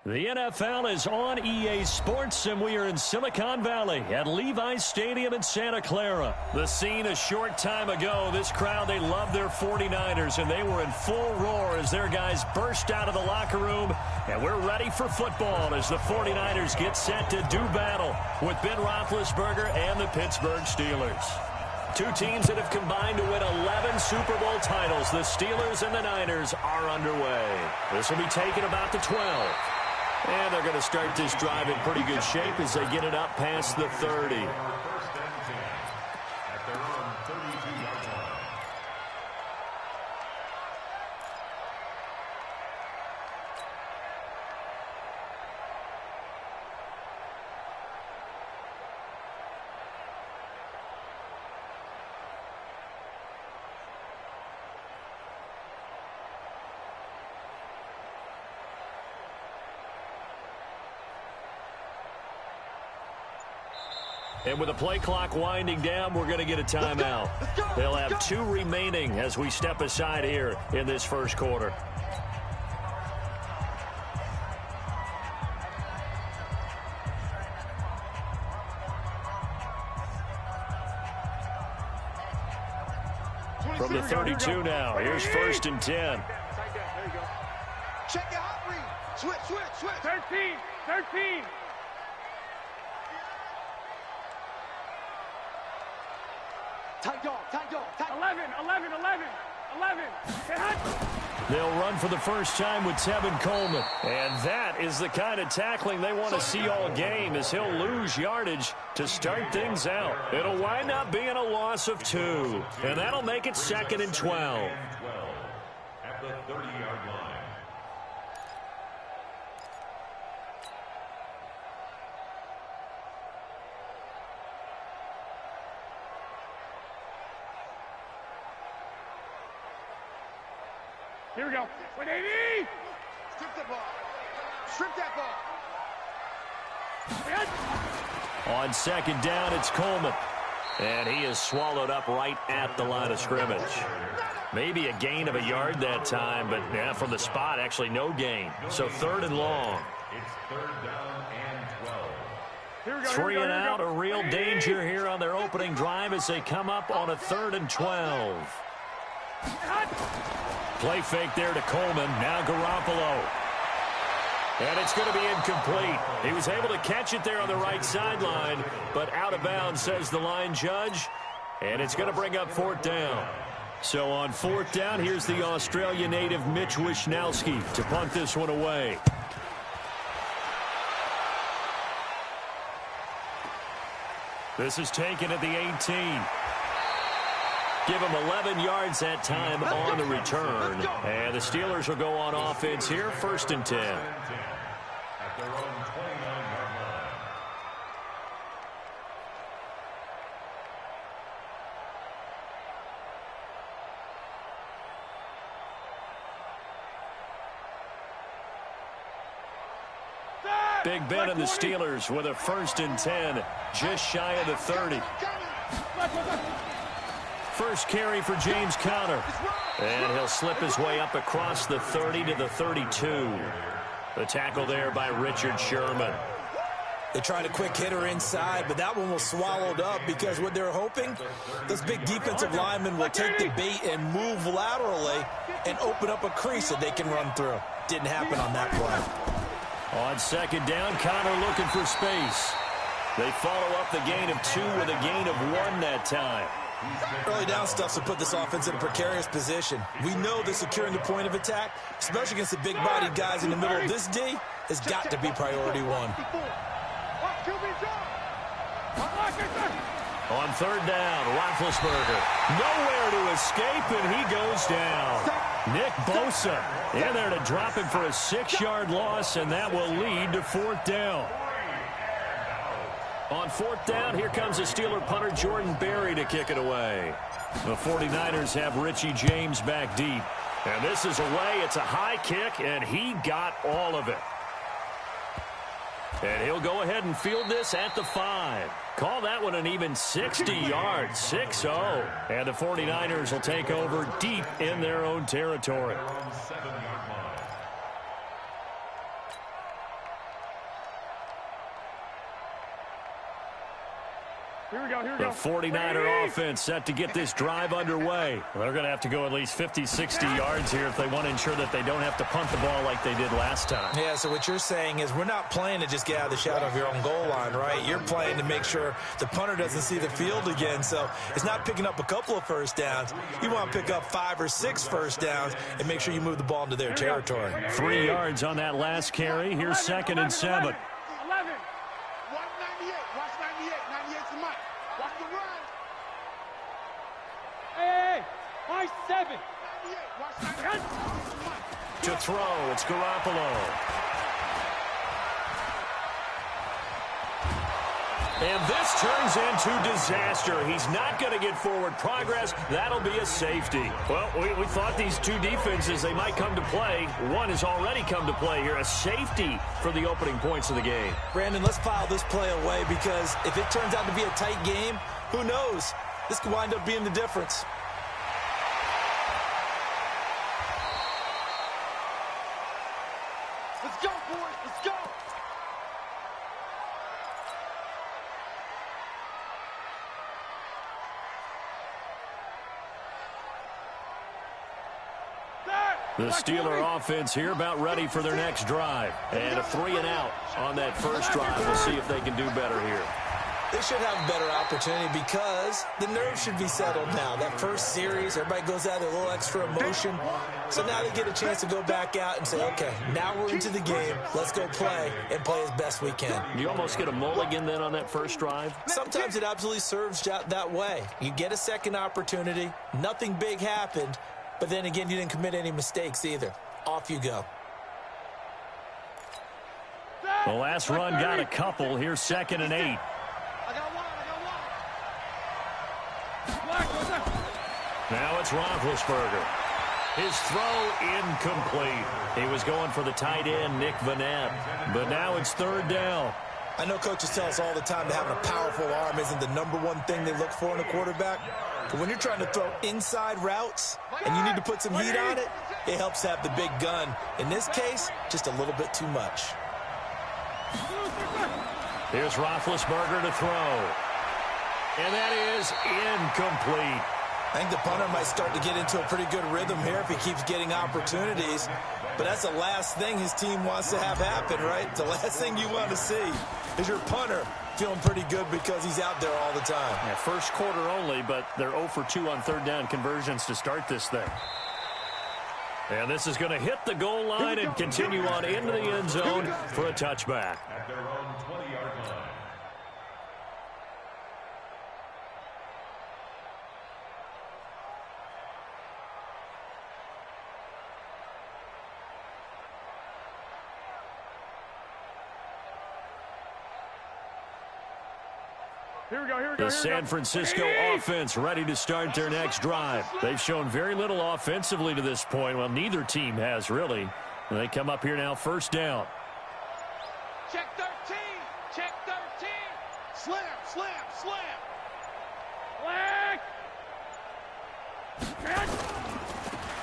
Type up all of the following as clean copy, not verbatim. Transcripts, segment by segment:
The NFL is on EA Sports, and we are in Silicon Valley at Levi's Stadium in Santa Clara. The scene a short time ago, this crowd, they love their 49ers, and they were in full roar as their guys burst out of the locker room, and we're ready for football as the 49ers get set to do battle with Ben Roethlisberger and the Pittsburgh Steelers. Two teams that have combined to win 11 Super Bowl titles. The Steelers and the Niners are underway. This will be taken about the 12. And they're going to start this drive in pretty good shape as they get it up past the 30. And with the play clock winding down, we're going to get a timeout. They'll have 2 remaining as we step aside here in this first quarter. From the 32 now, here's 1st and 10. There you go. Check your hot read. Switch. 13. Tight dog. 11. They'll run for the first time with Tevin Coleman. And that is the kind of tackling they want to see all game, as he'll lose yardage to start things out. It'll wind up being a loss of 2. And that'll make it 2nd and 12. At the 30-yard line. Here we go. 180. Strip that ball. On 2nd down, it's Coleman. And he is swallowed up right at the line of scrimmage. Maybe a gain of a yard that time, but from the spot, actually no gain. So 3rd and long. It's 3rd down and 12. Here we go. 3 and out, a real danger here on their opening drive as they come up on a 3rd and 12. Play fake there to Coleman. Now Garoppolo. And it's going to be incomplete. He was able to catch it there on the right sideline, but out of bounds, says the line judge. And it's going to bring up 4th down. So on 4th down, here's the Australia native Mitch Wishnowsky to punt this one away. This is taken at the 18. Give them 11 yards that time on the return. And the Steelers will go on offense here, 1st and 10. At their own 29-yard line. Big Ben and the Steelers with a 1st and 10, just shy of the 30. First carry for James Conner. And he'll slip his way up across the 30 to the 32. The tackle there by Richard Sherman. They tried a quick hitter inside, but that one was swallowed up because what they're hoping, this big defensive lineman will take the bait and move laterally and open up a crease that they can run through. Didn't happen on that play. On 2nd down, Conner looking for space. They follow up the gain of 2 with a gain of 1 that time. Early down stuff to put this offense in a precarious position. We know that securing the point of attack, especially against the big-bodied guys in the middle of this D, has got to be priority 1. On 3rd down, Roethlisberger. Nowhere to escape, and he goes down. Nick Bosa in there to drop him for a 6-yard loss, and that will lead to 4th down. On 4th down, here comes the Steeler punter Jordan Berry to kick it away. The 49ers have Richie James back deep. And this is away. It's a high kick, and he got all of it. And he'll go ahead and field this at the 5. Call that one an even 60 yards, 6-0. And the 49ers will take over deep in their own territory. The 49er offense set to get this drive underway. They're going to have to go at least 50, 60 yards here if they want to ensure that they don't have to punt the ball like they did last time. Yeah, so what you're saying is we're not playing to just get out of the shadow of your own goal line, right? You're playing to make sure the punter doesn't see the field again. So it's not picking up a couple of first downs. You want to pick up 5 or 6 first downs and make sure you move the ball into their territory. 3 yards on that last carry. Here's 2nd and 7. 11. Watch 98. Watch 98. 98's the mic. Watch the run. Hey, my 7. 98. Watch 98. To throw, it's Garoppolo. And this turns into disaster. He's not going to get forward progress. That'll be a safety. Well, we thought these two defenses, they might come to play. One has already come to play here. A safety for the opening points of the game. Brandon, let's file this play away because if it turns out to be a tight game, who knows? This could wind up being the difference. Let's go, boys. Let's go. The Steeler offense here about ready for their next drive. And a 3 and out on that first drive. We'll see if they can do better here. They should have a better opportunity because the nerves should be settled now. That first series, everybody goes out with a little extra emotion. So now they get a chance to go back out and say, okay, now we're into the game. Let's go play and play as best we can. You almost get a mulligan then on that first drive? Sometimes it absolutely serves that way. You get a second opportunity. Nothing big happened. But then again, you didn't commit any mistakes either. Off you go. The last run got a couple. Here's 2nd and 8. I got one. Now it's Roethlisberger. His throw incomplete. He was going for the tight end, Nick Vannett. But now it's 3rd down. I know coaches tell us all the time that having a powerful arm isn't the #1 thing they look for in a quarterback. But when you're trying to throw inside routes and you need to put some heat on it, it helps to have the big gun. In this case, just a little bit too much. Here's Roethlisberger to throw. And that is incomplete. I think the punter might start to get into a pretty good rhythm here if he keeps getting opportunities. But that's the last thing his team wants to have happen, right? The last thing you want to see is your punter feeling pretty good because he's out there all the time. Yeah, first quarter only, but they're 0 for 2 on 3rd down conversions to start this thing. And this is going to hit the goal line and continue on into the end zone for a touchback. At their own 20-yard line. The San Francisco offense ready to start their next drive. They've shown very little offensively to this point. Well, neither team has really. And they come up here now, 1st down. Check 13. Check 13. Slam, slam, slam.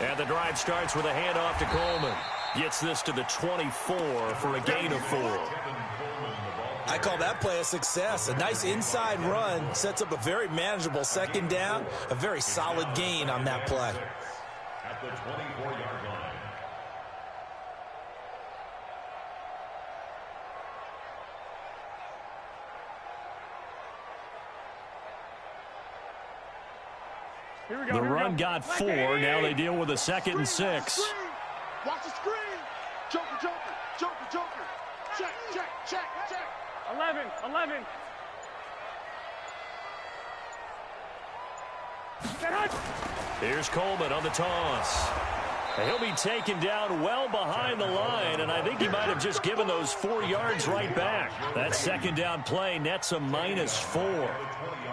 And the drive starts with a handoff to Coleman. Gets this to the 24 for a gain of 4. I call that play a success. A nice inside run sets up a very manageable 2nd down. A very solid gain on that play. At the 24-yard line. The run got 4. Now they deal with a 2nd and 6. Watch the screen. Joker, Joker, Joker, Joker. Check, check, check, check. 11. Here's Coleman on the toss. And he'll be taken down well behind the line, and I think he might have just given those 4 yards right back. That 2nd down play nets a -4.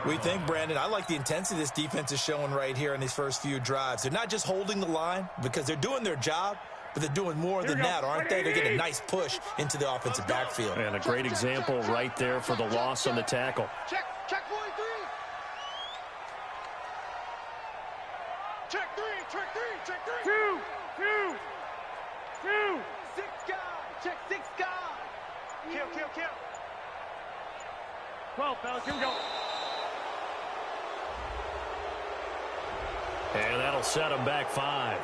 We think, Brandon, I like the intensity this defense is showing right here in these first few drives. They're not just holding the line because they're doing their job, but they're doing more than that, aren't they? They're getting a nice push into the offensive backfield. And a great example right there for the loss on the tackle. Check, check 43. Check 3, check 3, check 3. 2. 6 guy, check 6 guy. Kill. 12, fellas, here we go. And that'll set them back 5.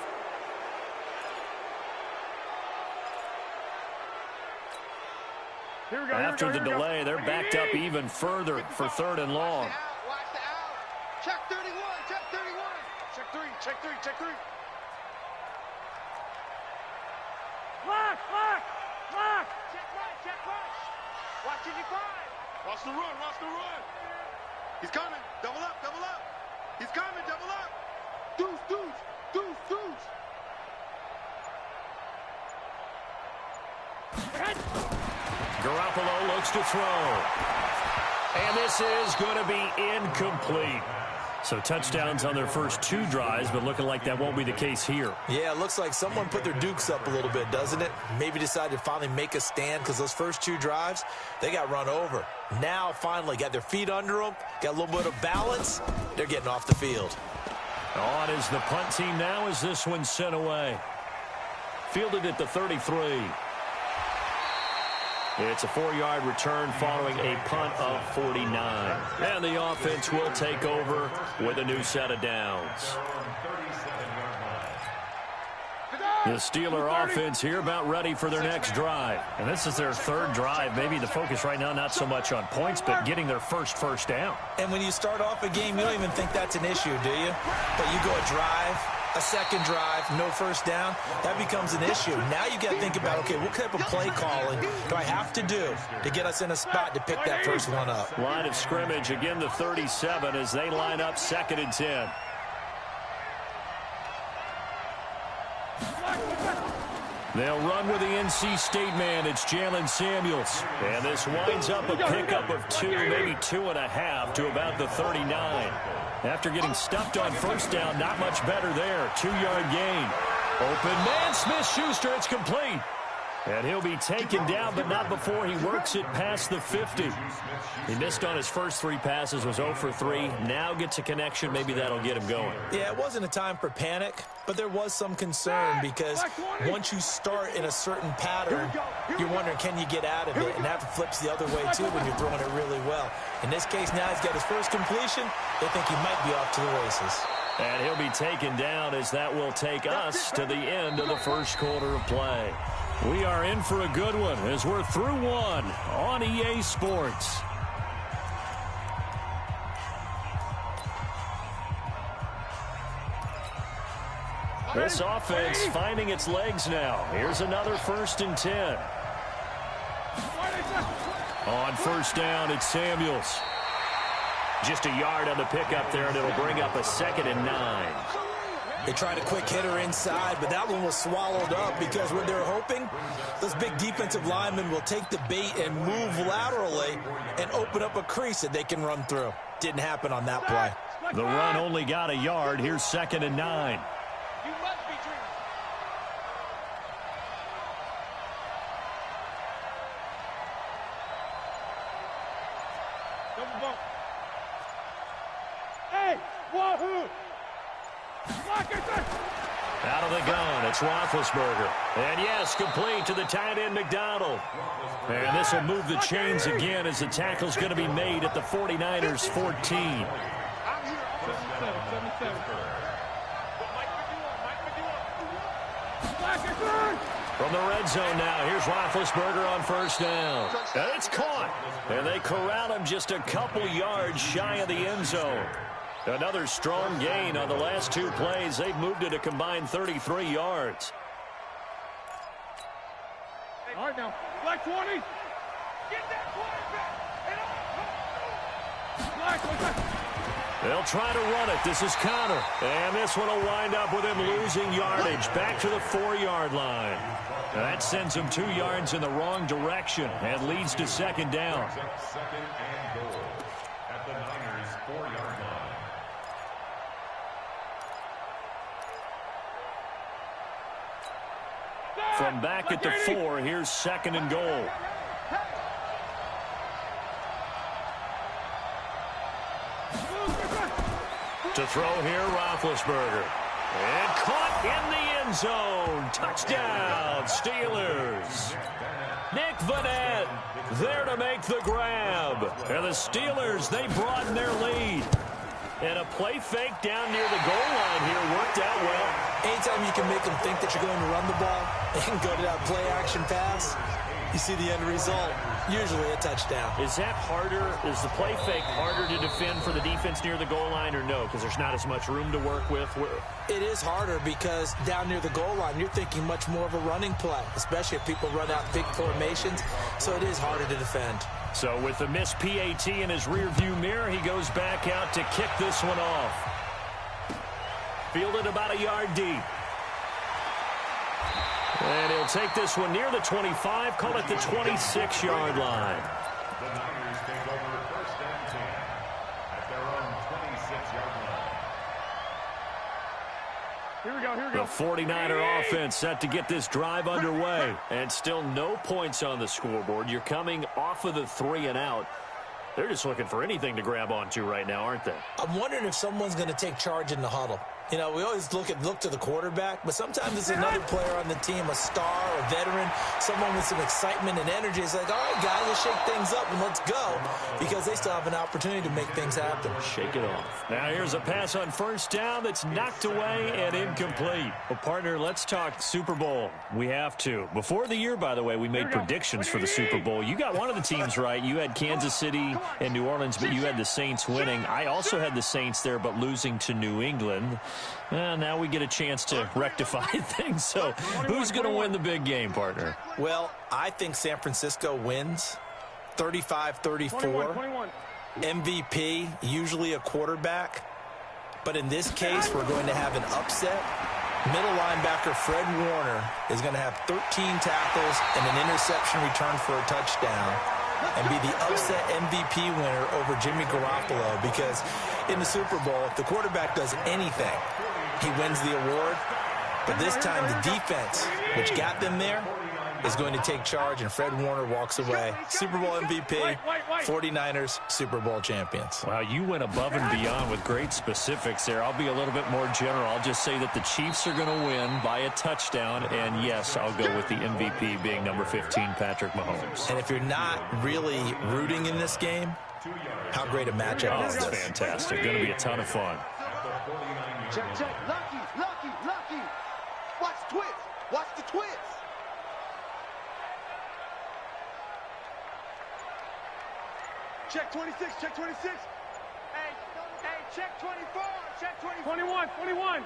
Here we go, After the delay, they're backed up even further for 3rd and long. Watch the out. Check 31. Check 31. Check 3. Check 3. Check 3. Lock, lock, lock. Check right. Check right. Watch 55. Watch the run. Watch the run. He's coming. Double up. Double up. He's coming. Double up. Deuce. Deuce. Deuce. Deuce. Garoppolo looks to throw. And this is going to be incomplete. So touchdowns on their first 2 drives, but looking like that won't be the case here. Yeah, it looks like someone put their dukes up a little bit, doesn't it? Maybe decided to finally make a stand because those first 2 drives, they got run over. Now, finally, got their feet under them, got a little bit of balance. They're getting off the field. On is the punt team now as this one's sent away. Fielded at the 33. It's a 4-yard return following a punt of 49. And the offense will take over with a new set of downs. The Steeler offense here about ready for their next drive. And this is their 3rd drive. Maybe the focus right now not so much on points, but getting their first down. And when you start off a game, you don't even think that's an issue, do you? But you go a drive, a second drive, no first down, that becomes an issue. Now you got to think about, okay, what type of play calling do I have to do to get us in a spot to pick that first one up? Line of scrimmage, again the 37 as they line up 2nd and 10. They'll run with the NC State man. It's Jalen Samuels. And this winds up a pickup of 2, maybe 2.5 to about the 39. After getting stuffed on first down, not much better there. 2-yard gain. Open man, Smith-Schuster, it's complete. And he'll be taken down, but not before he works it past the 50. He missed on his first 3 passes, was 0 for 3. Now gets a connection. Maybe that'll get him going. Yeah, it wasn't a time for panic, but there was some concern because once you start in a certain pattern, you're wondering, can you get out of it? And that flips the other way, too, when you're throwing it really well. In this case, now he's got his first completion. They think he might be off to the races. And he'll be taken down as that will take us to the end of the first quarter of play. We are in for a good one as we're through 1 on EA Sports. This offense finding its legs now. Here's another 1st and 10. On first down, it's Samuels. Just a yard on the pickup there, and it'll bring up a 2nd and 9. They tried a quick hitter inside, but that one was swallowed up because what they're hoping, those big defensive linemen will take the bait and move laterally and open up a crease that they can run through. Didn't happen on that play. The run only got a yard. Here's 2nd and 9. You must be dreaming. Double bump. Hey, wahoo! Out of the gun, it's Roethlisberger. And yes, complete to the tight end, McDonald. And this will move the chains again as the tackle's going to be made at the 49ers 14. From the red zone now, here's Roethlisberger on first down. And it's caught. And they corral him just a couple yards shy of the end zone. Another strong gain on the last 2 plays. They've moved it a combined 33 yards. All right, now. Black 20. Get that quarterback. They'll try to run it. This is Connor. And this one will wind up with him losing yardage back to the 4-yard line. That sends him 2 yards in the wrong direction and leads to 2nd down. 2nd and goal at the Niners 4-yard line. From back at the 4, here's 2nd and goal. To throw here, Roethlisberger. And caught in the end zone. Touchdown, Steelers. Nick Vannett there to make the grab. And the Steelers, they broaden their lead. And a play fake down near the goal line here worked out well. Anytime you can make them think that you're going to run the ball and go to that play-action pass, you see the end result, usually a touchdown. Is that harder? Is the play fake harder to defend for the defense near the goal line or no? Because there's not as much room to work with. It is harder because down near the goal line, you're thinking much more of a running play, especially if people run out big formations. So it is harder to defend. So with the missed PAT in his rearview mirror, he goes back out to kick this one off. Fielded about a yard deep. And he'll take this one near the 25, call it the 26-yard line. The Niners take over first and 10 at their own 26-yard line. Here we go, here we go. The 49er offense set to get this drive underway. And still no points on the scoreboard. You're coming off of the 3 and out. They're just looking for anything to grab onto right now, aren't they? I'm wondering if someone's going to take charge in the huddle. You know, we always look to the quarterback, but sometimes it's another player on the team, a star, a veteran, someone with some excitement and energy. It's like, all right, guys, let's shake things up and let's go, because they still have an opportunity to make things happen. Shake it off. Now here's a pass on first down that's knocked away and incomplete. Well, partner, let's talk Super Bowl. We have to. Before the year, by the way, we made predictions for the Super Bowl. You got one of the teams right. You had Kansas City and New Orleans, but you had the Saints winning. I also had the Saints there, but losing to New England. Well, now we get a chance to rectify things. So who's going to win the big game, partner? Well, I think San Francisco wins 35-34. MVP, usually a quarterback. But in this case, we're going to have an upset. Middle linebacker Fred Warner is going to have 13 tackles and an interception return for a touchdown and be the upset MVP winner over Jimmy Garoppolo, because in the Super Bowl, if the quarterback does anything, he wins the award. But this time, the defense, which got them there, is going to take charge, and Fred Warner walks away. Super Bowl MVP, 49ers Super Bowl champions. Wow, you went above and beyond with great specifics there. I'll be a little bit more general. I'll just say that the Chiefs are going to win by a touchdown, and yes, I'll go with the MVP being number 15, Patrick Mahomes. And if you're not really rooting in this game, how great a matchup is this? this? Fantastic. Going to be a ton of fun. Check, check. Lucky, lucky, lucky. Watch twist. Watch the twist. Check 26, check 26. Hey, check 24, check 24. 21.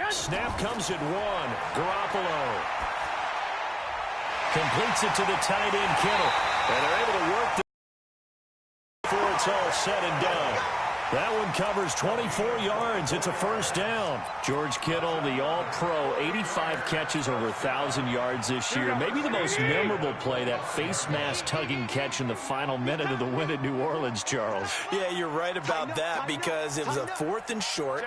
Snap comes at 1. Garoppolo completes it to the tight end, Kittle. And they're able to work before it's all said and done. That one covers 24 yards. It's a first down. George Kittle, the all-pro, 85 catches, over 1,000 yards this year. Maybe the most memorable play, that face mask tugging catch in the final minute of the win at New Orleans, Charles. Yeah, you're right about that, because it was a 4th and short.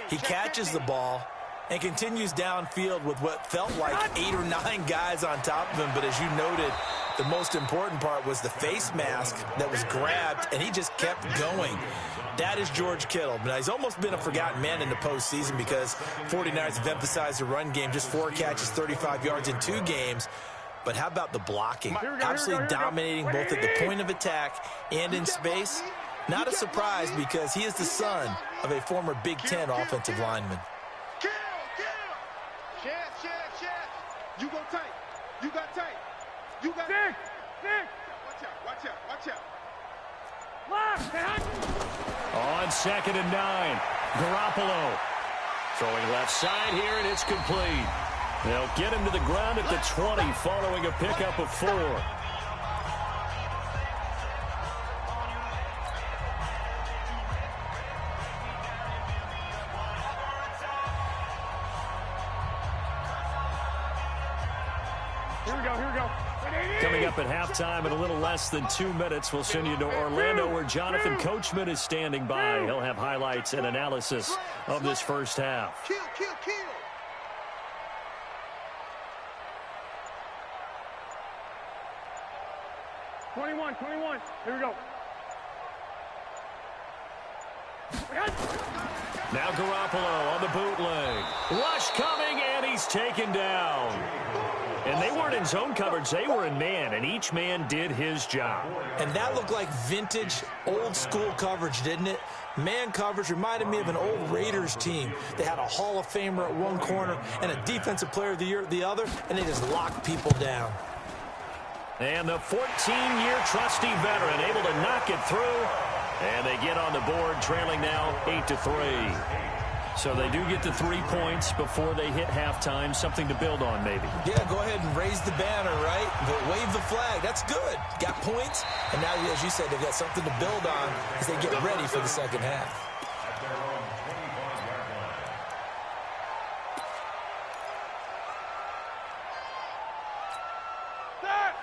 He catches the ball and continues downfield with what felt like 8 or 9 guys on top of him. But as you noted, the most important part was the face mask that was grabbed, and he just kept going. That is George Kittle. Now, he's almost been a forgotten man in the postseason because 49ers have emphasized the run game. Just 4 catches, 35 yards in 2 games. But how about the blocking? Absolutely dominating both at the point of attack and in space. Not a surprise, because he is the son of a former Big Ten offensive lineman. Kill! Chance. You go tight. You got tight. You got Nick! Watch out. On 2nd and 9, Garoppolo throwing left side here, and it's complete. They'll get him to the ground at the 20 following a pickup of 4. Here we go. Coming up at halftime in a little less than 2 minutes, we'll send you to Orlando, where Jonathan Coachman is standing by. He'll have highlights and analysis of this first half. Kill. 21. Here we go. Now Garoppolo on the bootleg. Rush coming, and he's taken down. And they weren't in zone coverage. They were in man, and each man did his job. And that looked like vintage, old-school coverage, didn't it? Man coverage reminded me of an old Raiders team. They had a Hall of Famer at one corner and a Defensive Player of the Year at the other, and they just locked people down. And the 14-year trusty veteran able to knock it through. And they get on the board, trailing now 8-3. So they do get to 3 points before they hit halftime, something to build on maybe. Yeah, go ahead and raise the banner, right? But wave the flag. That's good. Got points, and now, as you said, they've got something to build on as they get ready for the second half.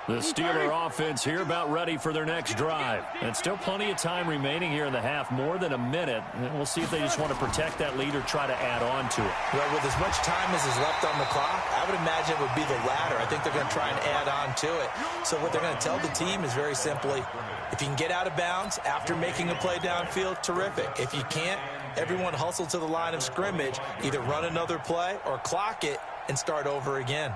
The Steeler offense here about ready for their next drive. And still plenty of time remaining here in the half, more than a minute. And we'll see if they just want to protect that lead or try to add on to it. Well, with as much time as is left on the clock, I would imagine it would be the latter. I think they're going to try and add on to it. So what they're going to tell the team is very simply, if you can get out of bounds after making a play downfield, terrific. If you can't, everyone hustle to the line of scrimmage, either run another play or clock it and start over again.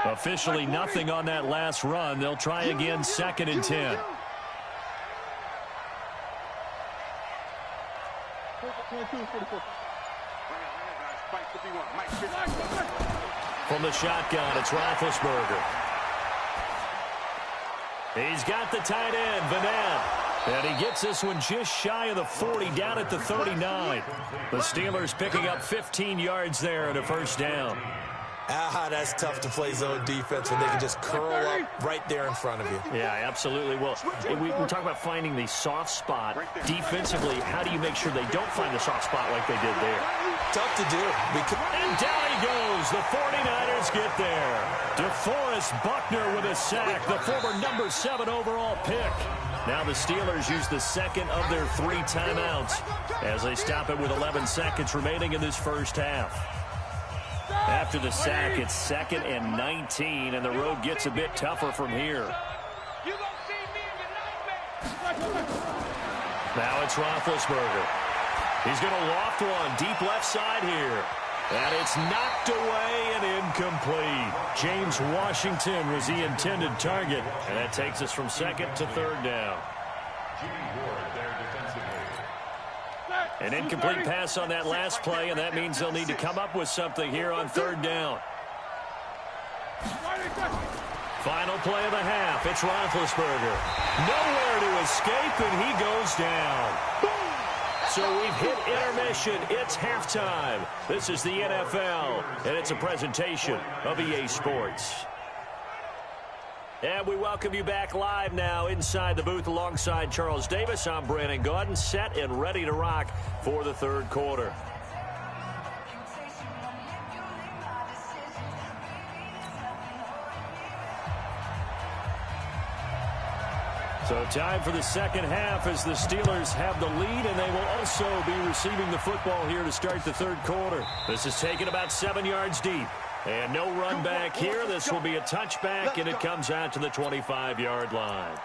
Officially nothing on that last run. They'll try again, 2nd and 10. From the shotgun, it's Roethlisberger. He's got the tight end, Vanette. And he gets this one just shy of the 40, down at the 39. The Steelers picking up 15 yards there and a first down. That's tough to play zone defense when they can just curl up right there in front of you. Yeah, absolutely. Well, we talk about finding the soft spot. Defensively, how do you make sure they don't find the soft spot like they did there? Tough to do. And down he goes. The 49ers get there. DeForest Buckner with a sack, the former number 7 overall pick. Now the Steelers use the second of their 3 timeouts as they stop it with 11 seconds remaining in this first half. After the sack, it's 2nd and 19, and the road gets a bit tougher from here. Now it's Roethlisberger. He's going to loft one deep left side here. And it's knocked away and incomplete. James Washington was the intended target. And that takes us from 2nd to 3rd down. An incomplete pass on that last play, and that means they'll need to come up with something here on 3rd down. Final play of the half. It's Roethlisberger. Nowhere to escape, and he goes down. So we've hit intermission. It's halftime. This is the NFL, and it's a presentation of EA Sports. And we welcome you back live now inside the booth alongside Charles Davis. I'm Brandon Gaudin, set and ready to rock for the 3rd quarter. So time for the second half as the Steelers have the lead, and they will also be receiving the football here to start the 3rd quarter. This is taken about 7 yards deep. And no run back here. This will be a touchback, and it comes out to the 25-yard line.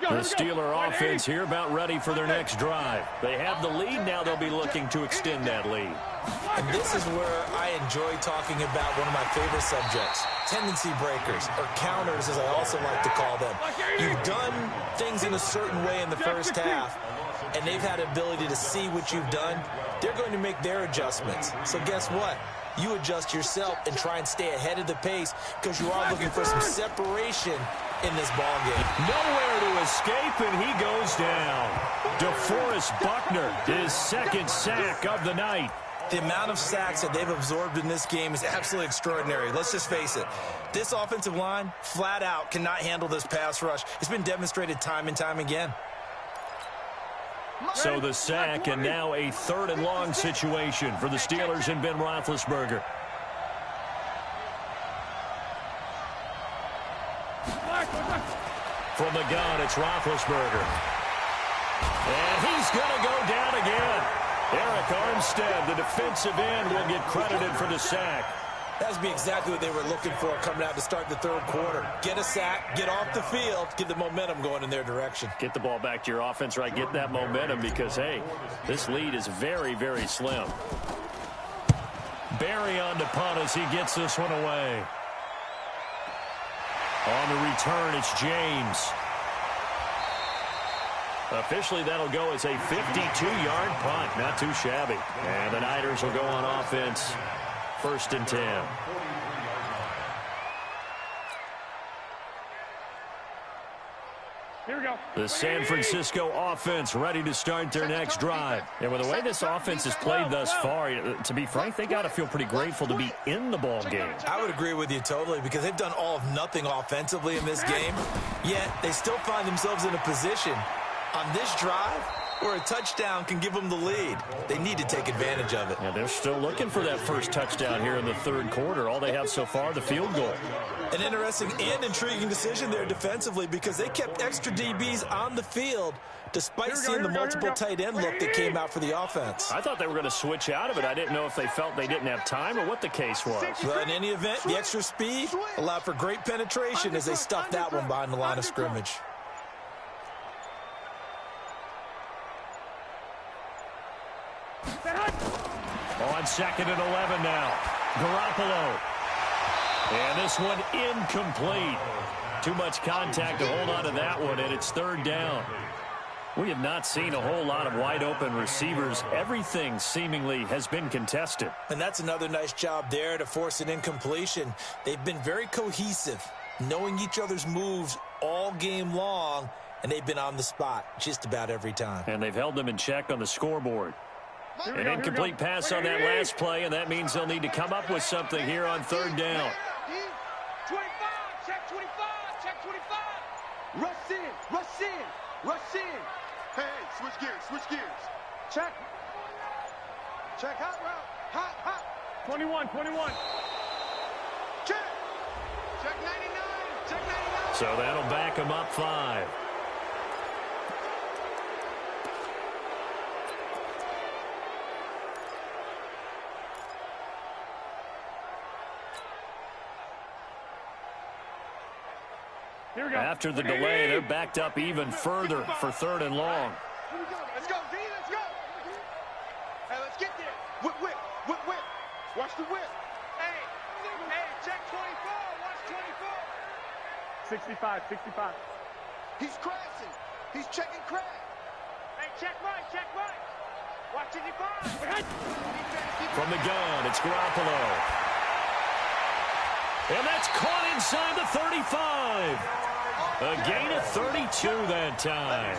The Steeler offense here about ready for their next drive. They have the lead. Now they'll be looking to extend that lead. And this is where I enjoy talking about one of my favorite subjects, tendency breakers, or counters as I also like to call them. You've done things in a certain way in the first half, and they've had the ability to see what you've done. They're going to make their adjustments. So guess what? You adjust yourself and try and stay ahead of the pace because you are looking for some separation in this ball game. Nowhere to escape, and he goes down. DeForest Buckner, his 2nd sack of the night. The amount of sacks that they've absorbed in this game is absolutely extraordinary. Let's just face it. This offensive line, flat out, cannot handle this pass rush. It's been demonstrated time and time again. So the sack, and now a 3rd and long situation for the Steelers and Ben Roethlisberger. From the gun, it's Roethlisberger. And he's going to go down again. Eric Armstead, the defensive end, will get credited for the sack. That would be exactly what they were looking for coming out to start the third quarter. Get a sack, get off the field, get the momentum going in their direction. Get the ball back to your offense, right? Get that momentum because, hey, this lead is very, very slim. Barry on to punt as he gets this one away. On the return, it's James. Officially, that'll go as a 52-yard punt. Not too shabby. And the Niners will go on offense. 1st and 10. Here we go. The San Francisco offense ready to start their next drive. And with the way this offense has played thus far, to be frank, they got to feel pretty grateful to be in the ball game. I would agree with you totally because they've done all of nothing offensively in this game, yet they still find themselves in a position on this drive where a touchdown can give them the lead. They need to take advantage of it. And they're still looking for that first touchdown here in the third quarter. All they have so far, the field goal. An interesting and intriguing decision there defensively because they kept extra DBs on the field despite seeing the multiple tight end look that came out for the offense. I thought they were going to switch out of it. I didn't know if they felt they didn't have time or what the case was. Well, in any event, the extra speed allowed for great penetration as they stuffed that one behind the line of scrimmage. On 2nd and 11 now. Garoppolo. And this one incomplete. Too much contact to hold on to that one, and it's 3rd down. We have not seen a whole lot of wide-open receivers. Everything seemingly has been contested. And that's another nice job there to force an incompletion. They've been very cohesive, knowing each other's moves all game long, and they've been on the spot just about every time. And they've held them in check on the scoreboard. An incomplete pass on that last play, and that means they'll need to come up with something here on 3rd down. 25, check 25, check 25. Rush in, rush in, rush in. Hey, switch gears. Check. Check, hot route, hot. 21. Check. Check 99. So that'll back them up 5. Here we go. After the delay, they're backed up even further for 3rd and long. Here we go. Let's go, D. Let's go. Hey, let's get there. Whip. Watch the whip. Hey, check 24. Watch 24. 65. He's crashing. He's checking crash. Hey, check right. Watch 55. From the gun, it's Garoppolo. And that's caught inside the 35. A gain of 32 that time.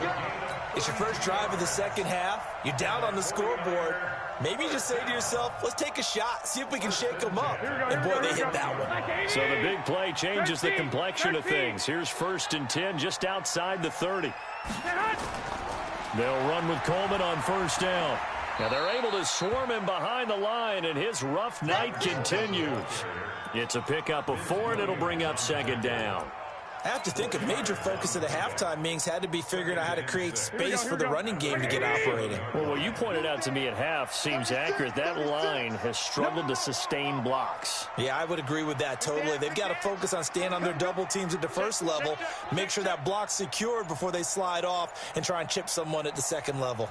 It's your first drive of the second half. You're down on the scoreboard. Maybe you just say to yourself, let's take a shot, see if we can shake them up. And boy, they hit that one. So the big play changes the complexion of things. Here's 1st and 10 just outside the 30. They'll run with Coleman on 1st down. Now they're able to swarm him behind the line, and his rough night continues. It's a pickup of 4, and it'll bring up 2nd down. I have to think a major focus of the halftime meetings had to be figuring out how to create space for the running game to get operating. Well, what you pointed out to me at half seems accurate. That line has struggled to sustain blocks. Yeah, I would agree with that totally. They've got to focus on staying on their double teams at the first level, make sure that block's secured before they slide off and try and chip someone at the second level.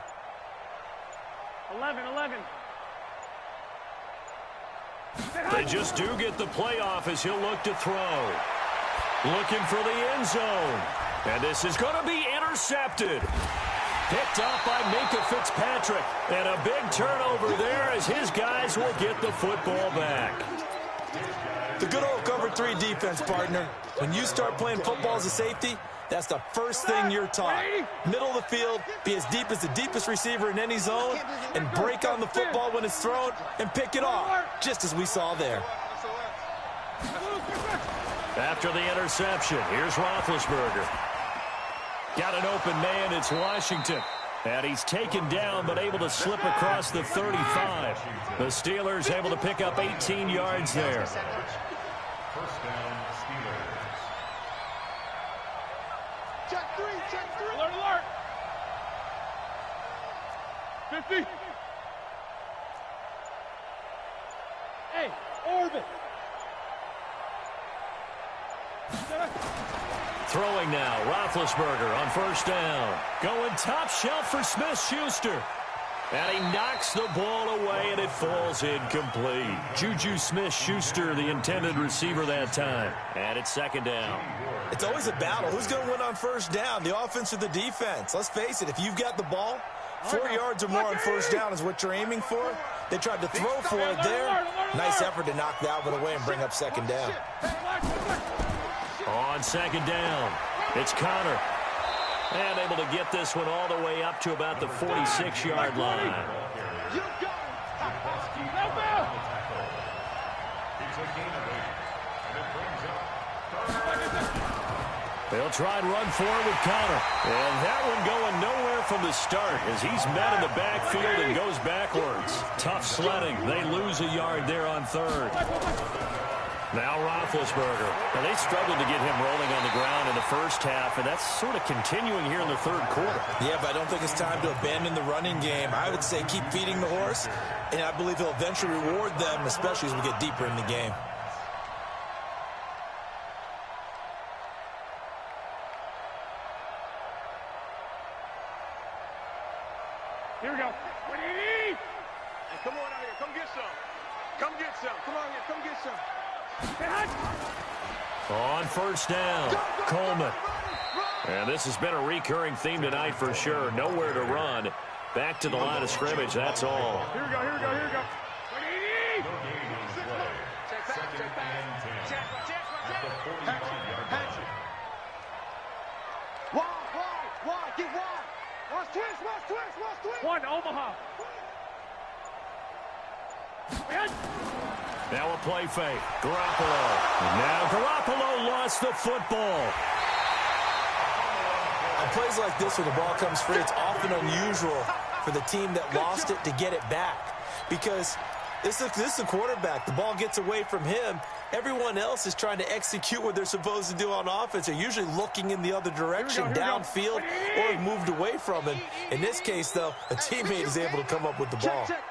11. They just do get the playoff as he'll look to throw. Looking for the end zone. And this is going to be intercepted. Picked up by Minkah Fitzpatrick. And a big turnover there as his guys will get the football back. The good old cover 3 defense, partner. When you start playing football as a safety, that's the first thing you're taught. Middle of the field, be as deep as the deepest receiver in any zone, and break on the football when it's thrown and pick it off, just as we saw there. After the interception, here's Roethlisberger. Got an open man, it's Washington. And he's taken down, but able to slip across the 35. The Steelers able to pick up 18 yards there. 1st down, Steelers. Check 3. Alert. 50. Hey, orbit. Throwing now, Roethlisberger on first down. Going top shelf for Smith-Schuster. And he knocks the ball away, and it falls incomplete. Juju Smith-Schuster, the intended receiver that time. And it's second down. It's always a battle. Who's going to win on first down, the offense or the defense? Let's face it, if you've got the ball, 4 yards or more on first down is what you're aiming for. They tried to throw for it there. Nice effort to knock that one away and bring up second down. On second down, it's Connor. And able to get this one all the way up to about the 46-yard line. They'll try and run forward with Connor. And that one going nowhere from the start as he's met in the backfield and goes backwards. Tough sledding. They lose a yard there on third. Now Roethlisberger. And they struggled to get him rolling on the ground in the first half, and that's sort of continuing here in the third quarter. Yeah, but I don't think it's time to abandon the running game. I would say keep feeding the horse, and I believe he'll eventually reward them, especially as we get deeper in the game. Here we go. What do you need? Hey, come on out here. Come get some. Come get some. Come on here. Come get some. On first down, Coleman. And this has been a recurring theme tonight for sure. Nowhere to run. Back to the line of scrimmage, that's all. Here we go, here we go, here we go. What do you need? Wide, get wide. Watch twist. One, Omaha. Now a play fake. Garoppolo. Now Garoppolo lost the football. On plays like this, when the ball comes free, it's often unusual for the team that lost it to get it back. Because this is a quarterback. The ball gets away from him. Everyone else is trying to execute what they're supposed to do on offense. They're usually looking in the other direction, downfield, or have moved away from him. In this case, though, a teammate is able to come up with the ball. Check.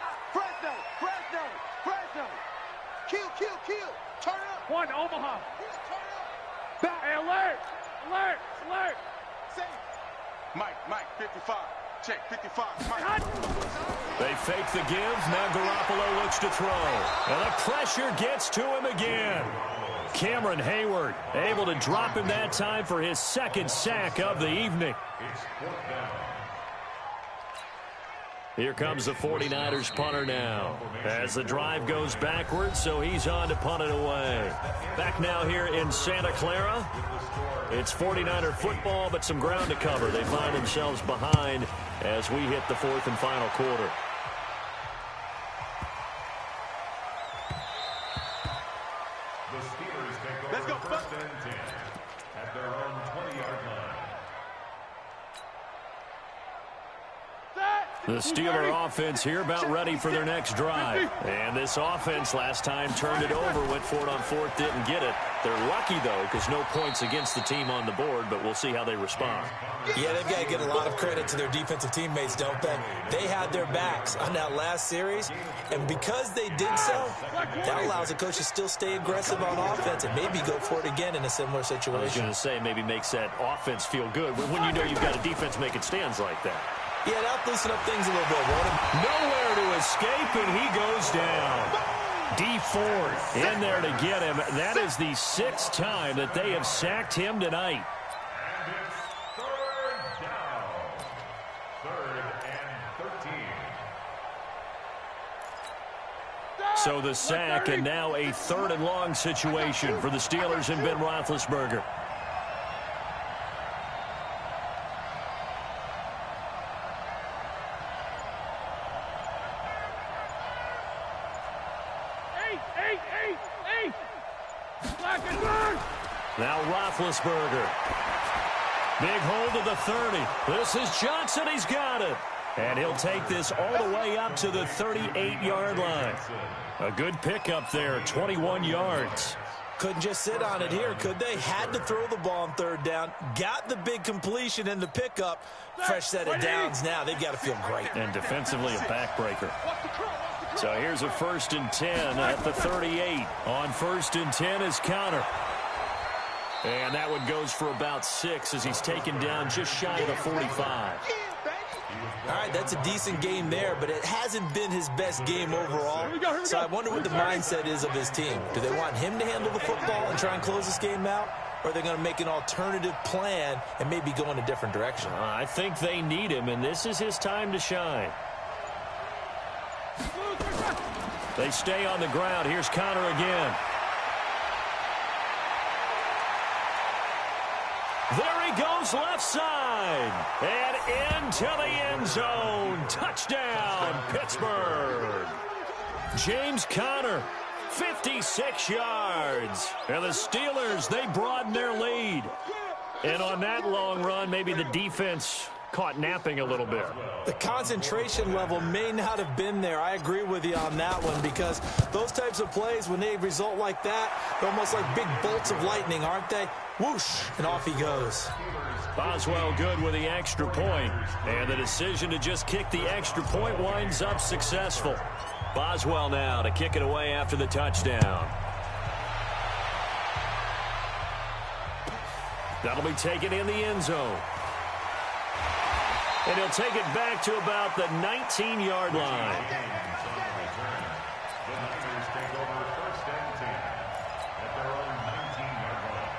Kill. Turn up. One, Omaha. Back. Hey, alert. Safe. Mike, 55. Check, 55. Mike. They fake the give. Now Garoppolo looks to throw. And the pressure gets to him again. Cameron Hayward able to drop him that time for his second sack of the evening. Here comes the 49ers punter now as the drive goes backwards, so he's on to punt it away. Back now here in Santa Clara. It's 49er football, but some ground to cover. They find themselves behind as we hit the fourth and final quarter. The Steelers take over. Let's go. First and 10 at their own 20-yard line. The Steeler offense here about ready for their next drive. And this offense last time turned it over, went for it on fourth, didn't get it. They're lucky, though, because no points against the team on the board, but we'll see how they respond. Yeah, they've got to get a lot of credit to their defensive teammates, don't they? They had their backs on that last series, and because they did so, that allows the coach to still stay aggressive on offense and maybe go for it again in a similar situation. I was going to say maybe makes that offense feel good when you know you've got a defense making stands like that. Yeah, that'll loosen up things a little bit, won't it? Nowhere to escape, and he goes down. D Ford in there to get him. That is the sixth time that they have sacked him tonight. And it's third down. 3rd and 13. So the sack, and now a 3rd and long situation for the Steelers and Ben Roethlisberger. Now Roethlisberger. Big hold of the 30. This is Johnson. He's got it. And he'll take this all the way up to the 38-yard line. A good pickup there, 21 yards. Couldn't just sit on it here, could they? Had to throw the ball on 3rd down. Got the big completion in the pickup. Fresh set of downs now. They've got to feel great. And defensively a backbreaker. So here's a 1st and 10 at the 38. On 1st and 10 is Connor. And that one goes for about 6 as he's taken down just shy of the 45. All right, that's a decent game there, but it hasn't been his best game overall. So I wonder what the mindset is of his team. Do they want him to handle the football and try and close this game out? Or are they going to make an alternative plan and maybe go in a different direction? I think they need him, and this is his time to shine. They stay on the ground. Here's Conner again. There he goes left side. And into the end zone. Touchdown, Pittsburgh. James Conner, 56 yards. And the Steelers, they broaden their lead. And on that long run, maybe the defense caught napping a little bit. The concentration level may not have been there. I agree with you on that one, because those types of plays, when they result like that, they're almost like big bolts of lightning, aren't they? Whoosh, and off he goes. Boswell good with the extra point. And the decision to just kick the extra point winds up successful. Boswell now to kick it away after the touchdown. That'll be taken in the end zone. And he'll take it back to about the 19-yard line. The Niners take over 1st and 10 at their own 19-yard line.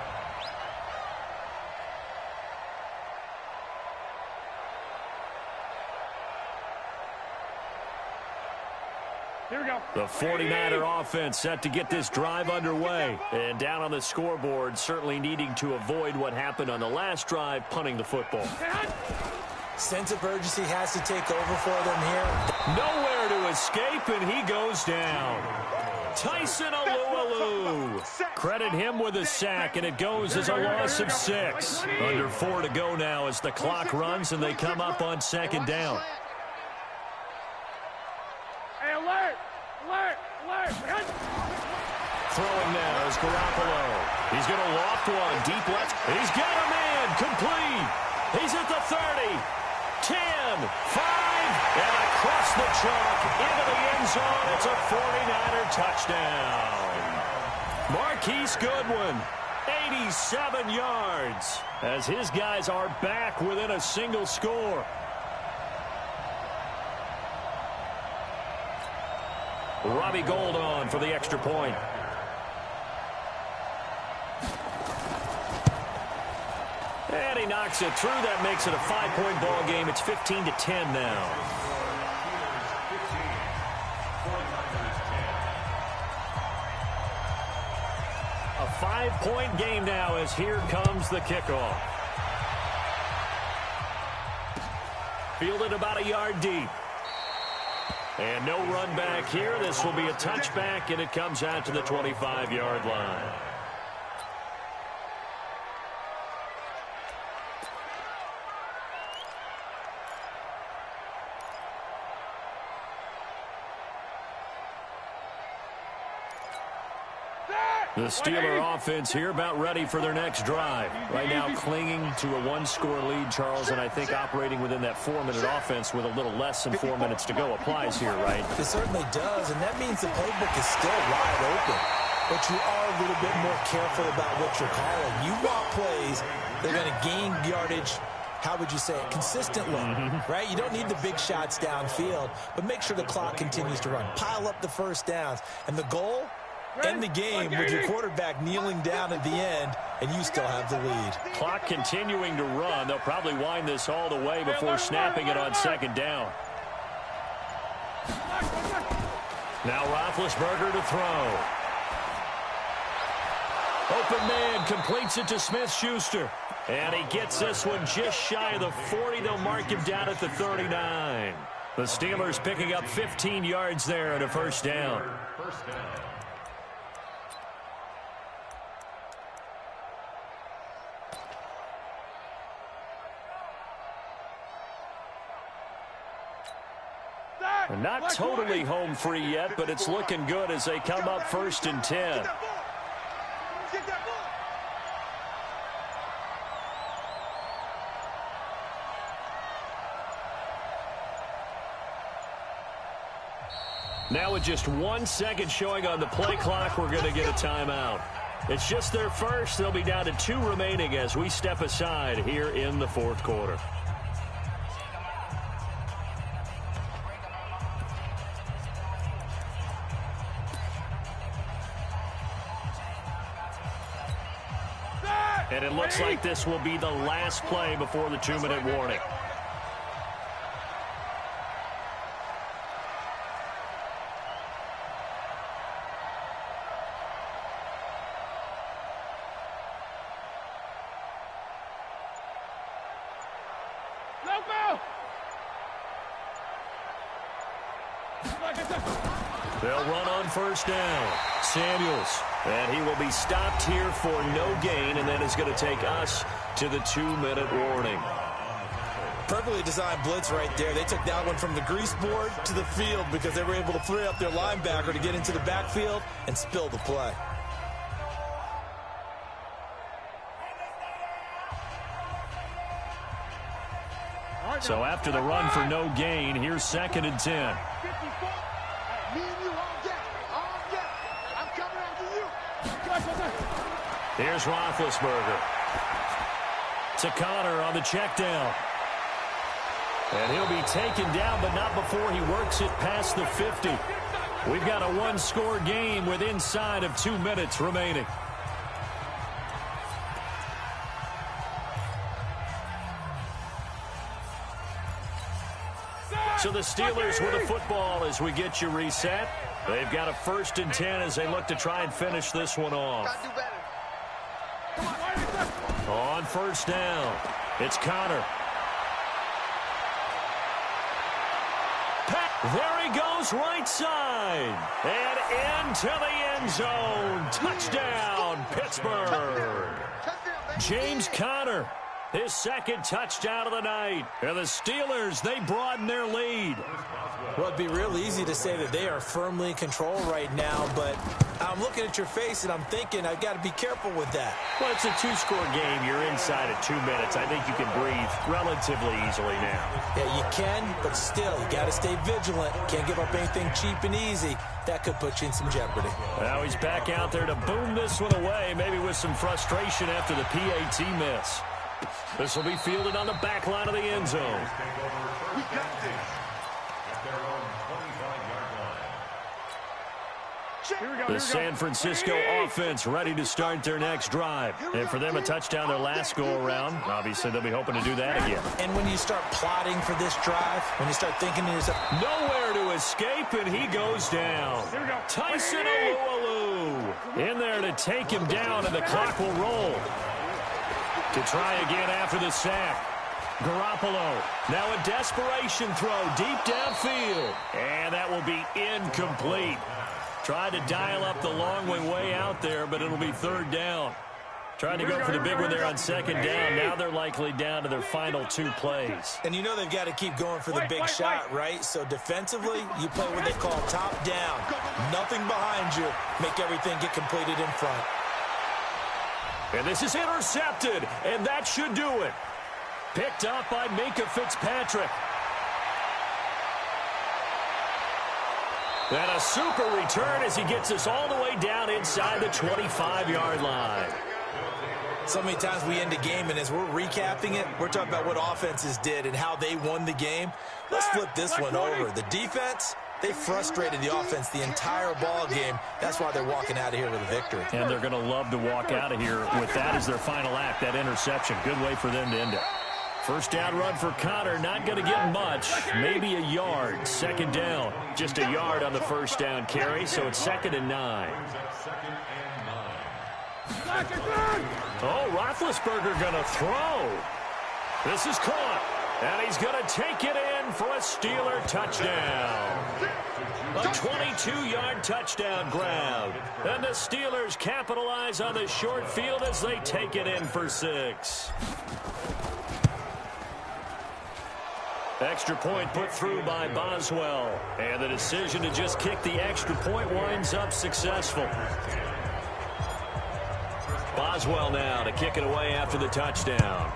Here we go. The 49er offense set to get this drive underway. And down on the scoreboard, certainly needing to avoid what happened on the last drive, punting the football. Sense of urgency has to take over for them here. Nowhere to escape, and he goes down. Tyson Alualu. Credit him with a sack, and it goes as a loss of 6. Under 4 to go now as the clock runs, and they come up on 2nd down. Hey, alert! Alert! Alert! Throwing now is Garoppolo. He's going to loft one deep left. He's got a man complete. He's at the 30. 10, 5, and across the chalk into the end zone. It's a 49er touchdown. Marquise Goodwin, 87 yards, as his guys are back within a single score. Robbie Gould on for the extra point. And he knocks it through. That makes it a 5-point ball game. It's 15-10 now. A 5-point game now as here comes the kickoff. Fielded about a yard deep. And no run back here. This will be a touchback, and it comes out to the 25-yard line. The Steeler offense here about ready for their next drive. Right now clinging to a 1-score lead, Charles, and I think operating within that 4-minute offense with a little less than 4 minutes to go applies here, right? It certainly does, and that means the playbook is still wide open. But you are a little bit more careful about what you're calling. You want plays that are going to gain yardage, how would you say it, consistently, right? You don't need the big shots downfield, but make sure the clock continues to run. Pile up the first downs. And the goal? End the game with your quarterback kneeling down at the end, and you still have the lead. Clock continuing to run. They'll probably wind this all the way before snapping it on 2nd down. Now Roethlisberger to throw. Open man completes it to Smith-Schuster. And he gets this one just shy of the 40. They'll mark him down at the 39. The Steelers picking up 15 yards there at a 1st down. Not totally home free yet, but it's looking good as they come up 1st and 10. Now with just 1 second showing on the play clock, we're going to get a timeout. It's just their first. They'll be down to 2 remaining as we step aside here in the fourth quarter. And it looks like this will be the last play before the 2-minute warning. They'll run on first down. Samuels. And he will be stopped here for no gain, and then is going to take us to the 2-minute warning. Perfectly designed blitz right there. They took that one from the grease board to the field because they were able to free up their linebacker to get into the backfield and spill the play. So after the run for no gain, here's 2nd and 10. Me and you all get. I'm coming after you. Here's Roethlisberger. To Connor on the check down. And he'll be taken down, but not before he works it past the 50. We've got a 1-score game with inside of 2 minutes remaining. So the Steelers with the football as we get you reset. They've got a 1st and 10 as they look to try and finish this one off. On first down, it's Connor. There he goes, right side. And into the end zone. Touchdown, Pittsburgh. James Conner. His 2nd touchdown of the night. And the Steelers, they broaden their lead. Well, it'd be real easy to say that they are firmly in control right now, but I'm looking at your face and I'm thinking I've got to be careful with that. Well, it's a 2-score game. You're inside of 2 minutes. I think you can breathe relatively easily now. Yeah, you can, but still, you got to stay vigilant. Can't give up anything cheap and easy. That could put you in some jeopardy. Now he's back out there to boom this one away, maybe with some frustration after the PAT miss. This will be fielded on the back line of the end zone. The San Francisco offense ready to start their next drive. And for them, a touchdown their last go-around. Obviously, they'll be hoping to do that again. And when you start plotting for this drive, when you start thinking to yourself, nowhere to escape, and he goes down. Tyson Alualu in there to take him down, and the clock will roll. To try again after the sack. Garoppolo. Now a desperation throw deep downfield. And that will be incomplete. Tried to dial up the long way out there, but it'll be 3rd down. Trying to go for the big one there on 2nd down. Now they're likely down to their final 2 plays. And you know they've got to keep going for the big shot, right? So defensively, you play what they call top down. Nothing behind you. Make everything get completed in front. And this is intercepted, and that should do it. Picked up by Minkah Fitzpatrick. And a super return as he gets us all the way down inside the 25-yard line. So many times we end a game, and as we're recapping it, we're talking about what offenses did and how they won the game. Let's flip this one over. The defense, they frustrated the offense the entire ball game. That's why they're walking out of here with a victory. And they're going to love to walk out of here with that as their final act, that interception. Good way for them to end it. First down run for Connor, not going to get much, maybe a yard. 2nd down, just a yard on the first down carry, so it's 2nd and 9. Oh, Roethlisberger going to throw. This is caught, and he's going to take it in for a Steeler touchdown. A 22-yard touchdown grab. And the Steelers capitalize on the short field as they take it in for 6. Extra point put through by Boswell. And the decision to just kick the extra point winds up successful. Boswell now to kick it away after the touchdown.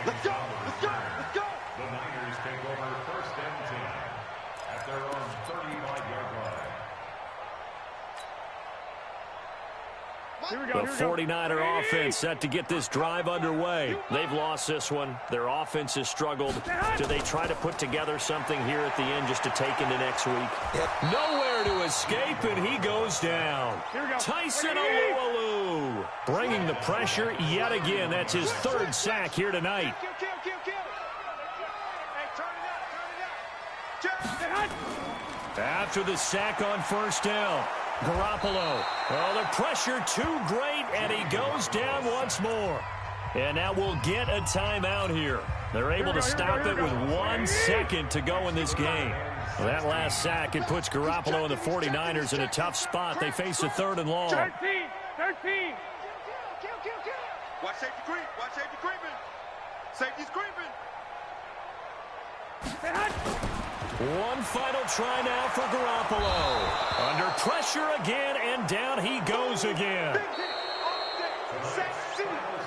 Let's go! Let's go! Let's go! The Niners take over 1st and 10. The 49er offense set to get this drive underway. They've lost this one. Their offense has struggled. Do they try to put together something here at the end just to take into next week? Yep. Nowhere to escape, and he goes down. Tyson Alualu bringing the pressure yet again. That's his third sack here tonight. After the sack on first down, Garoppolo. Oh, the pressure too great, and he goes down once more. And now we'll get a timeout here. They're able to stop it with 1 second to go in this game. Well, that last sack, it puts Garoppolo and the 49ers in a tough spot. They face a 3rd and long. 13. Watch safety creep. Watch safety creeping. Safety's creeping. One final try now for Garoppolo. Under pressure again, and down he goes again.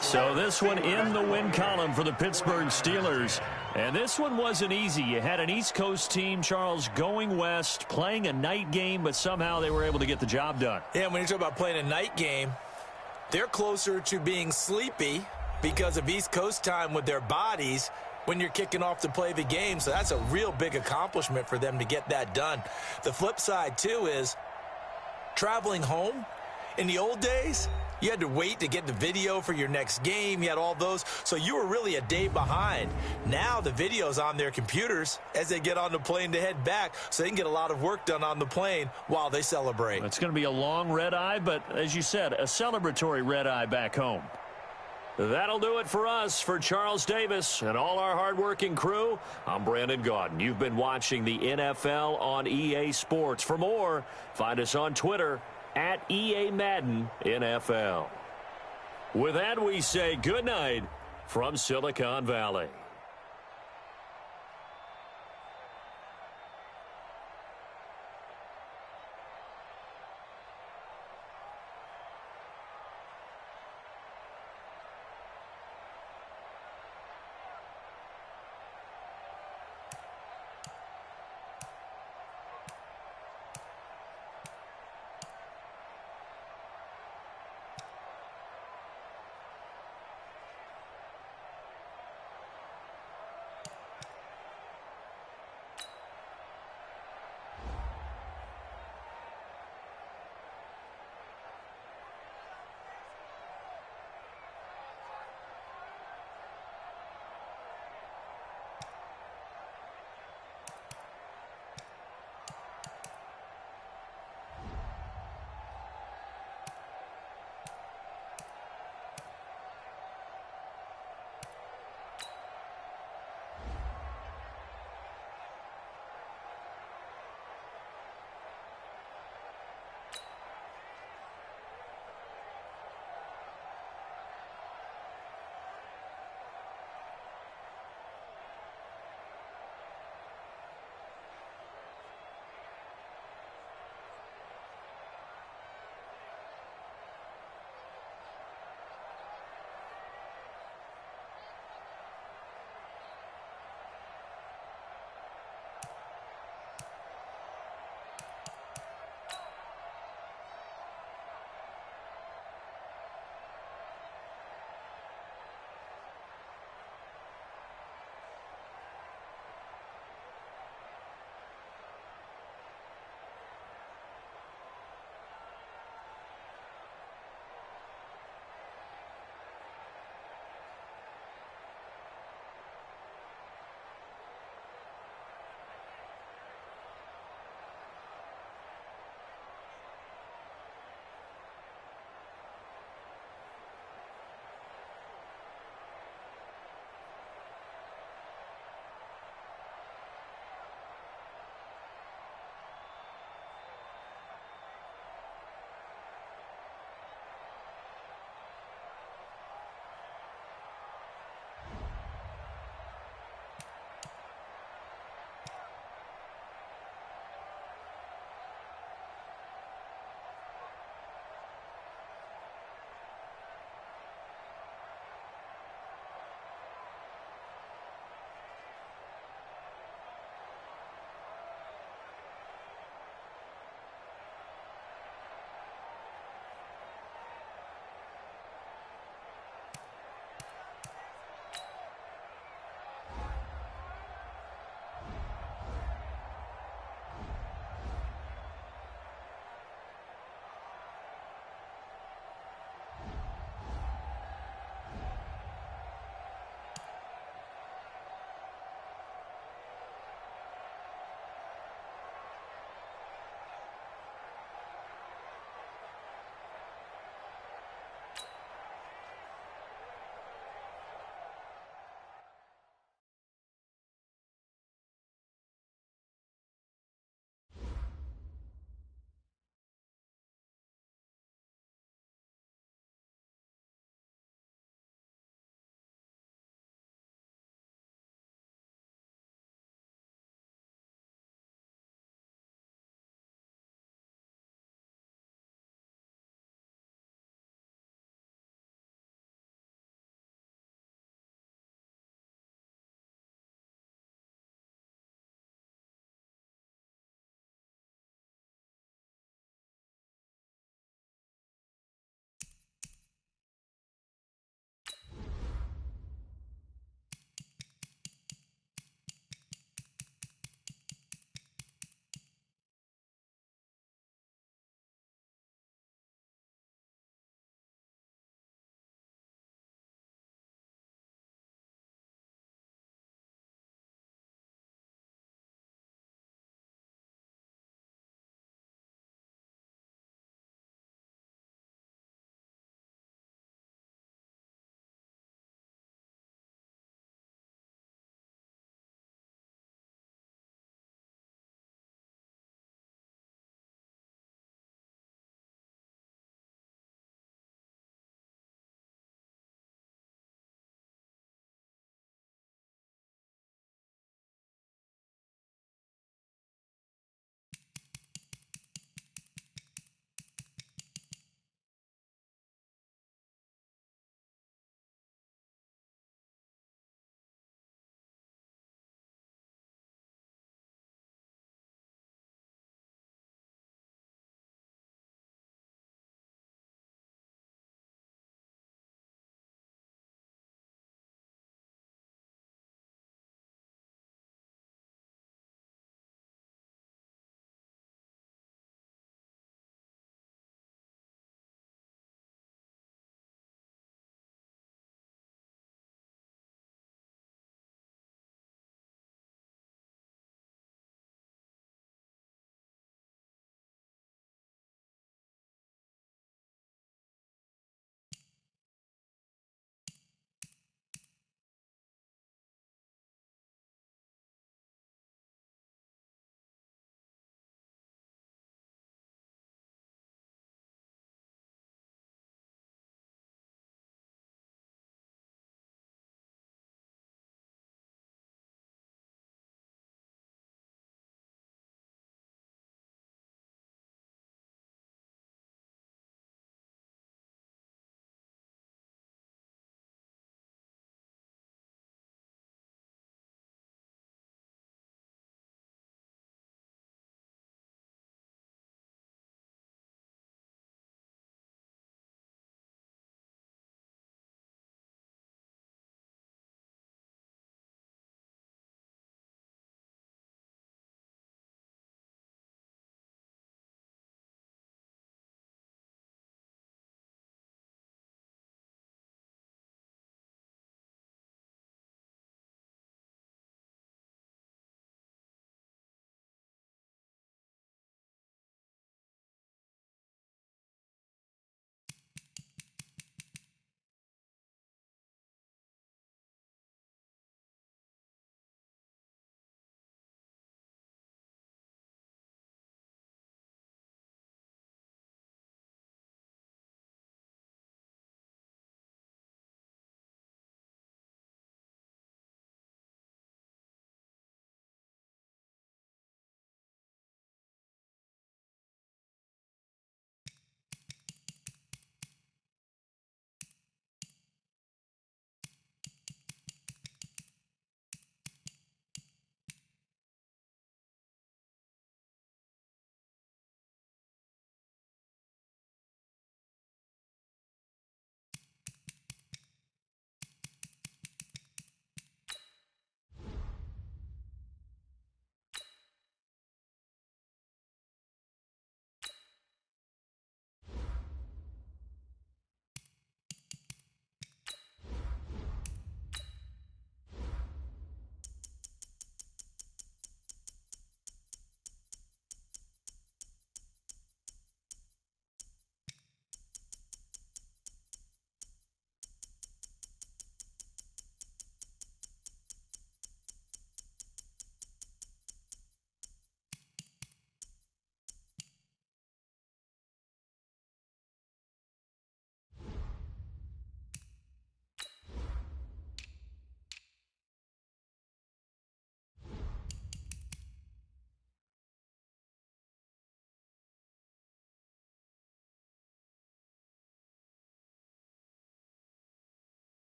So this one in the win column for the Pittsburgh Steelers. And this one wasn't easy. You had an East Coast team, Charles, going west, playing a night game, but somehow they were able to get the job done. Yeah, when you talk about playing a night game, they're closer to being sleepy because of East Coast time with their bodies when you're kicking off to play the game. So that's a real big accomplishment for them to get that done. The flip side, too, is traveling home. In the old days, you had to wait to get the video for your next game. You had all those. So you were really a day behind. Now the video's on their computers as they get on the plane to head back, so they can get a lot of work done on the plane while they celebrate. It's going to be a long red eye, but as you said, a celebratory red eye back home. That'll do it for us. For Charles Davis and all our hardworking crew, I'm Brandon Gaudin. You've been watching the NFL on EA Sports. For more, find us on Twitter at EA Madden NFL. With that, we say good night from Silicon Valley.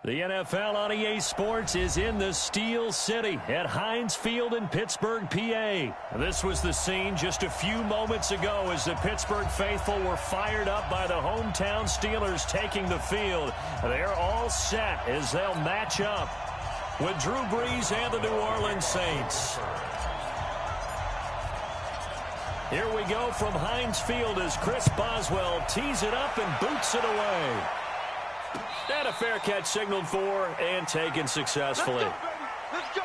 The NFL on EA Sports is in the Steel City at Heinz Field in Pittsburgh, PA. This was the scene just a few moments ago as the Pittsburgh faithful were fired up by the hometown Steelers taking the field. They're all set as they'll match up with Drew Brees and the New Orleans Saints. Here we go from Heinz Field as Chris Boswell tees it up and boots it away. And a fair catch signaled for and taken successfully. Let's go, baby. Let's go.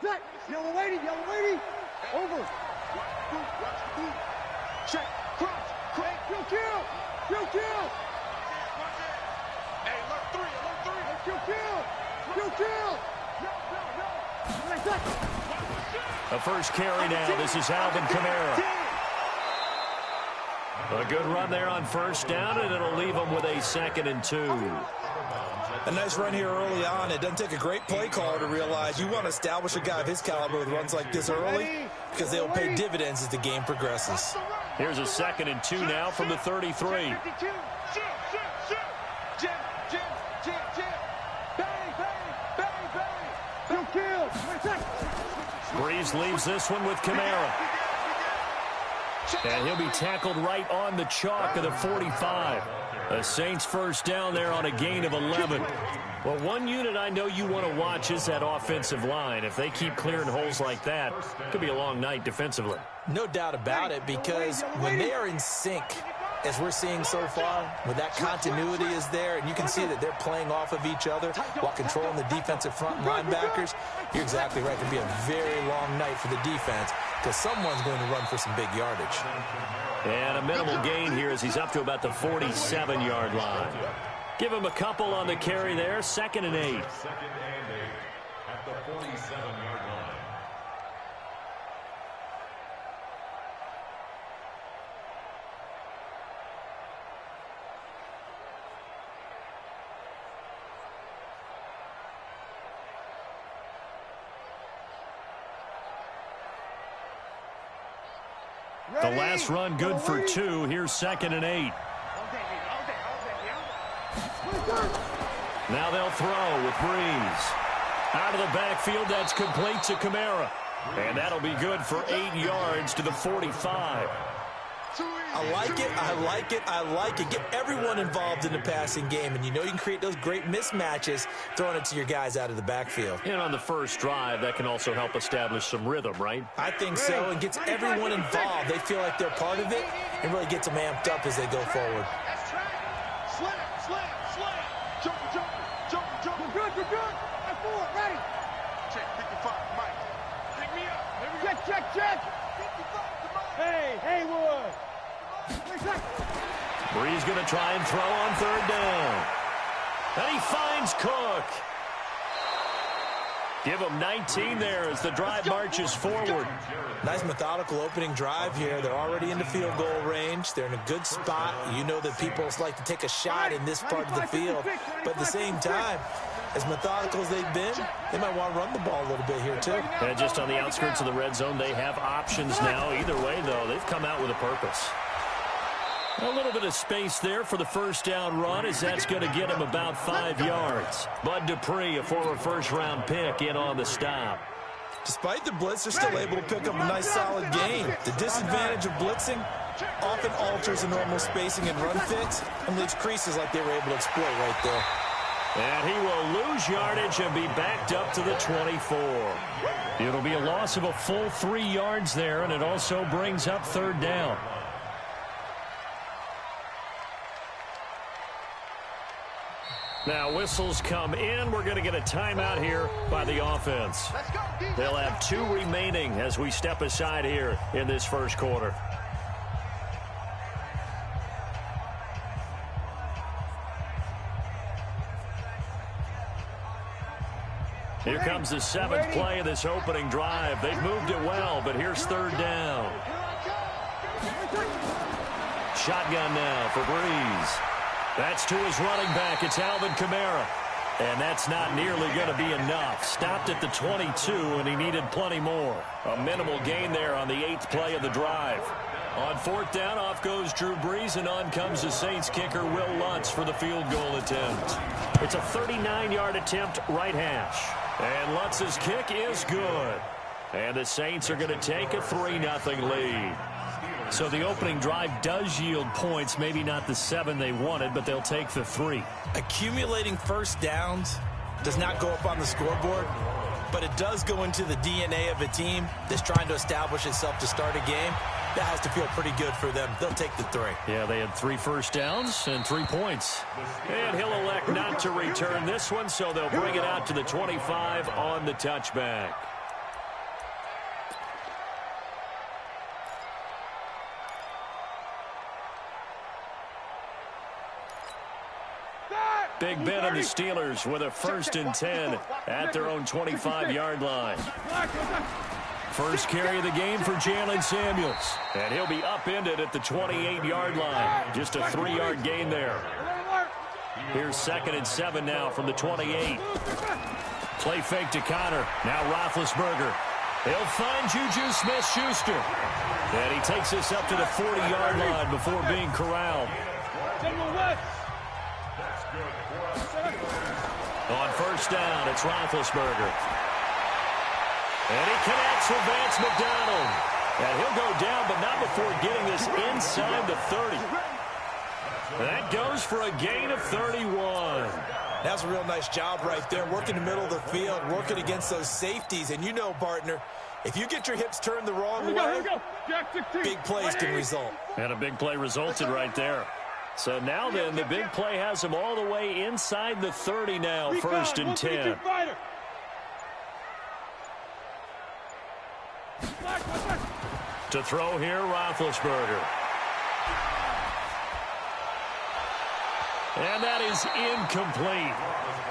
Set. Yellow lady. Over. Watch the boot. Check. Cross. Kill. Hey, alert 3. Kill. A first carry now. This is Alvin Kamara. A good run there on first down, and it'll leave them with a 2nd and 2. A nice run here early on. It doesn't take a great play caller to realize you want to establish a guy of his caliber with runs like this early because they'll pay dividends as the game progresses. Here's a 2nd and 2 now from the 33. Brees leaves this one with Kamara. And he'll be tackled right on the chalk of the 45. The Saints first down there on a gain of 11. Well, one unit I know you want to watch is that offensive line. If they keep clearing holes like that, it could be a long night defensively. No doubt about it, because when they are in sync, as we're seeing so far, when that continuity is there, and you can see that they're playing off of each other while controlling the defensive front linebackers, you're exactly right. It could be a very long night for the defense because someone's going to run for some big yardage. And a minimal gain here as he's up to about the 47-yard line. Give him a couple on the carry there, 2nd and 8. 2nd and 8 at the 47-yard line. The last run good for 2. Here's 2nd and 8. Now they'll throw with Brees. Out of the backfield, that's complete to Kamara. And that'll be good for 8 yards to the 45. I like it. Get everyone involved in the passing game, and you know you can create those great mismatches throwing it to your guys out of the backfield. And on the first drive, that can also help establish some rhythm, right? I think so, and gets everyone involved. They feel like they're part of it and really gets them amped up as they go forward. Slam. Jump. We're good. That's forward. Ready. Check 55, Mike. Pick me up. Check. 55 to Mike. Hey, Haywood. Brees going to try and throw on 3rd down. And he finds Cook. Give him 19 there as the drive marches forward. Nice methodical opening drive here. They're already in the field goal range. They're in a good spot. You know that people like to take a shot in this part of the field. But at the same time, as methodical as they've been, they might want to run the ball a little bit here too. And just on the outskirts of the red zone, they have options now. Either way, though, they've come out with a purpose. A little bit of space there for the first down run as that's going to get him about 5 yards. Bud Dupree, a former first-round pick, in on the stop. Despite the blitz, they're still able to pick up a nice solid gain. The disadvantage of blitzing often alters the normal spacing and run fits and leaves creases like they were able to exploit right there. And he will lose yardage and be backed up to the 24. It'll be a loss of a full 3 yards there, and it also brings up 3rd down. Now whistles come in. We're going to get a timeout here by the offense. They'll have 2 remaining as we step aside here in this first quarter. Here comes the 7th play of this opening drive. They've moved it well, but here's 3rd down. Shotgun now for Brees. That's to his running back. It's Alvin Kamara. And that's not nearly going to be enough. Stopped at the 22, and he needed plenty more. A minimal gain there on the 8th play of the drive. On 4th down, off goes Drew Brees, and on comes the Saints kicker, Will Lutz, for the field goal attempt. It's a 39-yard attempt, right hash. And Lutz's kick is good. And the Saints are going to take a 3-0 lead. So the opening drive does yield points, maybe not the 7 they wanted, but they'll take the 3. Accumulating first downs does not go up on the scoreboard, but it does go into the DNA of a team that's trying to establish itself to start a game. That has to feel pretty good for them. They'll take the 3. Yeah, they had 3 first downs and 3 points. And he'll elect not to return this one, so they'll bring it out to the 25 on the touchback. Big Ben and the Steelers with a 1st and 10 at their own 25-yard line. First carry of the game for Jalen Samuels. And he'll be upended at the 28-yard line. Just a 3-yard gain there. Here's 2nd and 7 now from the 28. Play fake to Connor. Now Roethlisberger. He'll find Juju Smith-Schuster. And he takes us up to the 40-yard line before being corralled. On 1st down, it's Roethlisberger. And he connects with Vance McDonald. And he'll go down, but not before getting this inside the 30. That goes for a gain of 31. That's a real nice job right there, working the middle of the field, working against those safeties. And you know, partner, if you get your hips turned the wrong way, big plays can result. And a big play resulted right there. So now then, the big play has him all the way inside the 30 now, 1st and 10. To throw here, Roethlisberger. And that is incomplete.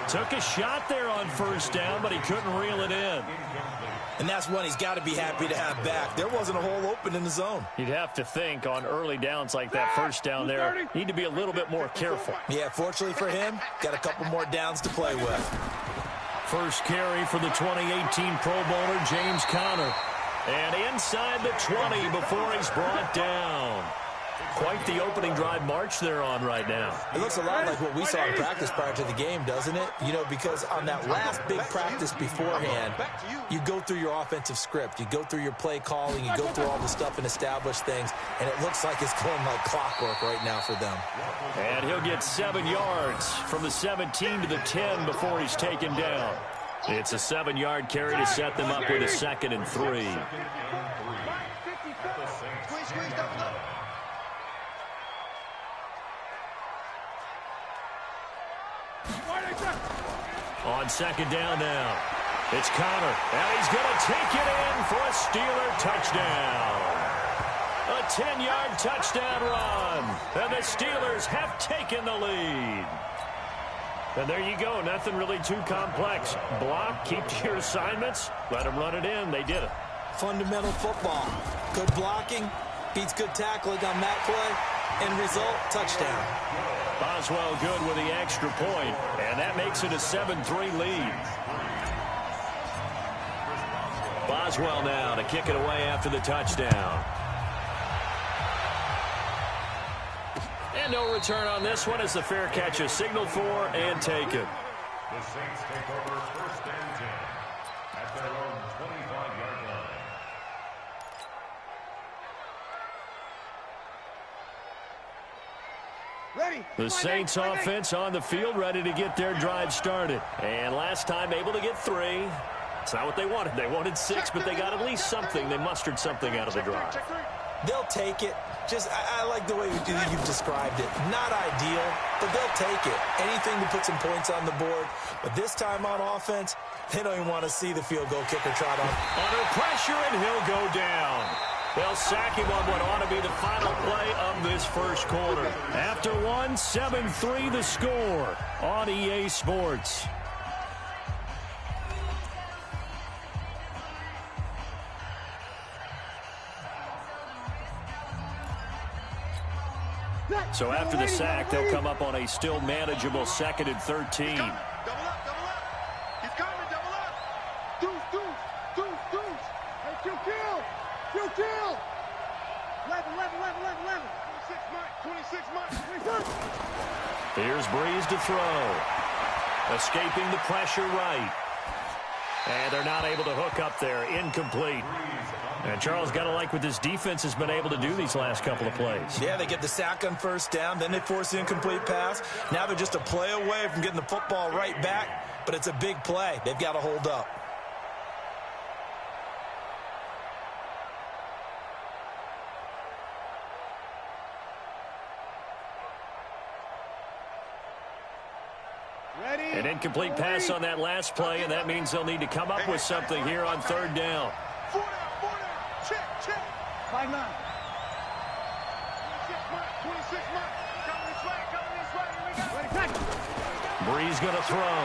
Took a shot there on 1st down, but he couldn't reel it in. And that's one he's got to be happy to have back. There wasn't a hole open in the zone. You'd have to think on early downs like that 1st down there, need to be a little bit more careful. Yeah, fortunately for him, got a couple more downs to play with. First carry for the 2018 Pro Bowler, James Conner. And inside the 20 before he's brought down. Quite the opening drive march they're on right now. It looks a lot like what we saw in practice prior to the game, doesn't it? You know, because on that last big practice beforehand, you go through your offensive script. You go through your play calling. You go through all the stuff and establish things. And it looks like it's going like clockwork right now for them. And he'll get 7 yards from the 17 to the 10 before he's taken down. It's a 7-yard carry to set them up with a 2nd and 3. On 2nd down now, it's Connor, and he's going to take it in for a Steeler touchdown. A 10-yard touchdown run, and the Steelers have taken the lead. And there you go, nothing really too complex. Block, keep to your assignments, let them run it in. They did it. Fundamental football. Good blocking, beats good tackling on that play, and result, touchdown. Boswell good with the extra point, and that makes it a 7-3 lead. Boswell now to kick it away after the touchdown. And no return on this one as the fair catch is signaled for and taken. The Saints take over 1st and 10 at their own 25-yard line. The Saints offense on the field, ready to get their drive started. And last time able to get 3. It's not what they wanted. They wanted 6, but they got at least something. They mustered something out of the drive. They'll take it. Just, I like the way you've described it. Not ideal, but they'll take it. Anything to put some points on the board. But this time on offense, they don't even want to see the field goal kicker trot on. Under pressure, and he'll go down. They'll sack him on what ought to be the final play of this first quarter. After one, 7-3 the score on EA Sports. So after the sack, they'll come up on a still manageable 2nd and 13. Deuce. Hey, kill. 11. 26 Mike. Here's Breeze to throw. Escaping the pressure right. And they're not able to hook up there. Incomplete. And Charles, got to like what this defense has been able to do these last couple of plays. Yeah, they get the sack on first down, then they force the incomplete pass. Now they're just a play away from getting the football right back, but it's a big play. They've got to hold up. An incomplete pass on that last play, and that means they'll need to come up with something here on third down. 4 down. Check. 5-9. 26 Mike. Coming this way. Here we go. Breeze going to throw.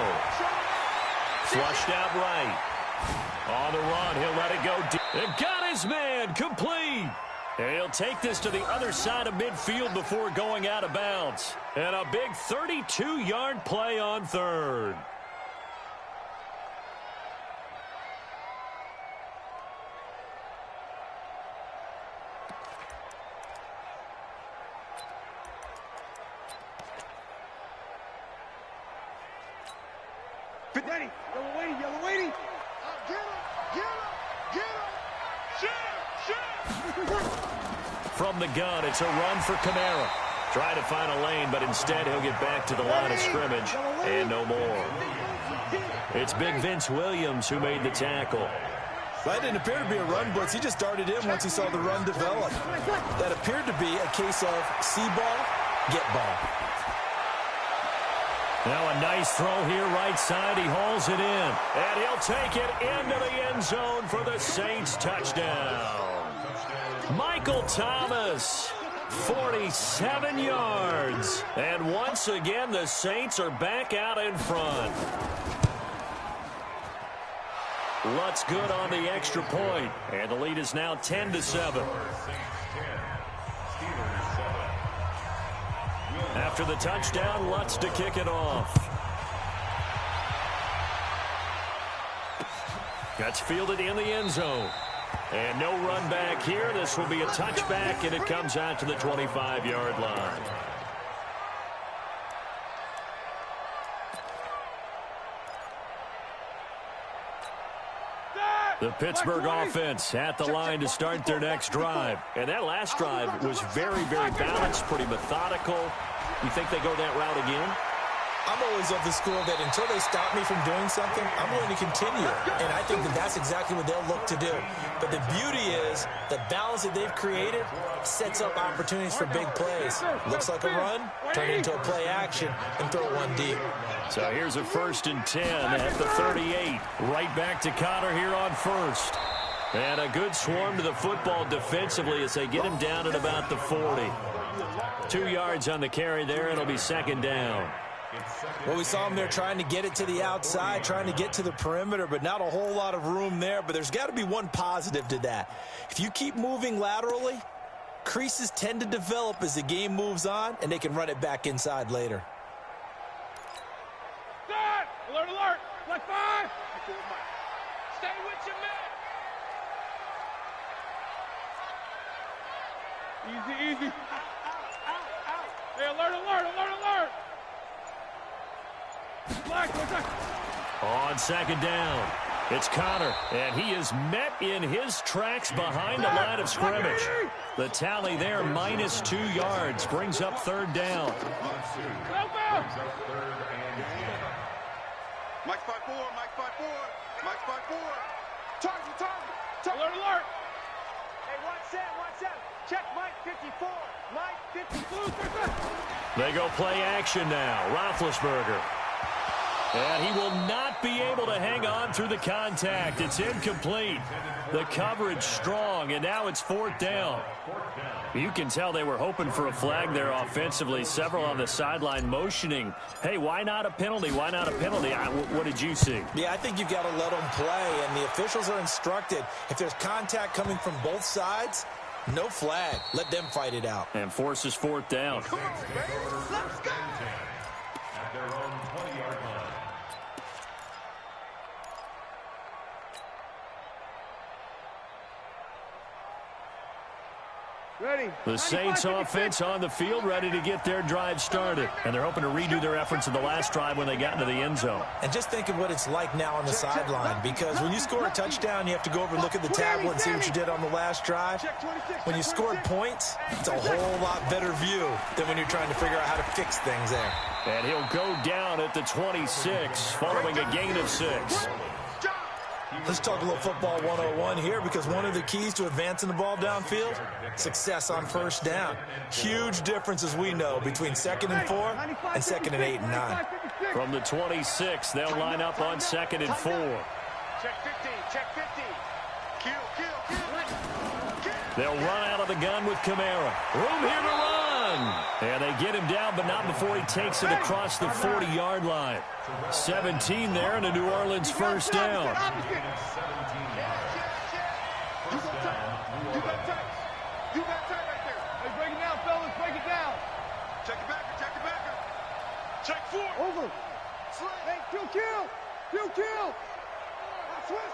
Flushed out right. On the run, he'll let it go deep. And got his man, complete. And he'll take this to the other side of midfield before going out of bounds. And a big 32-yard play on third. Ready. Yellow waiting. Get him. Shoot. From the gun, it's a run for Kamara. Trying to find a lane, but instead he'll get back to the line of scrimmage and no more. It's big Vince Williams who made the tackle. That didn't appear to be a run blitz. He just darted in once he saw the run develop. That appeared to be a case of see ball, get ball. Now a nice throw here right side. He hauls it in. And he'll take it into the end zone for the Saints touchdown. Michael Thomas, 47 yards. And once again, the Saints are back out in front. Lutz good on the extra point. And the lead is now 10-7. After the touchdown, Lutz to kick it off. That's fielded in the end zone. And no run back here. This will be a touchback, and it comes out to the 25-yard line. The Pittsburgh offense at the line to start their next drive. And that last drive was very, very balanced, pretty methodical. You think they go that route again? I'm always of the school that until they stop me from doing something, I'm going to continue. And I think that that's exactly what they'll look to do. But the beauty is the balance that they've created sets up opportunities for big plays. Looks like a run, turn it into a play action, and throw one deep. So here's a 1st and 10 at the 38. Right back to Connor here on first. And a good swarm to the football defensively as they get him down at about the 40. 2 yards on the carry there. It'll be 2nd down. Well, we saw him there trying to get it to the outside, trying to get to the perimeter, but not a whole lot of room there. But there's got to be one positive to that. If you keep moving laterally, creases tend to develop as the game moves on, and they can run it back inside later. Alert. Black 5. Stay with your man. Easy. Hey, alert. Black. On 2nd down, it's Connor, and he is met in his tracks behind the line of scrimmage. The tally there, -2 yards, brings up 3rd down. Mike 5-4. Target. Alert. Hey, watch out. Check Mike 54. Mike 54. They go play action now. Roethlisberger. And he will not be able to hang on through the contact. It's incomplete. The coverage strong, and now it's 4th down. You can tell they were hoping for a flag there offensively. Several on the sideline motioning, hey, why not a penalty? Why not a penalty? What did you see? Yeah, I think you've got to let them play, and the officials are instructed. If there's contact coming from both sides, no flag. Let them fight it out. And forces 4th down. Come on, baby. Let's go. At their own 20-yard line. Ready. The Saints offense on the field, ready to get their drive started. And they're hoping to redo their efforts in the last drive when they got into the end zone. And just think of what it's like now on the sideline, because when you score a touchdown, you have to go over and look at the tablet and see what you did on the last drive. When you scored points, it's a whole lot better view than when you're trying to figure out how to fix things there. And he'll go down at the 26, following a gain of 6. Let's talk a little football 101 here, because one of the keys to advancing the ball downfield, success on first down. Huge difference, as we know, between 2nd and 4 and 2nd and 8 and 9. From the 26, they'll line up on 2nd and 4. Check 15, check 15. Kill. They'll run out of the gun with Kamara. Room here to run. And they get him down, but not before he takes it across the 40-yard line. 17 there, and a New Orleans first down. You got tight. You got tight right there. Hey, break it down, fellas. Break it down. Check it back. Check it back. Check 4. Over. Hey, kill. Switch.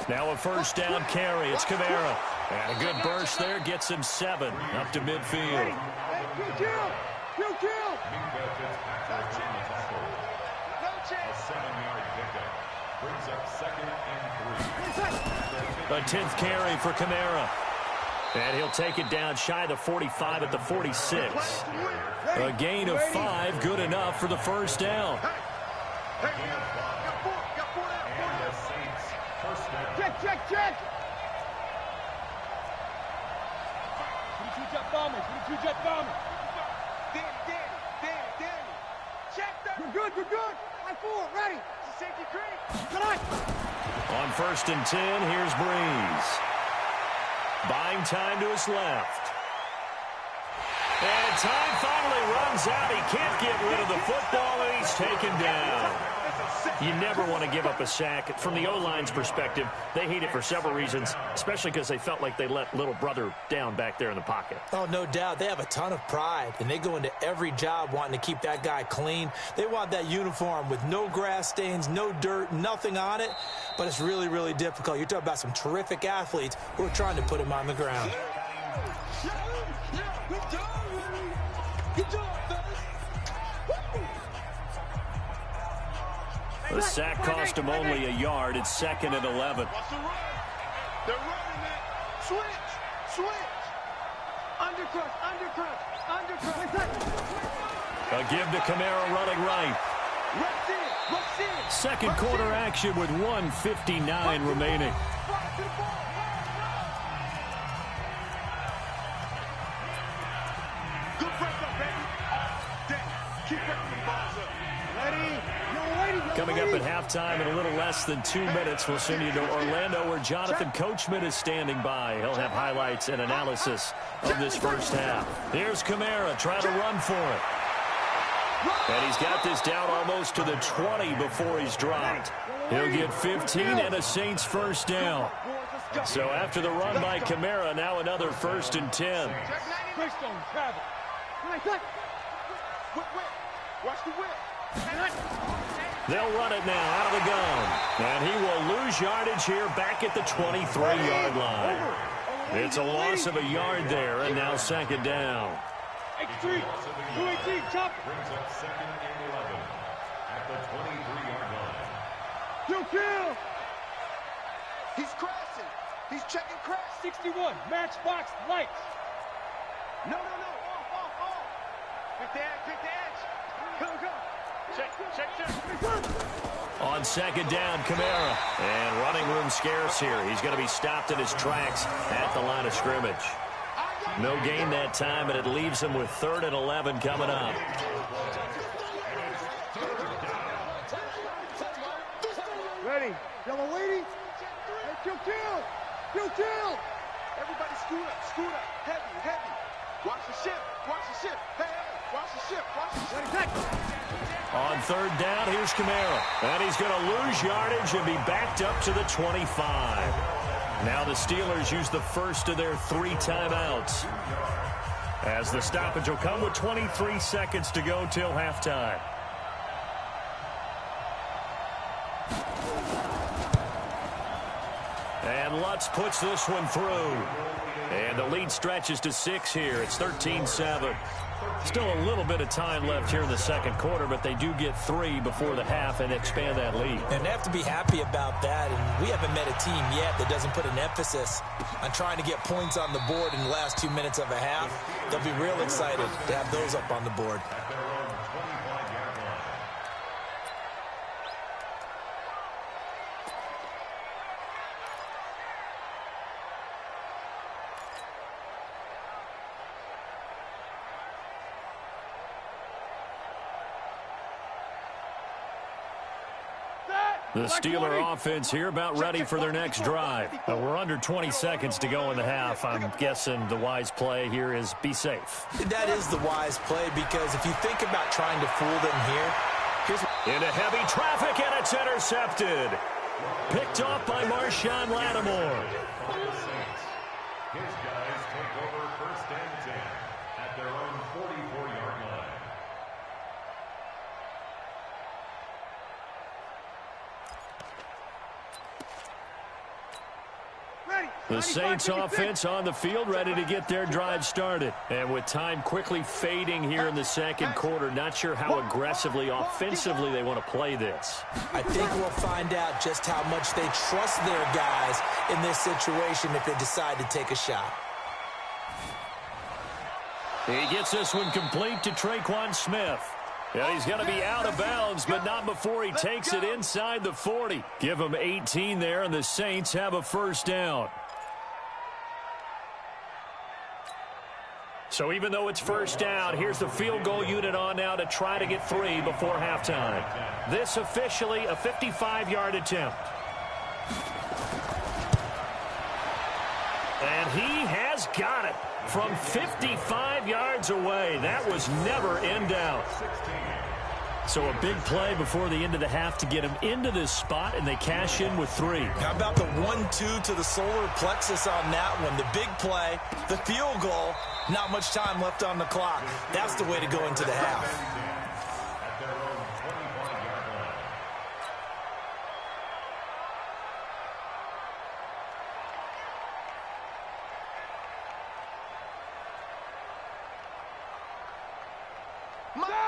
Now a first down carry. It's Kamara. And a good burst there gets him 7 up to midfield. Hey, kill. Minka Fitzpatrick on the tackle. A 7-yard pickup. Brings up 2nd and 3. A 10th carry for Kamara. And he'll take it down shy of the 45 at the 46. A gain of 5, good enough for the first down. Hey, got 4. And the Saints first down. Check. Two jet bombers. Danny. Check that. You're good. High 4, ready. Safety cream. Tonight. On 1st and 10, here's Breeze. Buying time to his left. And time finally runs out. He can't get rid of the football, and he's taken down. You never want to give up a sack. From the O-line's perspective, they hate it for several reasons, especially because they felt like they let little brother down back there in the pocket. Oh, no doubt. They have a ton of pride, and they go into every job wanting to keep that guy clean. They want that uniform with no grass stains, no dirt, nothing on it, but it's really, really difficult. You're talking about some terrific athletes who are trying to put him on the ground. The sack cost him only a yard. It's 2nd and 11. Watch the run. They're running it. Switch. Undercrush. A give to Kamara running right. Rush in. Second quarter action with 1:59 remaining. Good press up, baby. Keep pressing the balls up. Ready. Coming up at halftime in a little less than 2 minutes, we'll send you to Orlando, where Jonathan Coachman is standing by. He'll have highlights and analysis of this first half. Here's Kamara trying to run for it. And he's got this down almost to the 20 before he's dropped. He'll get 15 and a Saints first down. So after the run by Kamara, now another 1st and 10. Quickstone, travel. Whip. Watch the whip. They'll run it now out of the gun. And he will lose yardage here back at the 23-yard line. It's a loss of a yard there, and now 2nd down. X3, 218, chop. Brings up 2nd and 11 at the 23-yard line. Kill. He's crashing. He's checking crash. 61, matchbox lights. No. Off. Pick the edge. Go. Check. On 2nd down, Kamara. And running room scarce here. He's going to be stopped in his tracks at the line of scrimmage. No gain that time, and it leaves him with 3rd and 11 coming up. Ready. Yellow lady. Hey, kill. Everybody scoot up. Heavy. Watch the ship. Hey, watch the ship. On 3rd down, here's Kamara. And he's going to lose yardage and be backed up to the 25. Now the Steelers use the first of their 3 timeouts, as the stoppage will come with 23 seconds to go till halftime. And Lutz puts this one through. And the lead stretches to 6 here. It's 13-7. Still a little bit of time left here in the second quarter, but they do get 3 before the half and expand that lead. And they have to be happy about that. And we haven't met a team yet that doesn't put an emphasis on trying to get points on the board in the last 2 minutes of a half. They'll be real excited to have those up on the board. The Steeler offense here about ready for their next drive. We're under 20 seconds to go in the half. I'm guessing the wise play here is be safe. That is the wise play, because if you think about trying to fool them here, into heavy traffic, and it's intercepted. Picked off by Marshawn Lattimore. His guys take over 1st and 10 at their own 44-yard line. The Saints offense on the field, ready to get their drive started. And with time quickly fading here in the second quarter, not sure how aggressively, offensively they want to play this. I think we'll find out just how much they trust their guys in this situation if they decide to take a shot. He gets this one complete to Traquan Smith. Yeah, he's going to be out of bounds, but not before he takes it inside the 40. Give him 18 there, and the Saints have a first down. So even though it's first down, here's the field goal unit on now to try to get 3 before halftime. This officially a 55-yard attempt. And he has got it from 55 yards away. That was never in doubt. So a big play before the end of the half to get him into this spot, and they cash in with 3. How about the 1-2 to the solar plexus on that one? The big play, the field goal, not much time left on the clock. That's the way to go into the half.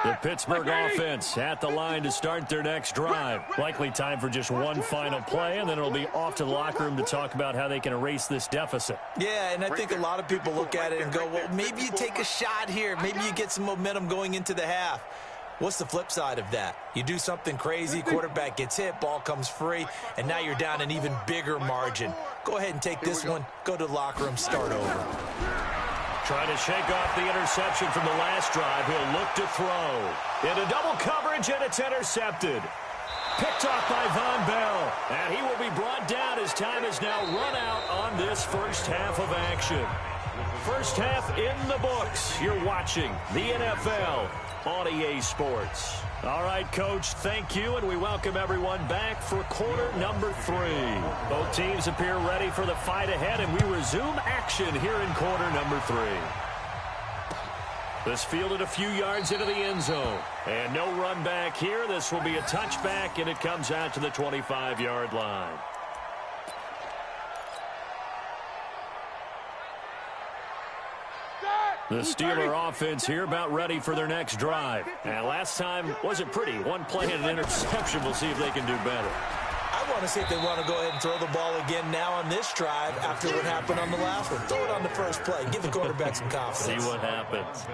The Pittsburgh offense at the line to start their next drive. Likely time for just one final play, and then it'll be off to the locker room to talk about how they can erase this deficit. Yeah, and I think a lot of people look at it and go, well, maybe you take a shot here. Maybe you get some momentum going into the half. What's the flip side of that? You do something crazy, quarterback gets hit, ball comes free, and now you're down an even bigger margin. Go ahead and take this one, go to the locker room, start over. Trying to shake off the interception from the last drive. He'll look to throw. Into double coverage, and it's intercepted. Picked off by Von Bell. And he will be brought down as time is now run out on this first half of action. First half in the books. You're watching the NFL on EA Sports. All right, Coach, thank you, and we welcome everyone back for quarter number 3. Both teams appear ready for the fight ahead, and we resume action here in quarter number 3. This fielded a few yards into the end zone. And no run back here. This will be a touchback, and it comes out to the 25-yard line. The Steeler offense here about ready for their next drive. And last time wasn't pretty. One play and an interception. We'll see if they can do better. I want to see if they want to go ahead and throw the ball again now on this drive after what happened on the last one. Throw it on the first play. Give the quarterback some confidence. See what happens.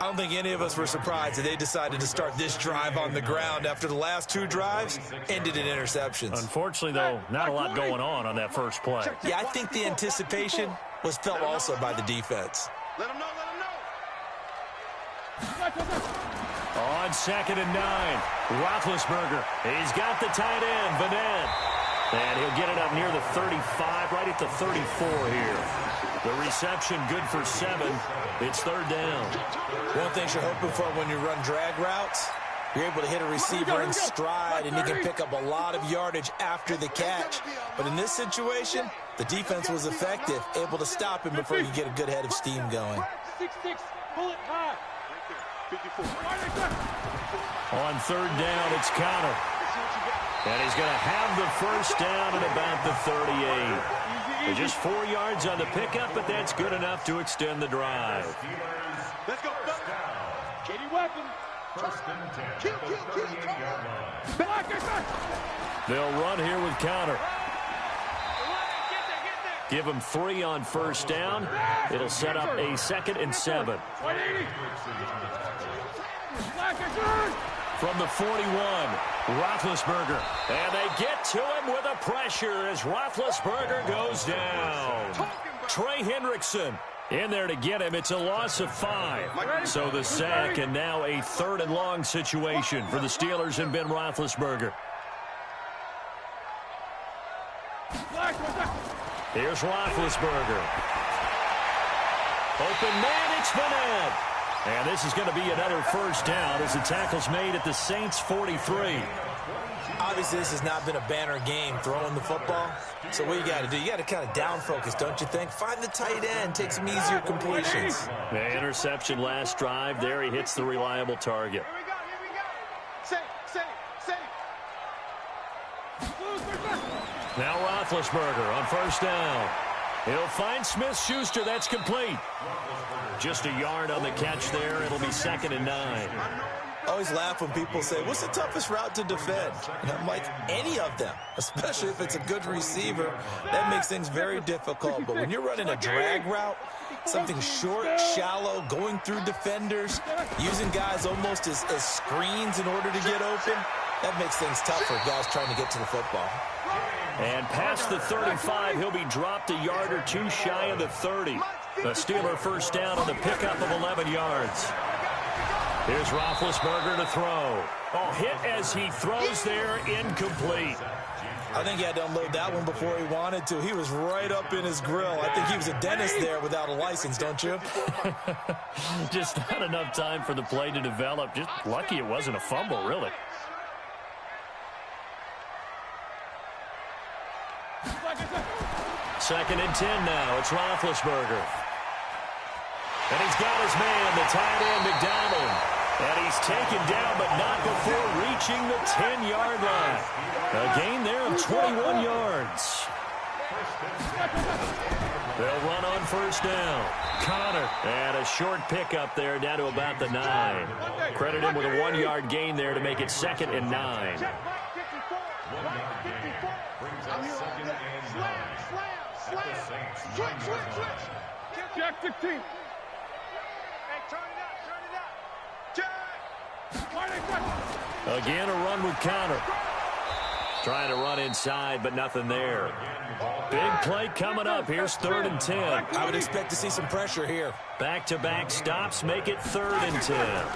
I don't think any of us were surprised that they decided to start this drive on the ground after the last 2 drives ended in interceptions. Unfortunately, though, not a lot going on that first play. Yeah, I think the anticipation was felt also by the defense. Let him know, let him know. On 2nd and 9, Roethlisberger. He's got the tight end, Vanette. And he'll get it up near the 35, right at the 34 here. The reception good for 7. It's 3rd down. One thing you're hoping for when you run drag routes, you're able to hit a receiver in stride, and he can pick up a lot of yardage after the catch. But in this situation, the defense was effective, able to stop him before you get a good head of steam going. 6-6, pull it high. 54. On 3rd down, it's Connor. And he's going to have the first down at about the 38. They're just 4 yards on the pickup, but that's good enough to extend the drive. Let's go. Katie Weapon. First and 10 at the 38-yard line. They'll run here with Conner. Give him 3 on first down. It'll set up a 2nd and 7. 180. From the 41, Roethlisberger. And they get to him with a pressure as Roethlisberger goes down. Trey Hendrickson in there to get him. It's a loss of 5. So the sack, and now a 3rd and long situation for the Steelers and Ben Roethlisberger. Here's Roethlisberger. Open man, it's Vannett. And this is going to be another first down as the tackle's made at the Saints' 43. Obviously, this has not been a banner game throwing the football. So what you got to do, you got to kind of down focus, don't you think? Find the tight end, take some easier completions. The interception last drive. There he hits the reliable target. Here we go. Safe. Now Roethlisberger on first down. He'll find Smith-Schuster. That's complete. Just a yard on the catch there. It'll be 2nd and 9. I always laugh when people say, what's the toughest route to defend? And I'm like, any of them, especially if it's a good receiver. That makes things very difficult. But when you're running a drag route, something short, shallow, going through defenders, using guys almost as screens in order to get open, that makes things tough for guys trying to get to the football. And past the 35, he'll be dropped a yard or 2 shy of the 30. The Steeler first down on the pickup of 11 yards. Here's Roethlisberger to throw. Oh, hit as he throws there, incomplete. I think he had to unload that one before he wanted to. He was right up in his grill. I think he was a dentist there without a license, don't you? Just not enough time for the play to develop. Just lucky it wasn't a fumble, really. Second and 10 now. It's Roethlisberger. And he's got his man, the tight end, McDonald. And he's taken down, but not before reaching the 10-yard line. A gain there of 21 yards. They'll run on first down. Conner. And a short pickup there down to about the 9. Credit him with a 1-yard gain there to make it 2nd and 9. Brings up 2nd and 9. At the Saints' 9-yard line. Jack 16. Hey, turn it up. Jack. Again, a run with Conner. Trying to run inside, but nothing there. Big play coming up. Here's 3rd and 10. I would expect to see some pressure here. Back-to-back stops make it 3rd and 10.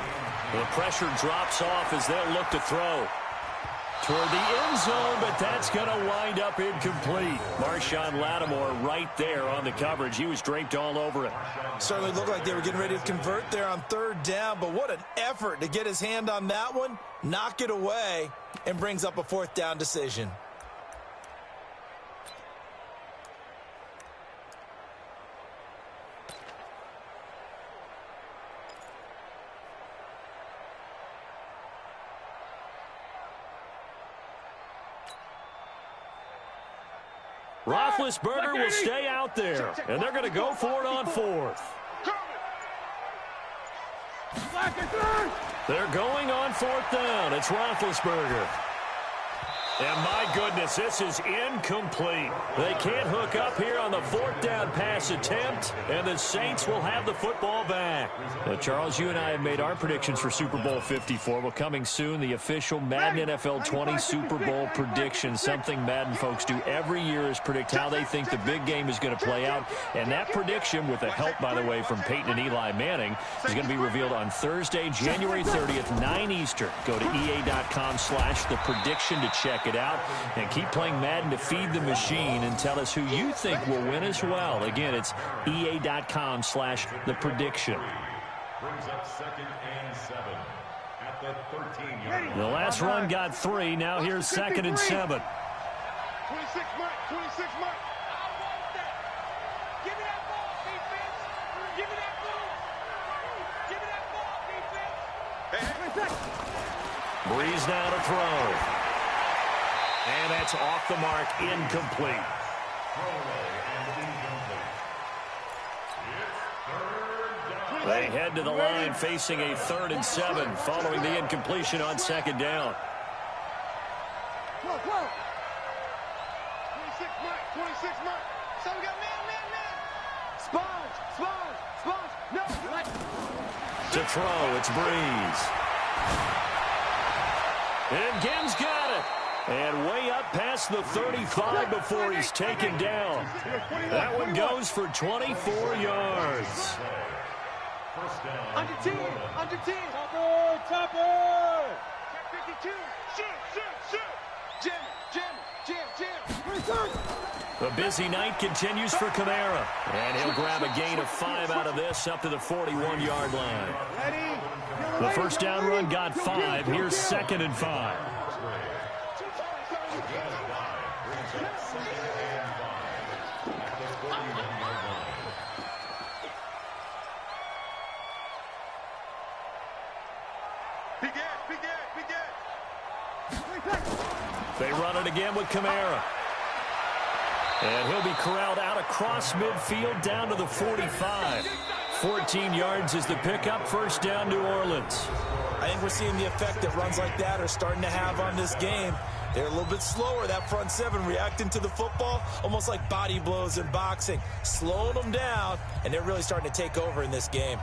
The pressure drops off as they'll look to throw toward the end zone, but that's going to wind up incomplete. Marshawn Lattimore right there on the coverage. He was draped all over it. Certainly looked like they were getting ready to convert there on 3rd down, but what an effort to get his hand on that one, knock it away, and brings up a 4th down decision. Roethlisberger will stay out there, and they're going to go for it on 4th. They're going on 4th down. It's Roethlisberger. And my goodness, this is incomplete. They can't hook up here on the 4th down pass attempt, and the Saints will have the football back. Now, Charles, you and I have made our predictions for Super Bowl 54. Well, coming soon, the official Madden NFL 20 Super Bowl prediction. Something Madden folks do every year is predict how they think the big game is going to play out. And that prediction, with the help, by the way, from Peyton and Eli Manning, is going to be revealed on Thursday, January 30th, 9 Eastern. Go to EA.com/theprediction to check it out, and keep playing Madden to feed the machine and tell us who you think will win as well. Again, it's EA.com/theprediction. Brings up 2nd and 7 at the 13-yard line. The last run got 3. Now here's 2nd and 7. 26 Mike. 26 Mike. Give me that ball, defense. Give me that ball. Give me that ball, defense. Breeze now to throw. And that's off the mark, incomplete. They head to the line facing a 3rd and 7 following the incompletion on 2nd down. 26 Mike, 26 Mike. So we got man. Sponge. No. To throw, it's Breeze. And Gibbs got it. And way up past the 35 before he's taken down. That one goes for 24 yards. Under 10. Topper. Check 52. Shoot. Jam. The busy night continues for Kamara. And he'll grab a gain of 5 out of this up to the 41-yard line. The first down run got 5. Here's 2nd and 5. They run it again with Kamara. And he'll be corralled out across midfield down to the 45. 14 yards is the pickup. First down, New Orleans. I think we're seeing the effect that runs like that are starting to have on this game. They're a little bit slower, that front 7, reacting to the football, almost like body blows in boxing, slowing them down, and they're really starting to take over in this game.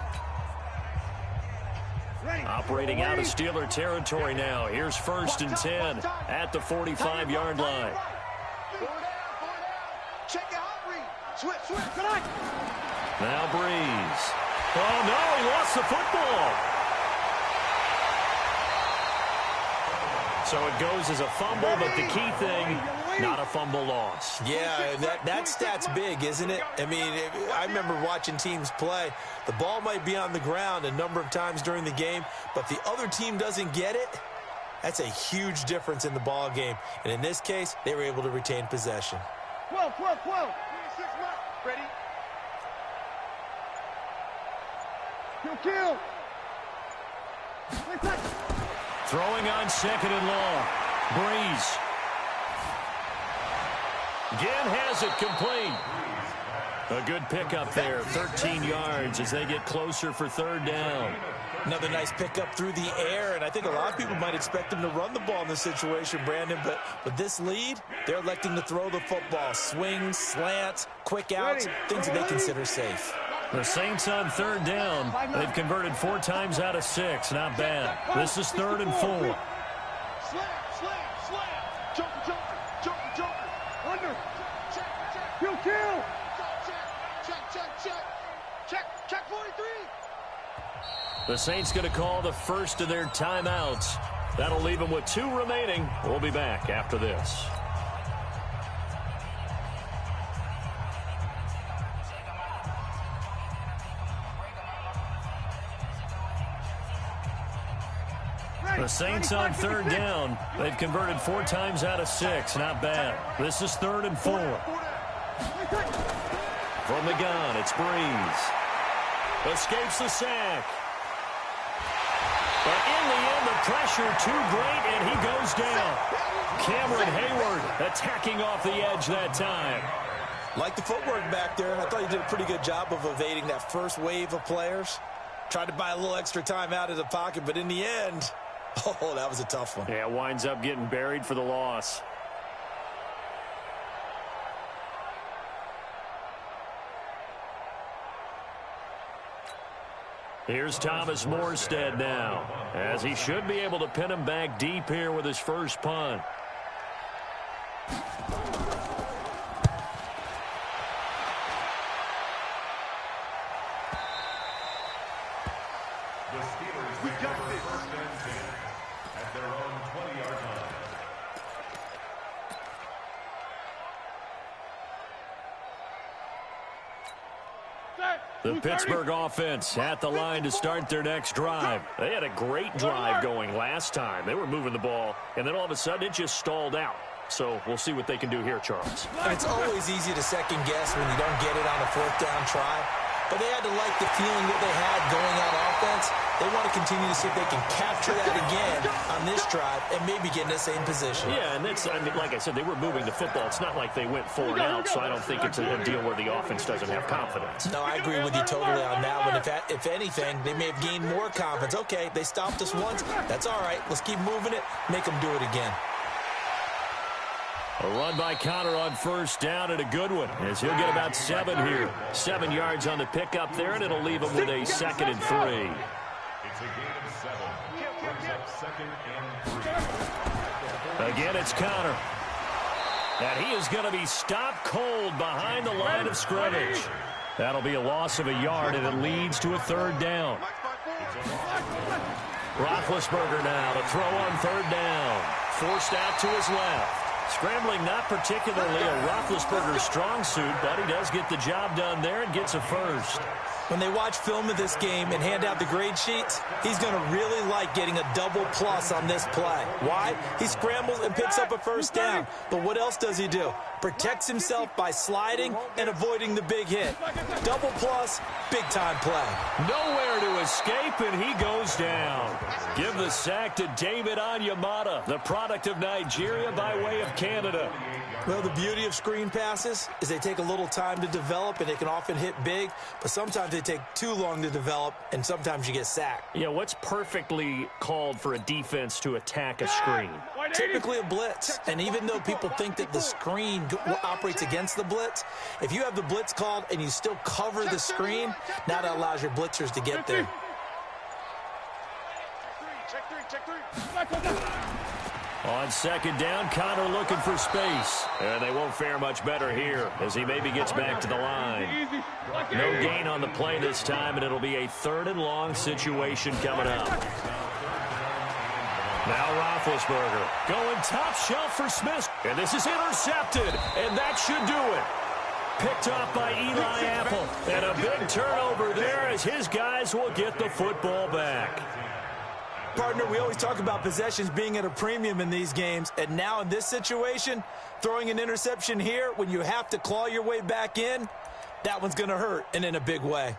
Operating out of Steeler territory now. Here's 1st and 10 at the 45-yard line. Check it out, Breeze. Switch. Now Breeze. Oh, no, he lost the football. So it goes as a fumble, but the key thing, not a fumble loss. Yeah, that stat's big, isn't it? I mean, I remember watching teams play. The ball might be on the ground a number of times during the game, but the other team doesn't get it. That's a huge difference in the ball game. And in this case, they were able to retain possession. 12. 26 Mike. Ready? Kill. Throwing on 2nd and long. Breeze. Again has it complete. A good pickup there. 13 yards as they get closer for 3rd down. Another nice pickup through the air, and I think a lot of people might expect him to run the ball in this situation, Brandon, but with this lead, they're electing to throw the football. Swings, slants, quick outs, things that they consider safe. The Saints on 3rd down. They've converted 4 times out of 6. Not bad. This is 3rd and 4. Slam. Jumper. Under. Check. Kill. Check 43. The Saints going to call the first of their timeouts. That'll leave them with 2 remaining. We'll be back after this. The Saints on 3rd down. They've converted 4 times out of 6. Not bad. This is 3rd and 4. From the gun, it's Breeze. Escapes the sack. But in the end, the pressure too great, and he goes down. Cameron Hayward attacking off the edge that time. Like the footwork back there, I thought he did a pretty good job of evading that first wave of players. Tried to buy a little extra time out of the pocket, but in the end, oh, that was a tough one. Yeah, winds up getting buried for the loss. Here's Thomas Morstead now, as he should be able to pin him back deep here with his first punt. The Steelers take over 1st and 10 at their own 20-yard line. The Pittsburgh offense at the line to start their next drive. They had a great drive going last time. They were moving the ball, and then all of a sudden it just stalled out. So we'll see what they can do here, Charles. And it's always easy to second guess when you don't get it on a 4th down try. but they had to like the feeling that they had going on offense. They want to continue to see if they can capture that again on this drive and maybe get in the same position. Yeah, and that's, I mean, like I said, they were moving the football. It's not like they went 4 and out, so I don't think it's a deal where the offense doesn't have confidence. No, I agree with you totally on that one. If anything, they may have gained more confidence. Okay, they stopped us once. That's all right. Let's keep moving it. Make them do it again. A run by Connor on first down, and a good one, as he'll get about 7 here. 7 yards on the pickup there, and it'll leave him with a 2nd and 3. It's a gain of 7. Brings up 2nd and 3. Again, it's Connor. And he is going to be stopped cold behind the line of scrimmage. That'll be a loss of a yard, and it leads to a 3rd down. Roethlisberger now to throw on 3rd down. Forced out to his left. Scrambling, not particularly a Roethlisberger strong suit, but he does get the job done there and gets a first. When they watch film of this game and hand out the grade sheets, he's going to really like getting a double plus on this play. Why? He scrambles and picks up a first down. But what else does he do? Protects himself by sliding and avoiding the big hit. Double plus, big-time play. Nowhere to escape, and he goes down. Give the sack to David Onyemata, the product of Nigeria by way of Canada. Well, the beauty of screen passes is they take a little time to develop, and they can often hit big, but sometimes they take too long to develop, and sometimes you get sacked. Yeah, what's perfectly called for a defense to attack a screen? Typically a blitz, and even though people think that the screen operates against the blitz, if you have the blitz called and you still cover the screen, now that allows your blitzers to get there. On 2nd down, Connor looking for space. And they won't fare much better here as he maybe gets back to the line. No gain on the play this time, and it'll be a 3rd and long situation coming up. Now Roethlisberger going top shelf for Smith. And this is intercepted, and that should do it. Picked off by Eli Apple. And a big turnover there as his guys will get the football back. Partner, we always talk about possessions being at a premium in these games, and now in this situation, throwing an interception here when you have to claw your way back in, that one's going to hurt, and in a big way.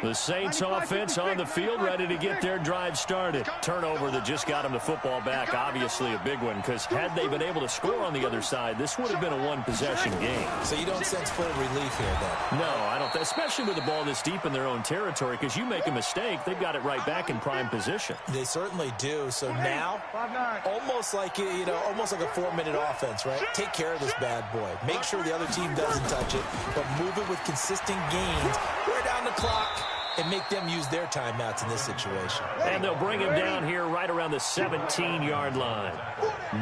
The Saints offense on the field, ready to get their drive started. Turnover that just got them the football back, obviously a big one, because had they been able to score on the other side, this would have been a one-possession game. So you don't sense full relief here, then? No, I don't. Especially with the ball this deep in their own territory, because you make a mistake, they've got it right back in prime position. They certainly do. So now, almost like almost like a 4-minute offense, right? Take care of this bad boy. Make sure the other team doesn't touch it, but move it with consistent gains. Wear down the clock and make them use their timeouts in this situation. And they'll bring him down here right around the 17-yard line.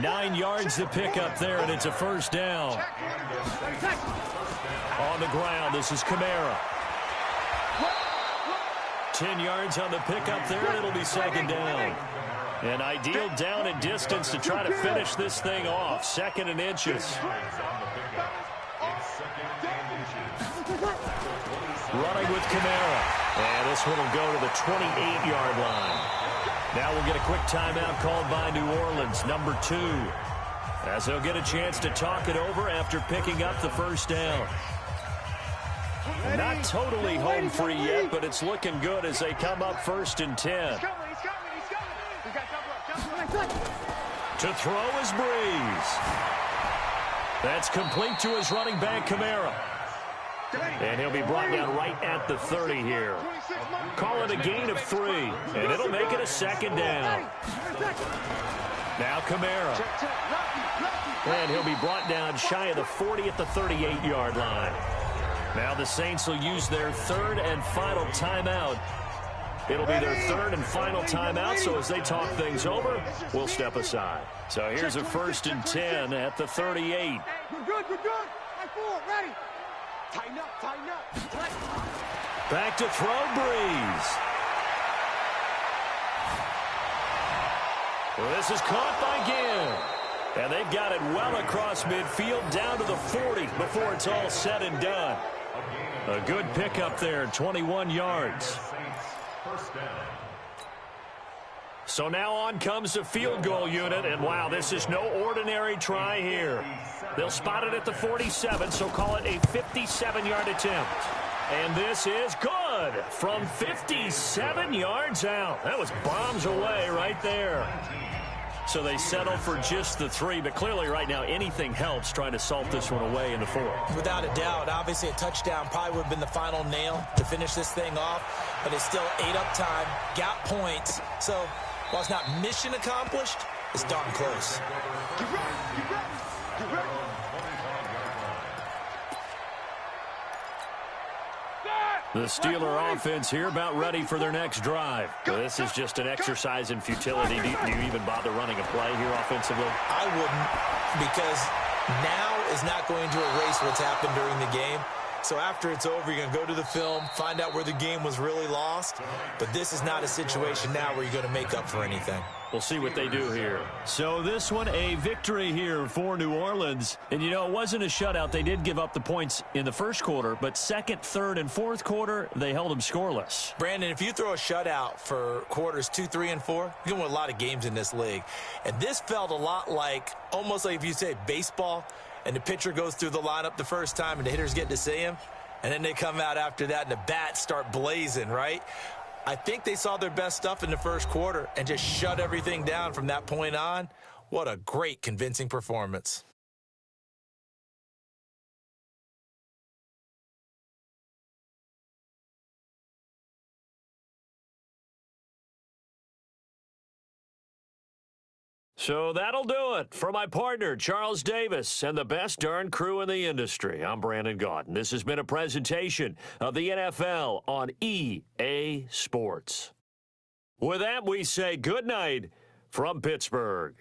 9 yards to pick up there, and it's a 1st down. On the ground, this is Kamara. 10 yards on the pickup there, and it'll be 2nd down. An ideal down and distance to try to finish this thing off. 2nd and inches. Running with Kamara. And this one will go to the 28-yard line. Now we'll get a quick timeout called by New Orleans, number 2. As they'll get a chance to talk it over after picking up the 1st down. Not totally home free yet, but it's looking good as they come up 1st and 10. To throw is Breeze. That's complete to his running back, Kamara. And he'll be brought down right at the 30 here. Call it a gain of 3, and it'll make it a 2nd down. Now Kamara. And he'll be brought down shy of the 40 at the 38-yard line. Now the Saints will use their 3rd and final timeout. It'll be their 3rd and final timeout, so as they talk things over, we'll step aside. So here's a 1st and 10 at the 38. We're good. High 4, ready. Tighten up. Back to throw, Breeze. Well, this is caught by Ginn. And they've got it well across midfield down to the 40 before it's all said and done. A good pickup there, 21 yards. So now on comes the field goal unit, and wow, this is no ordinary try here. They'll spot it at the 47, so call it a 57-yard attempt. And this is good from 57 yards out. That was bombs away right there. So they settle for just the 3, but clearly right now anything helps trying to salt this one away in the 4th. Without a doubt, obviously a touchdown probably would have been the final nail to finish this thing off, but it's still 8 up time, got points. So while it's not mission accomplished, it's darn close. Get ready, get ready, get ready. The Steeler offense here about ready for their next drive. This is just an exercise in futility. Do you even bother running a play here offensively? I wouldn't, because now is not going to erase what's happened during the game. So after it's over, you're going to go to the film, find out where the game was really lost. But this is not a situation now where you're going to make up for anything. We'll see what they do here. So this one, a victory here for New Orleans. And, you know, it wasn't a shutout. They did give up the points in the first quarter, but second, third, and fourth quarter, they held them scoreless. Brandon, if you throw a shutout for quarters 2, 3, and 4, you're going to win a lot of games in this league. And this felt a lot like, almost like if you say baseball, and the pitcher goes through the lineup the first time and the hitters get to see him, and then they come out after that and the bats start blazing, right? I think they saw their best stuff in the first quarter and just shut everything down from that point on. What a great, convincing performance. So that'll do it for my partner, Charles Davis, and the best darn crew in the industry. I'm Brandon Gaudin. This has been a presentation of the NFL on EA Sports. With that, we say good night from Pittsburgh.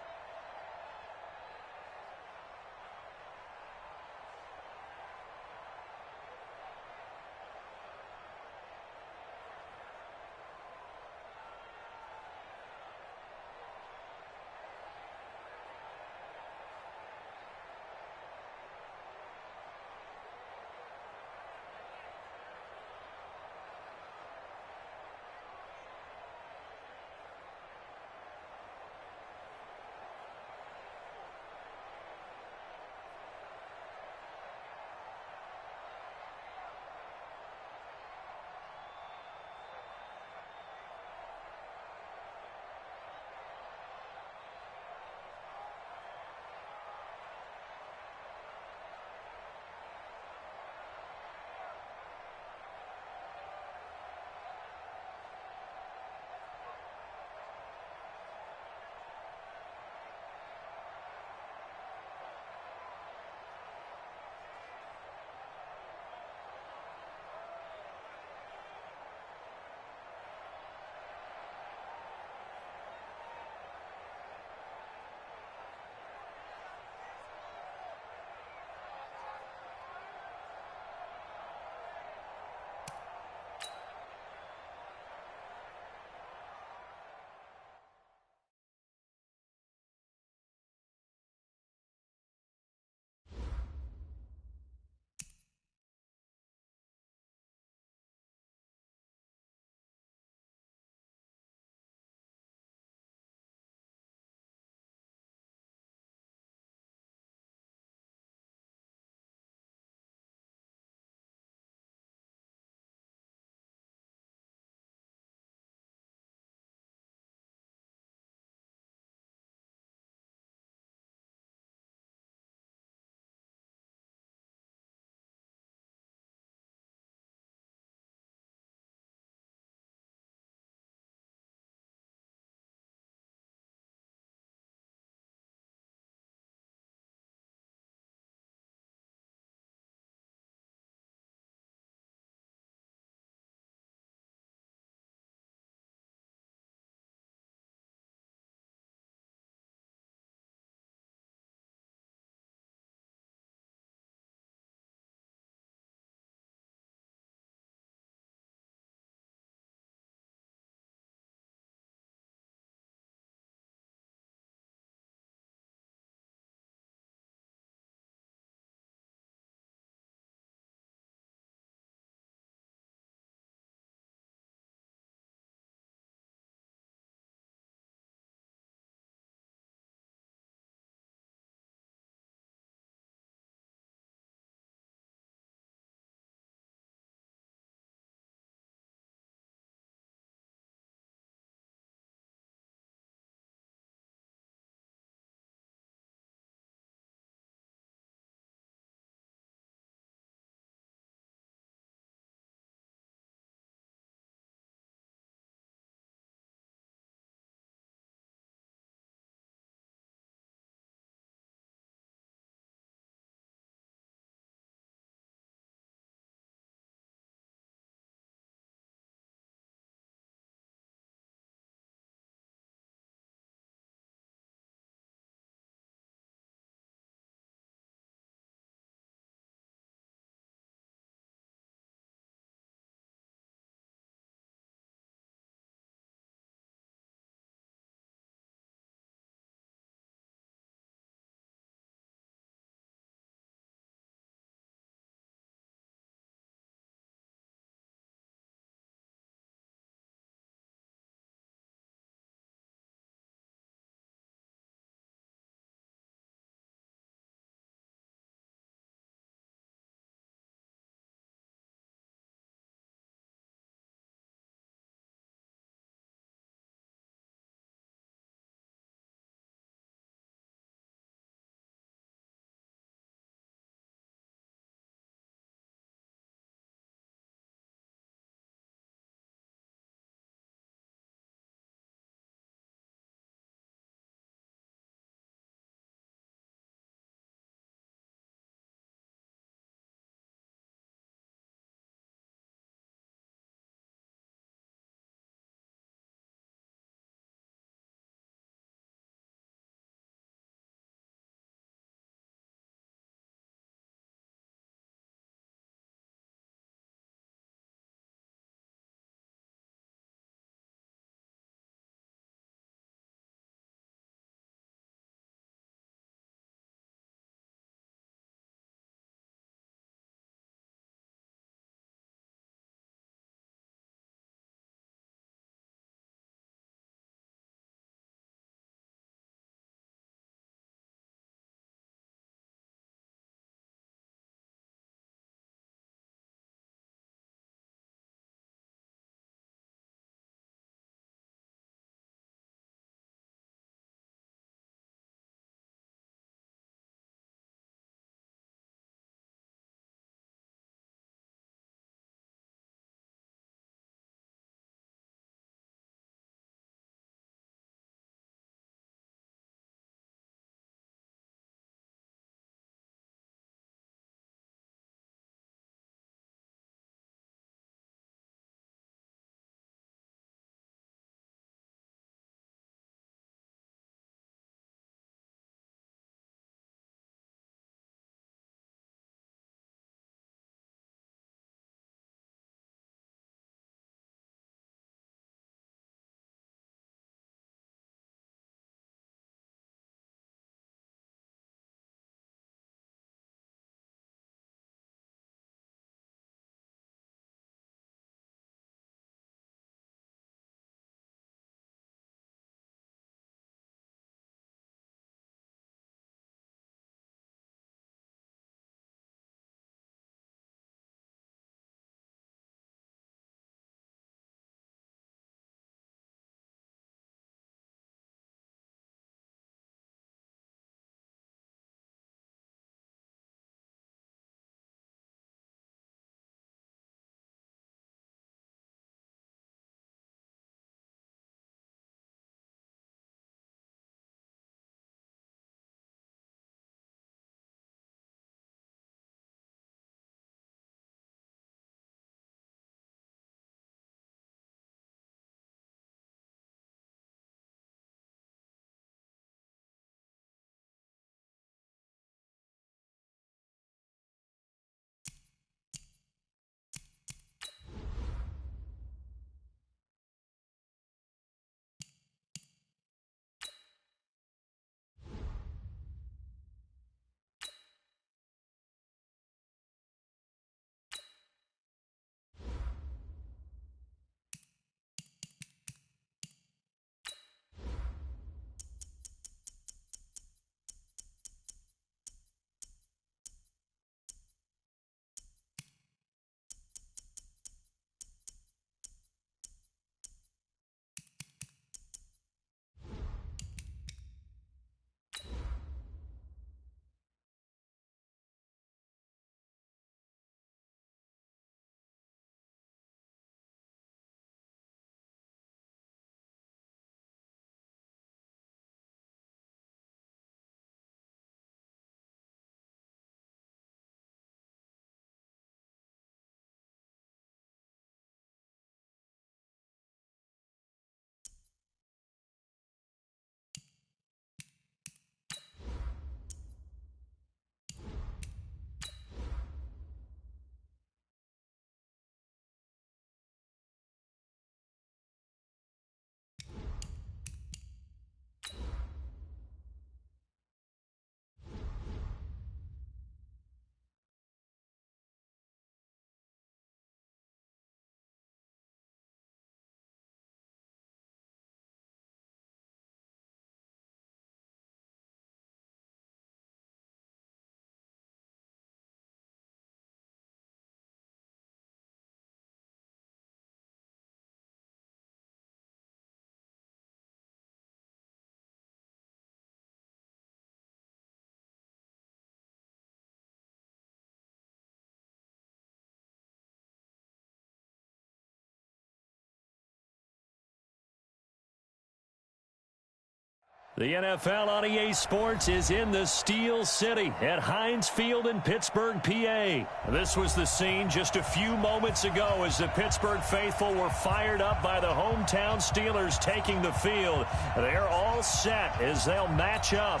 The NFL on EA Sports is in the Steel City at Heinz Field in Pittsburgh, PA. This was the scene just a few moments ago as the Pittsburgh faithful were fired up by the hometown Steelers taking the field. They're all set as they'll match up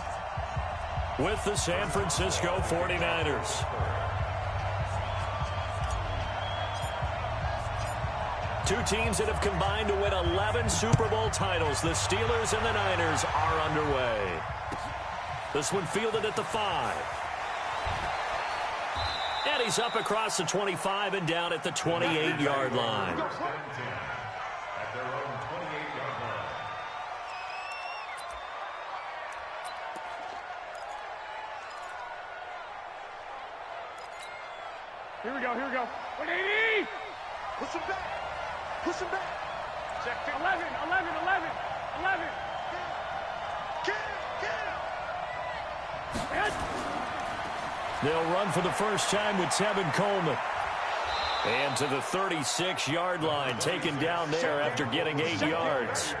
with the San Francisco 49ers. Two teams that have combined to win 11 Super Bowl titles. The Steelers and the Niners are underway. This one fielded at the 5. And he's up across the 25 and down at the 28-yard line. At their own 28-yard line. Here we go, here we go. 180! Push him back. Push him back. Check 11, 11, 11, 11. Get him. They'll run for the first time with Tevin Coleman. And to the 36-yard line, taken down there after getting 8 yards.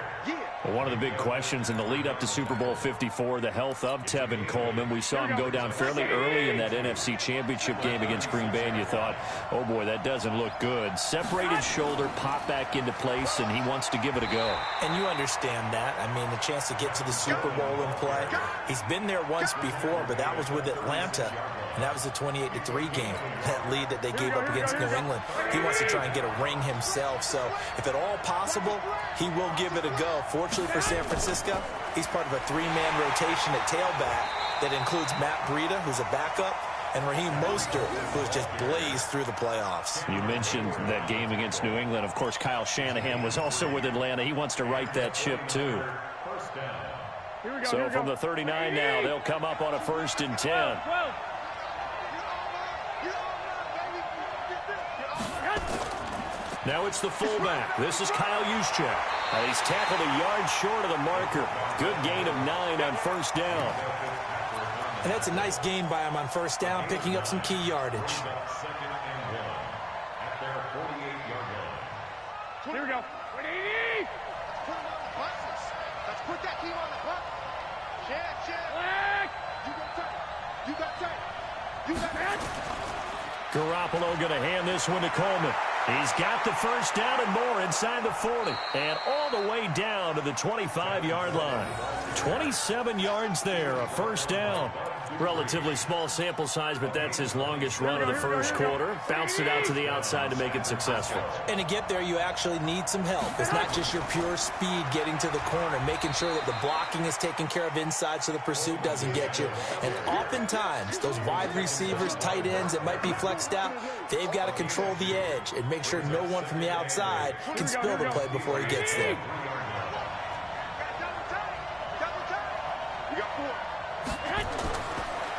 Well, one of the big questions in the lead up to Super Bowl 54, the health of Tevin Coleman. We saw him go down fairly early in that NFC Championship game against Green Bay, and you thought, oh boy, that doesn't look good. Separated shoulder, pop back into place, and he wants to give it a go. And you understand that. I mean, the chance to get to the Super Bowl and play. He's been there once before, but that was with Atlanta, and that was a 28-3 game, that lead that they gave up against New England. He wants to try and get a ring himself, so if at all possible, he will give it a go. Fortunately for San Francisco, he's part of a 3-man rotation at tailback that includes Matt Breida, who's a backup, and Raheem Mostert, who has just blazed through the playoffs. You mentioned that game against New England. Of course, Kyle Shanahan was also with Atlanta. He wants to right that ship, too. So from the 39 now, they'll come up on a 1st and 10. Now it's the fullback. This is Kyle Juszczyk. He's tackled a yard short of the marker. Good gain of 9 on 1st down. And that's a nice gain by him on 1st down, picking up some key yardage. 2nd and 1 at their 48-yard line. Here we go. 180! Put him on the buses. Let's put that team on the bus. Check. Black! You got tight. You got tight. Garoppolo going to hand this one to Coleman. He's got the 1st down and more inside the 40. And all the way down to the 25-yard line. 27 yards there, a 1st down. Relatively small sample size, but that's his longest run of the 1st quarter. Bounced it out to the outside to make it successful. And to get there, you actually need some help. It's not just your pure speed getting to the corner, making sure that the blocking is taken care of inside so the pursuit doesn't get you. And oftentimes, those wide receivers, tight ends that might be flexed out, they've got to control the edge and make sure no one from the outside can spill the play before he gets there.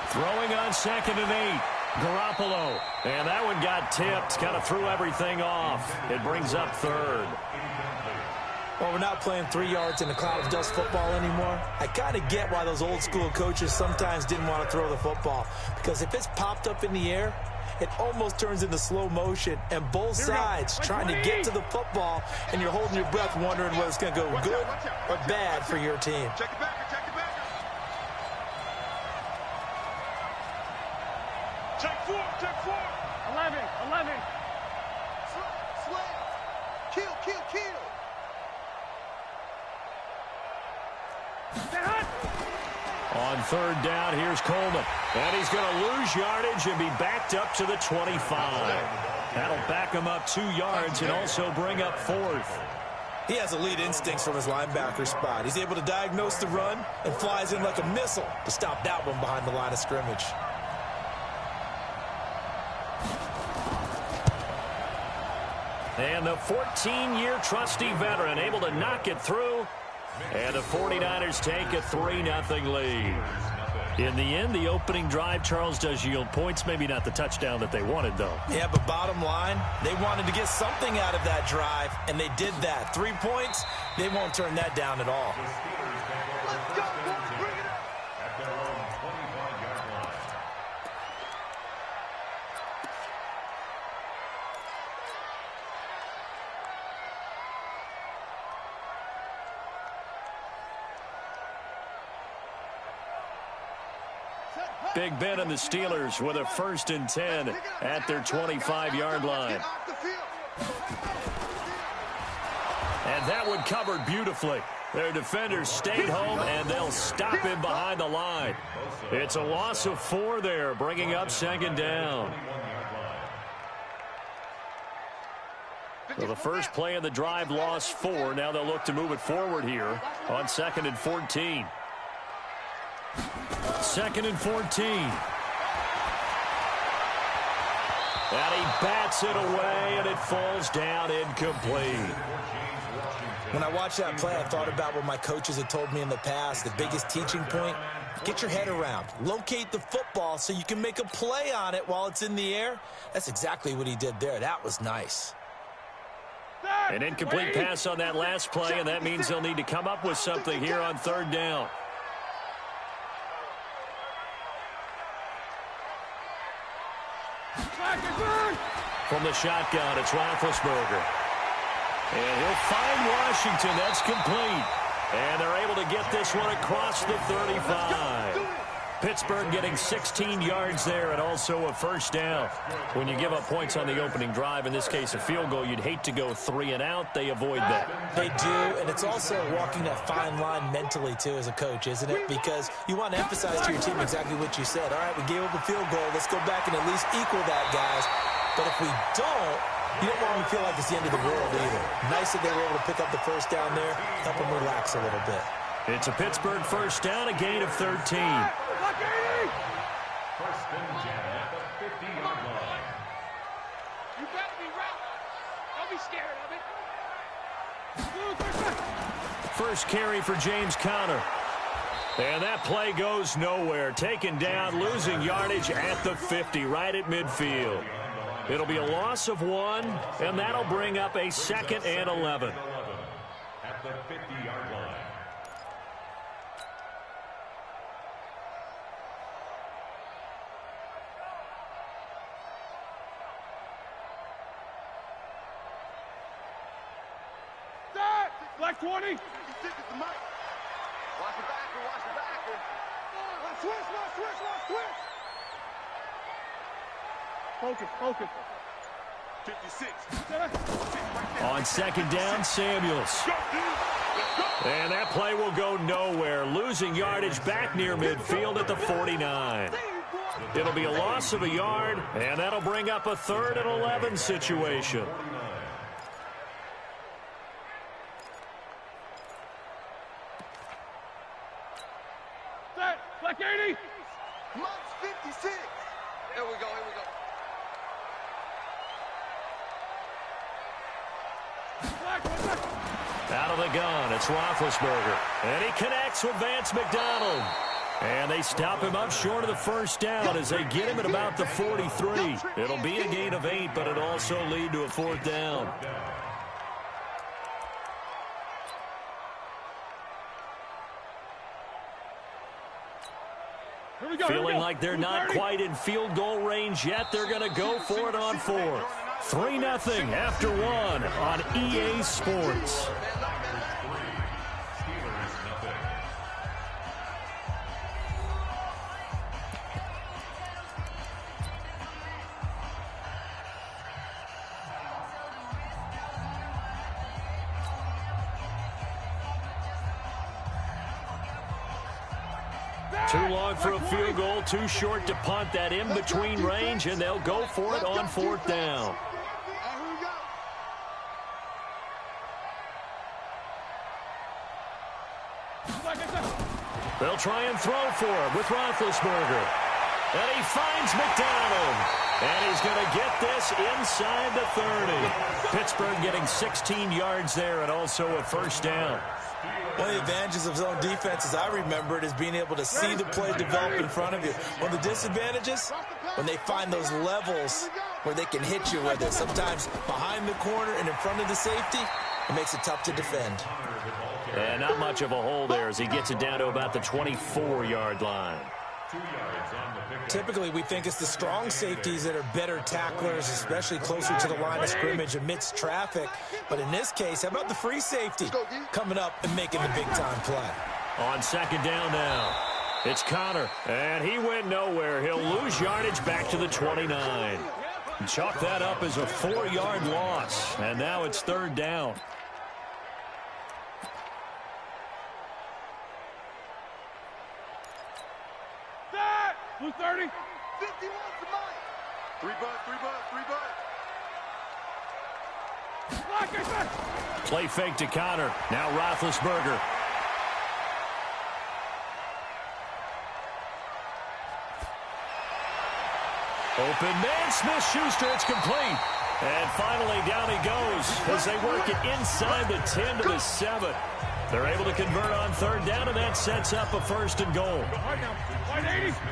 Throwing on 2nd and 8. Garoppolo. And that one got tipped. Kind of threw everything off. It brings up 3rd. Well, we're not playing 3 yards in a cloud of dust football anymore. I kind of get why those old school coaches sometimes didn't want to throw the football. Because if it's popped up in the air, it almost turns into slow motion. And both sides trying to get to the football, and you're holding your breath wondering whether it's going to go good or bad for your team. Check it back. Check 4. 11, 11. Slay. Kill. On 3rd down, here's Coleman. And he's going to lose yardage and be backed up to the 25. That'll back him up 2 yards and also bring up 4th. He has elite instincts from his linebacker spot. He's able to diagnose the run and flies in like a missile to stop that one behind the line of scrimmage. And the 14-year trusty veteran able to knock it through. And the 49ers take a 3-0 lead. In the end, the opening drive, Charles, does yield points. Maybe not the touchdown that they wanted, though. Yeah, but bottom line, they wanted to get something out of that drive, and they did that. 3 points, they won't turn that down at all. Let's go, boys. Bring it up. At their own 25-yard line. Big Ben and the Steelers with a 1st and 10 at their 25-yard line. And that one covered beautifully. Their defenders stayed home, and they'll stop him behind the line. It's a loss of 4 there, bringing up 2nd down. So the first play of the drive lost 4. Now they'll look to move it forward here on 2nd and 14. 2nd and 14. And he bats it away, and it falls down incomplete. When I watched that play, I thought about what my coaches had told me in the past. The biggest teaching point, get your head around. Locate the football so you can make a play on it while it's in the air. That's exactly what he did there. That was nice. An incomplete pass on that last play, and that means they'll need to come up with something here on 3rd down. From the shotgun, it's Roethlisberger. And he'll find Washington. That's complete. And they're able to get this one across the 35. Pittsburgh getting 16 yards there and also a 1st down. When you give up points on the opening drive, in this case a field goal, you'd hate to go 3 and out. They avoid that. They do, and it's also walking that fine line mentally, too, as a coach, isn't it? Because you want to emphasize to your team exactly what you said. All right, we gave up a field goal. Let's go back and at least equal that, guys. But if we don't, you don't want them to feel like it's the end of the world either. Nice that they were able to pick up the 1st down there, help them relax a little bit. It's a Pittsburgh 1st down, a gain of 13. 1st and 10 at the 50-yard line. You better be right. Don't be scared of it. First carry for James Conner. And that play goes nowhere. Taken down, losing yardage at the 50, right at midfield. It'll be a loss of 1, and that'll bring up a 2nd and 11. At the 50-yard line. Black 20. Watch the backer, watch the backer. Switch. Focus. 56. On 2nd down, Samuels. And that play will go nowhere. Losing yardage back near midfield at the 49. It'll be a loss of a yard, and that'll bring up a 3rd and 11 situation. Black 80. Months 56. Here we go. Out of the gun, it's Roethlisberger. And he connects with Vance McDonald. And they stop him up short of the 1st down as they get him at about the 43. It'll be a gain of 8, but it'll also lead to a 4th down. Feeling like they're not quite in field goal range yet. They're going to go for it on 4th. 3-0 after 1 on EA Sports. Too long for a field goal, too short to punt. That in-between range, and they'll go for it on 4th down. They'll try and throw for him with Roethlisberger. And he finds McDonald. And he's going to get this inside the 30. Pittsburgh getting 16 yards there and also a 1st down. One of the advantages of zone defense, as I remember it, is being able to see the play develop in front of you. One of the disadvantages, when they find those levels where they can hit you with it. Sometimes behind the corner and in front of the safety, it makes it tough to defend. And not much of a hole there as he gets it down to about the 24-yard line. 2 yards on the pickup. Typically, we think it's the strong safeties that are better tacklers, especially closer to the line of scrimmage amidst traffic. But in this case, how about the free safety coming up and making the big-time play? On 2nd down now. It's Connor, and he went nowhere. He'll lose yardage back to the 29. Chalk that up as a 4-yard loss, and now it's 3rd down. Blue 30. 51 to Mike. 3 bud, 3 bud, 3 bud. Block it, back. Play fake to Connor. Now Roethlisberger. Open man, Smith-Schuster, it's complete. And finally down he goes as they work it inside the 10 to the 7. They're able to convert on 3rd down, and that sets up a 1st and goal. Right now. Right 80. First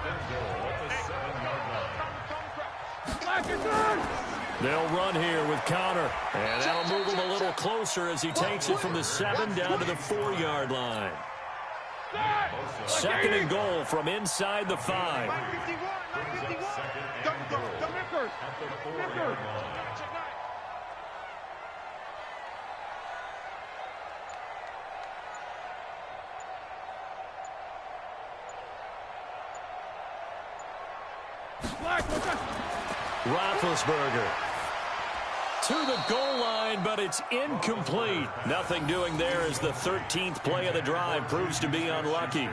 and goal at the 7-yard line. Block it, man. They'll run here with Connor, and that'll move him a little closer as he takes it from the 7 down to the 4-yard line. 2nd and goal from inside the 5. 51, 51. Second and goal The Mickers. at the 4-yard line. Black, what's that? Roethlisberger to the goal line, but it's incomplete. Nothing doing there as the 13th play of the drive proves to be unlucky.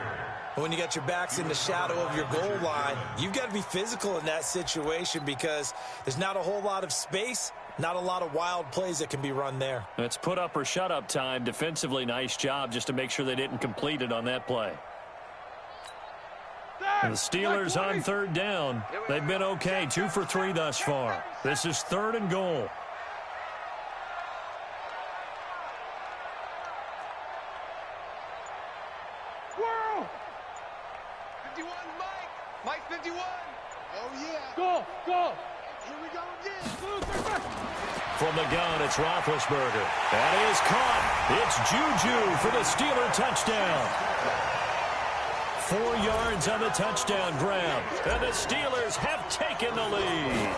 When you got your backs in the shadow of your goal line, you've got to be physical in that situation because there's not a whole lot of space, not a lot of wild plays that can be run there. It's put up or shut up time. Defensively, nice job just to make sure they didn't complete it on that play. And the Steelers on 3rd down. They've been okay, 2 for 3 thus far. This is 3rd and goal. Whirl. 51, Mike. Mike 51. Oh, yeah. Go, go. Here we go again. Blue 30. From the gun, it's Roethlisberger. That is caught. It's Juju for the Steeler touchdown. 4 yards on the touchdown grab. And the Steelers have taken the lead.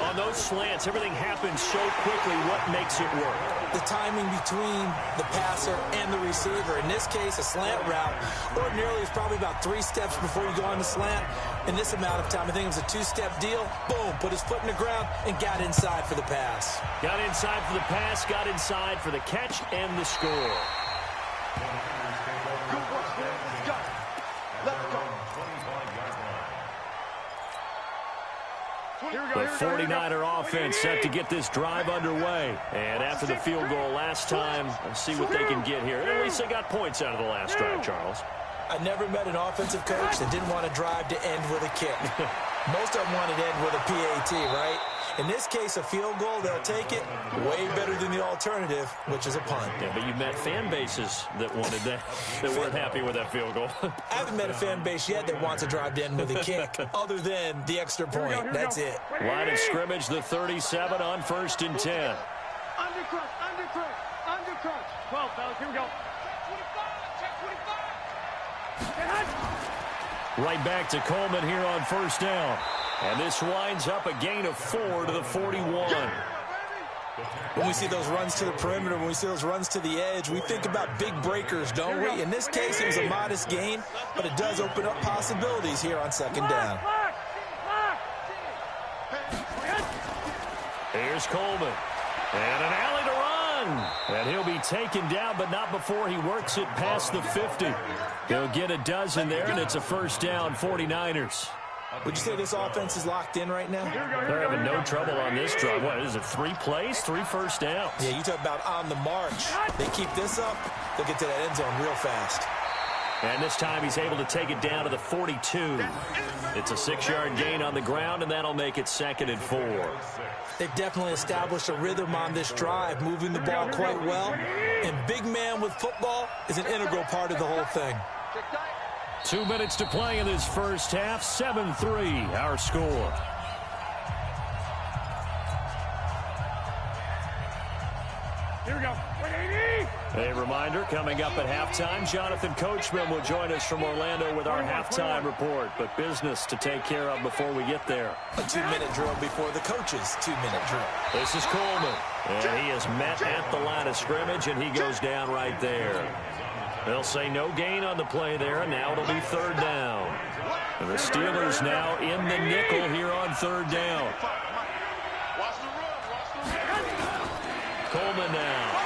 On those slants, everything happens so quickly. What makes it work? The timing between the passer and the receiver. In this case, a slant route ordinarily is probably about 3 steps before you go on the slant. In this amount of time, I think it was a 2-step deal. Boom, put his foot in the ground and got inside for the pass. Got inside for the pass, got inside for the catch and the score. Good work, man. Let's go. Let's go. 25-yard line. The 49er offense set to get this drive underway. And after the field goal last time, let's see what they can get here. At least they got points out of the last drive, Charles. I never met an offensive coach that didn't want to drive to end with a kick. Most of them wanted to end with a PAT, right? In this case, a field goal, they'll take it. Way better than the alternative, which is a punt. Yeah, but you met fan bases that wanted that weren't happy with that field goal. I haven't met a fan base yet that wants to drive to end with a kick, other than the extra point. That's it. Line of scrimmage, the 37 on 1st and 10. Undercrunch, undercrunch, undercrunch. 12, fellas, here we go. Check 25. Get hot. Right back to Coleman here on 1st down. And this winds up a gain of 4 to the 41. When we see those runs to the perimeter, when we see those runs to the edge, we think about big breakers, don't we? In this case, it was a modest gain, but it does open up possibilities here on 2nd down. Here's Coleman. And an alley to run. And he'll be taken down, but not before he works it past the 50. He'll get a dozen there, and it's a 1st down, 49ers. Would you say this offense is locked in right now? They're having no trouble on this drive. What is it, 3 plays, 3 first downs? Yeah, you talk about on the march. They keep this up, they'll get to that end zone real fast. And this time he's able to take it down to the 42. It's a 6-yard gain on the ground, and that'll make it 2nd and 4. They've definitely established a rhythm on this drive, moving the ball quite well. And big man with football is an integral part of the whole thing. 2 minutes to play in this first half. 7-3, our score. Here we go. 180. A reminder, coming up at halftime, Jonathan Coachman will join us from Orlando with our halftime report. But business to take care of before we get there. A 2-minute drill before the coach's 2-minute drill. This is Coleman. And he is met at the line of scrimmage, and he goes down right there. They'll say no gain on the play there, and now it'll be third down. And the Steelers now in the nickel here on third down. Coleman now.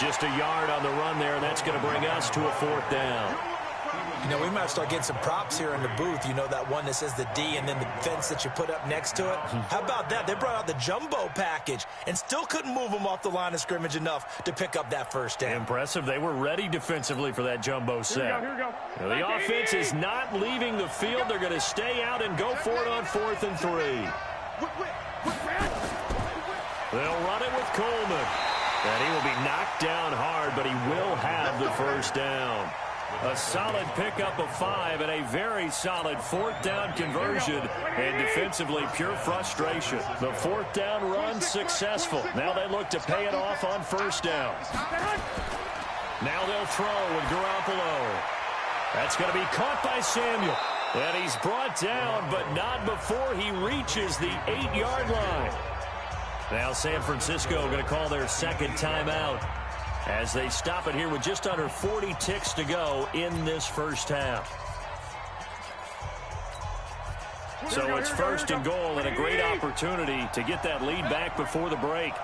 Just a yard on the run there, and that's going to bring us to a fourth down. You know, we might start getting some props here in the booth. You know, that one that says the D and then the fence that you put up next to it? How about that? They brought out the jumbo package and still couldn't move them off the line of scrimmage enough to pick up that first down. Impressive. They were ready defensively for that jumbo set. Here we go. Now, the offense is not leaving the field. They're going to stay out and go for it on 4th and 3. They'll run it with Coleman. And he will be knocked down hard, but he will have the first down. A solid pickup of 5 and a very solid fourth down conversion, and defensively pure frustration. The fourth down run successful. Now they look to pay it off on first down. Now they'll throw with Garoppolo. That's going to be caught by Samuel. And he's brought down, but not before he reaches the 8-yard line. Now San Francisco going to call their second timeout as they stop it here with just under 40 ticks to go in this first half. So it's first and goal and a great opportunity to get that lead back before the break.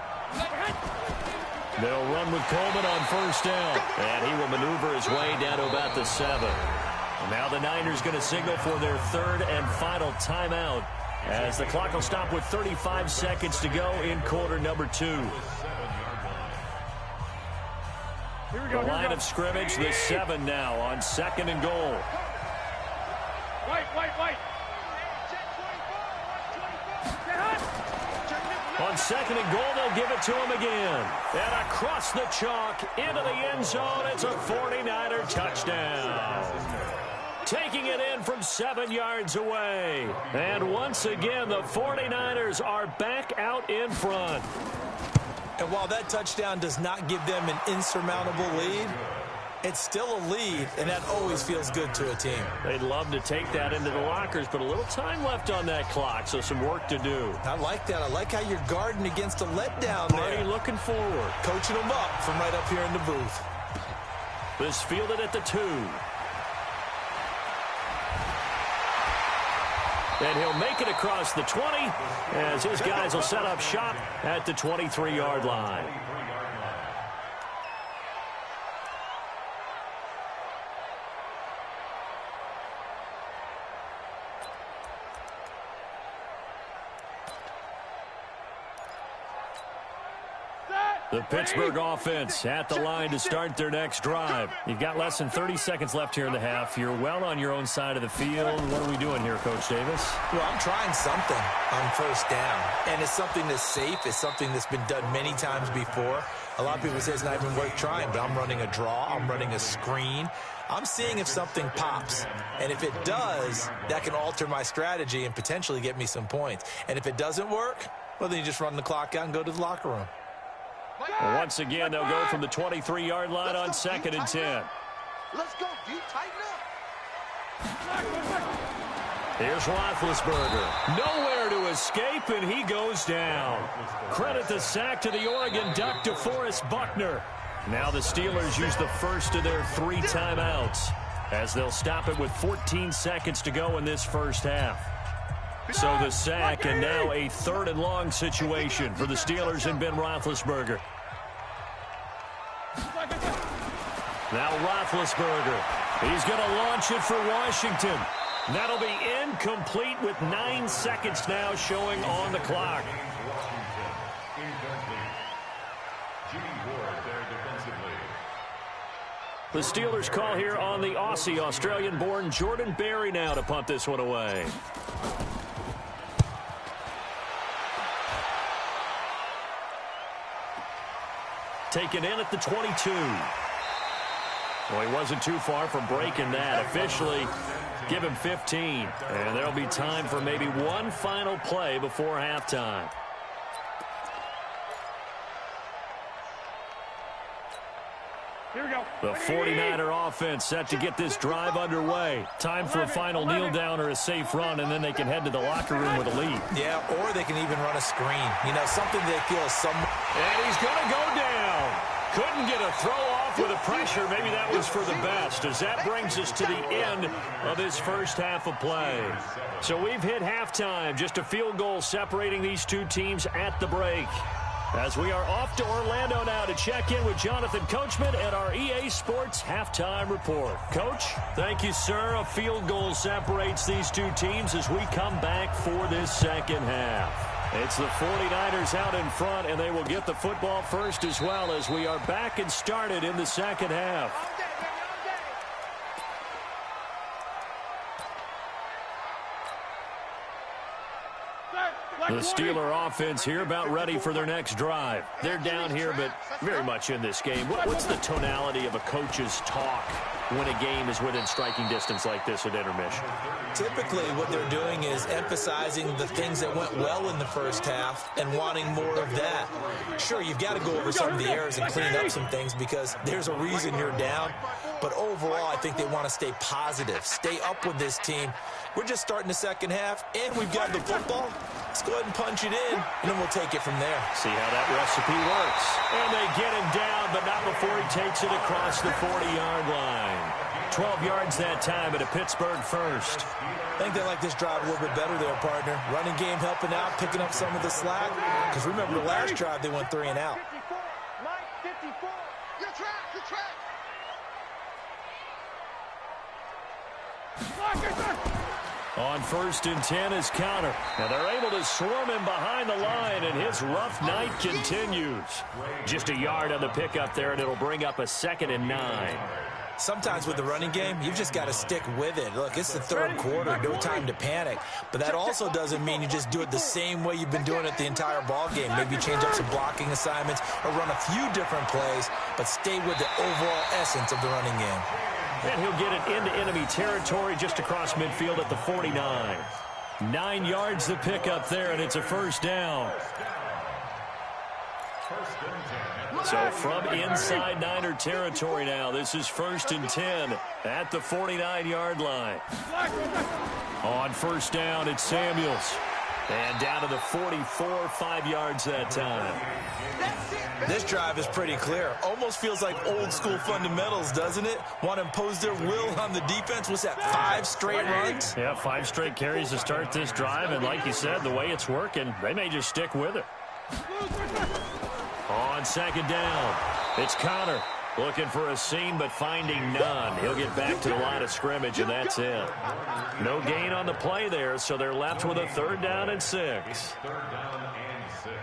They'll run with Coleman on first down, and he will maneuver his way down to about the 7. And now the Niners going to signal for their third and final timeout as the clock will stop with 35 seconds to go in quarter number 2. The line of scrimmage, the 7 now on second and goal. White. On second and goal, they'll give it to him again. And across the chalk, into the end zone, it's a 49er touchdown. Taking it in from 7 yards away. And once again, the 49ers are back out in front. And while that touchdown does not give them an insurmountable lead, it's still a lead, and that always feels good to a team. They'd love to take that into the lockers, but a little time left on that clock, so some work to do. I like that. I like how you're guarding against a letdown there. Already looking forward. Coaching them up from right up here in the booth. This fielded at the 2. And he'll make it across the 20 as his guys will set up shop at the 23-yard line. The Pittsburgh offense at the line to start their next drive. You've got less than 30 seconds left here in the half. You're well on your own side of the field. What are we doing here, Coach Davis? Well, I'm trying something on first down, and it's something that's safe. It's something that's been done many times before. A lot of people say it's not even worth trying, but I'm running a draw. I'm running a screen. I'm seeing if something pops, and if it does, that can alter my strategy and potentially get me some points. And if it doesn't work, well, then you just run the clock out and go to the locker room. Well, once again, they'll go from the 23-yard line on second and 10. Let's go, D. Tighten up. Here's Roethlisberger. Nowhere to escape, and he goes down. Credit the sack to the Oregon Duck, DeForest Buckner. Now the Steelers use the first of their 3 timeouts as they'll stop it with 14 seconds to go in this first half. So the sack, and now a 3rd and long situation for the Steelers and Ben Roethlisberger. Now Roethlisberger. He's going to launch it for Washington. That'll be incomplete with 9 seconds now showing on the clock. The Steelers call here on the Aussie, Australian-born Jordan Berry now to punt this one away. Taken in at the 22. Well, he wasn't too far from breaking that. Officially, give him 15. And there'll be time for maybe one final play before halftime. Here we go. The 49er offense set to get this drive underway. Time for a final kneel down or a safe run, and then they can head to the locker room with a lead. Yeah, or they can even run a screen. You know, something they feel somewhat. And he's going to go down. Couldn't get a throw off off with the pressure. Maybe that was for the best, as that brings us to the end of this first half of play. So we've hit halftime, just a field goal separating these two teams at the break. As we are off to Orlando now to check in with Jonathan Coachman and our EA Sports Halftime Report. Coach? Thank you, sir. A field goal separates these two teams as we come back for this second half. It's the 49ers out in front, and they will get the football first as well as we are back and started in the second half. The Steeler offense here about ready for their next drive. They're down here, but very much in this game. What's the tonality of a coach's talk when a game is within striking distance like this at intermission? Typically, what they're doing is emphasizing the things that went well in the first half and wanting more of that. Sure, you've got to go over some of the errors and clean up some things because there's a reason you're down. But overall, I think they want to stay positive, stay up with this team. We're just starting the second half, and we've got the football. Let's go ahead and punch it in, and then we'll take it from there. See how that recipe works. And they get him down, but not before he takes it across the 40-yard line. 12 yards that time at a Pittsburgh first. I think they like this drive a little bit better there, partner. Running game helping out, picking up some of the slack. Because remember, the last drive, they went 3 and out. Mike 54. Good track, good track. On 1st and 10 is Conner. Now they're able to swarm him behind the line, and his rough night continues. Just a yard on the pickup there, and it'll bring up a 2nd and 9. Sometimes with the running game, you've just got to stick with it. Look, it's the third quarter, no time to panic. But that also doesn't mean you just do it the same way you've been doing it the entire ball game. Maybe change up some blocking assignments or run a few different plays, but stay with the overall essence of the running game. And he'll get it into enemy territory just across midfield at the 49. 9 yards the pickup there, and it's a first down. So from inside Niner territory now, this is 1st and 10 at the 49-yard line. On 1st down, it's Samuels. And down to the 44, 5 yards that time. This drive is pretty clear. Almost feels like old school fundamentals, doesn't it? Want to impose their will on the defense. What's that, 5 straight runs? Yeah, 5 straight carries to start this drive. And like you said, the way it's working, they may just stick with it. On 2nd down, it's Conner. Looking for a seam, but finding none. He'll get back to the line of scrimmage, and that's it. No gain on the play there, so they're left with a 3rd down and 6. 3rd down and 6.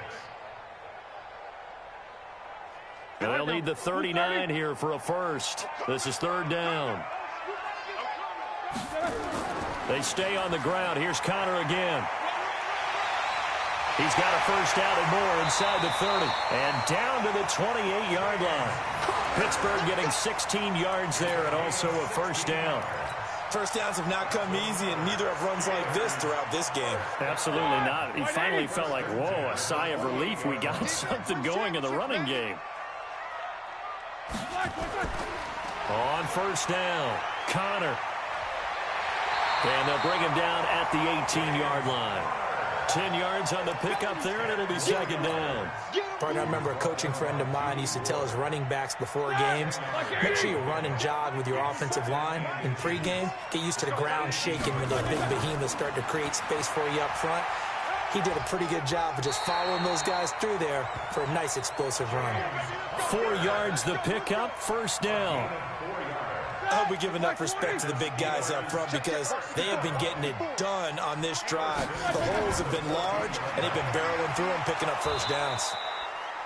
And they'll need the 39 here for a first. This is 3rd down. They stay on the ground. Here's Conner again. He's got a first down and more inside the 30. And down to the 28-yard line. Pittsburgh getting 16 yards there and also a first down. First downs have not come easy, and neither have runs like this throughout this game. Absolutely not. He finally felt like, whoa, a sigh of relief. We got something going in the running game. On 1st down, Conner. And they'll bring him down at the 18-yard line. 10 yards on the pickup there, and it'll be 2nd down. Partner, I remember a coaching friend of mine used to tell his running backs before games, make sure you run and jog with your offensive line in pregame. Get used to the ground shaking when those big behemoths start to create space for you up front. He did a pretty good job of just following those guys through there for a nice explosive run. 4 yards the pickup, 1st down. I hope we give enough respect to the big guys up front because they have been getting it done on this drive. The holes have been large, and they've been barreling through them, picking up first downs.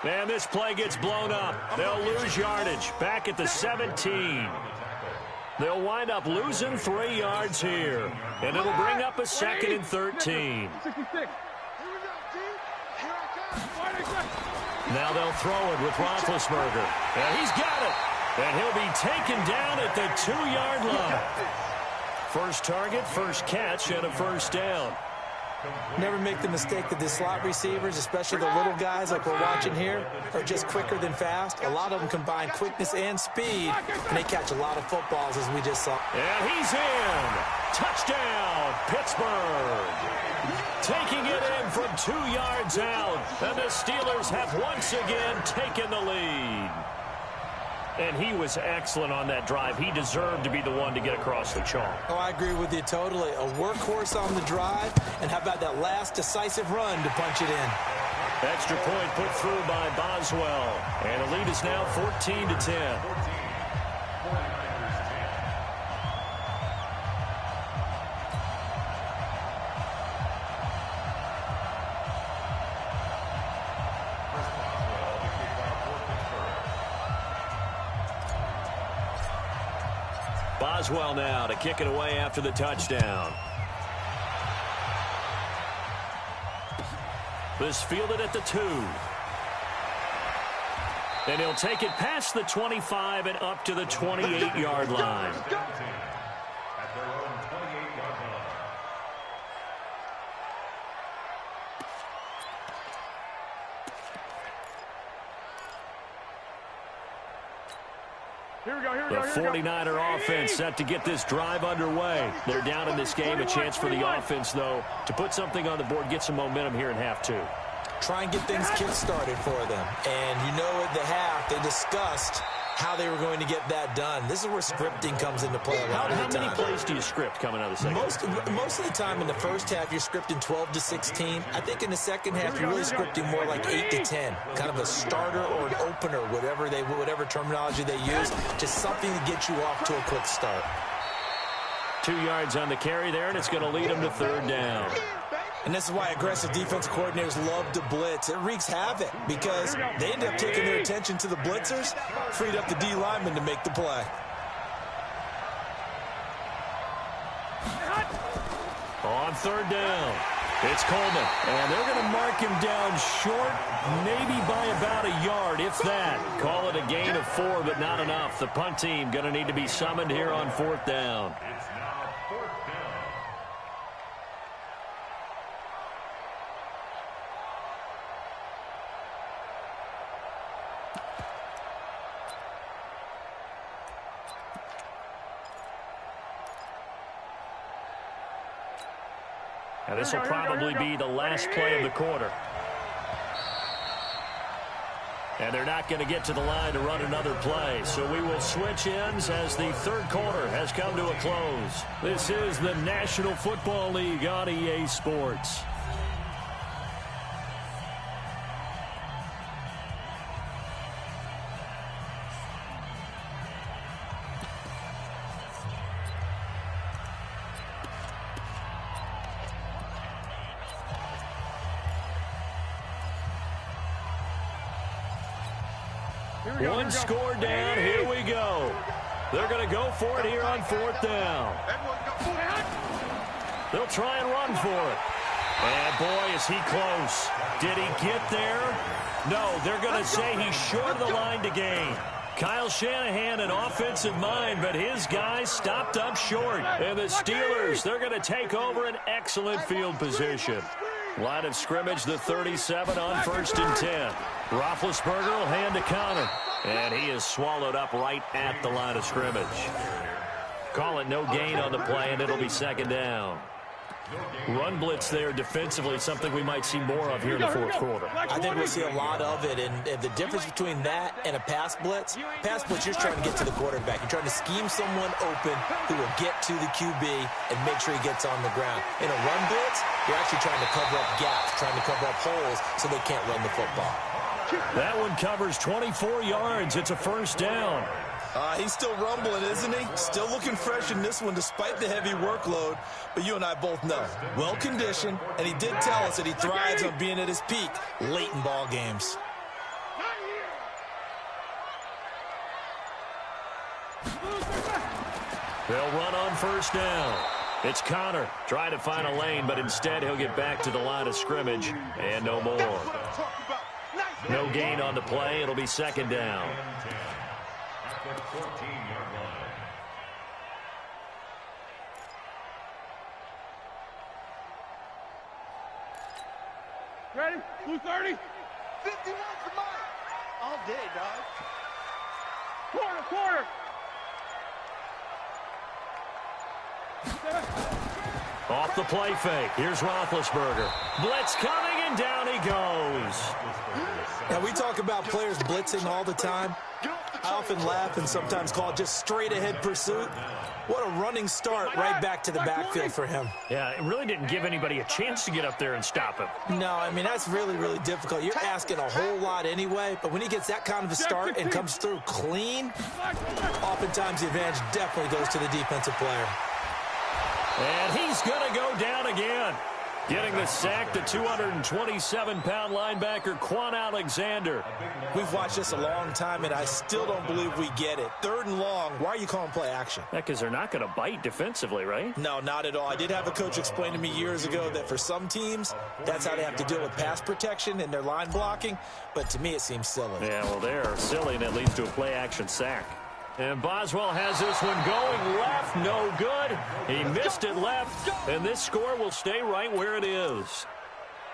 And this play gets blown up. They'll lose yardage back at the 17. They'll wind up losing 3 yards here, and it'll bring up a 2nd and 13. Now they'll throw it with Roethlisberger. And he's got it. And he'll be taken down at the 2-yard line. First target, first catch, and a first down. Never make the mistake that the slot receivers, especially the little guys like we're watching here, are just quicker than fast. A lot of them combine quickness and speed, and they catch a lot of footballs, as we just saw. And he's in. Touchdown, Pittsburgh. Taking it in from 2 yards out, and the Steelers have once again taken the lead. And he was excellent on that drive. He deserved to be the one to get across the chalk. Oh, I agree with you totally. A workhorse on the drive, and how about that last decisive run to punch it in? Extra point put through by Boswell. And the lead is now 14-10. Boswell now to kick it away after the touchdown. This fielded at the 2. And he'll take it past the 25 and up to the 28-yard line. At their own 28-yard line. Here we go, here we The go, here we go. 49er offense set to get this drive underway. They're down in this game. A chance for the offense, though, to put something on the board, get some momentum here in half 2. Try and get things kick-started for them. And you know at the half, they discussed how they were going to get that done. This is where scripting comes into play a lot of the time. How many plays do you script coming out of the second? Most of the time in the first half, you're scripting 12 to 16. I think in the second half, you're really scripting more like 8 to 10. Kind of a starter or an opener, whatever terminology they use. Just something to get you off to a quick start. 2 yards on the carry there, and it's going to lead them to 3rd down. And this is why aggressive defense coordinators love to blitz. It wreaks havoc because they end up taking their attention to the blitzers, freed up the D lineman to make the play. On 3rd down, it's Coleman, and they're going to mark him down short, maybe by about a yard, if that. Call it a gain of 4, but not enough. The punt team going to need to be summoned here on 4th down. It's now 4th down. And this will probably be the last play of the quarter. And they're not going to get to the line to run another play. So we will switch ends as the 3rd quarter has come to a close. This is the National Football League on EA Sports. One score down. Here we go. They're going to go for it here on 4th down. They'll try and run for it. And, boy, is he close. Did he get there? No, they're going to say he's short of the line to gain. Kyle Shanahan, an offensive mind, but his guys stopped up short. And the Steelers, they're going to take over an excellent field position. Line of scrimmage, the 37 on 1st and 10. Roethlisberger will hand to Connor. And he is swallowed up right at the line of scrimmage. Call it no gain on the play, and it'll be 2nd down. Run blitz there defensively, something we might see more of here in the 4th quarter. I think we'll see a lot of it, and the difference between that and a pass blitz, you're just trying to get to the quarterback. You're trying to scheme someone open who will get to the QB and make sure he gets on the ground. In a run blitz, you're actually trying to cover up gaps, trying to cover up holes so they can't run the football. That one covers 24 yards. It's a 1st down. He's still rumbling, isn't he? Still looking fresh in this one despite the heavy workload. But you and I both know, well-conditioned, and he did tell us that he thrives on being at his peak late in ball games. They'll run on 1st down. It's Connor trying to find a lane, but instead he'll get back to the line of scrimmage and no more. No gain on the play. It'll be 2nd down. At the 14-yard line. Ready? Blue 30. 51 for Mike. All day, dog. Quarter. Off the play fake. Here's Roethlisberger. Blitz coming, and down he goes. Now, we talk about players blitzing all the time, I often laugh and sometimes call it just straight-ahead pursuit. What a running start right back to the backfield for him. Yeah, it really didn't give anybody a chance to get up there and stop him. No, I mean, that's really, really difficult. You're asking a whole lot anyway, but when he gets that kind of a start and comes through clean, oftentimes the advantage definitely goes to the defensive player. And he's going to go down again. Getting the sack, the 227-pound linebacker, Quan Alexander. We've watched this a long time, and I still don't believe we get it. 3rd and long, why are you calling play action? Because they're not going to bite defensively, right? No, not at all. I did have a coach explain to me years ago that for some teams, that's how they have to deal with pass protection and their line blocking, but to me it seems silly. Yeah, well, they're silly, and it leads to a play-action sack. And Boswell has this one going left, no good. He missed it left, and this score will stay right where it is.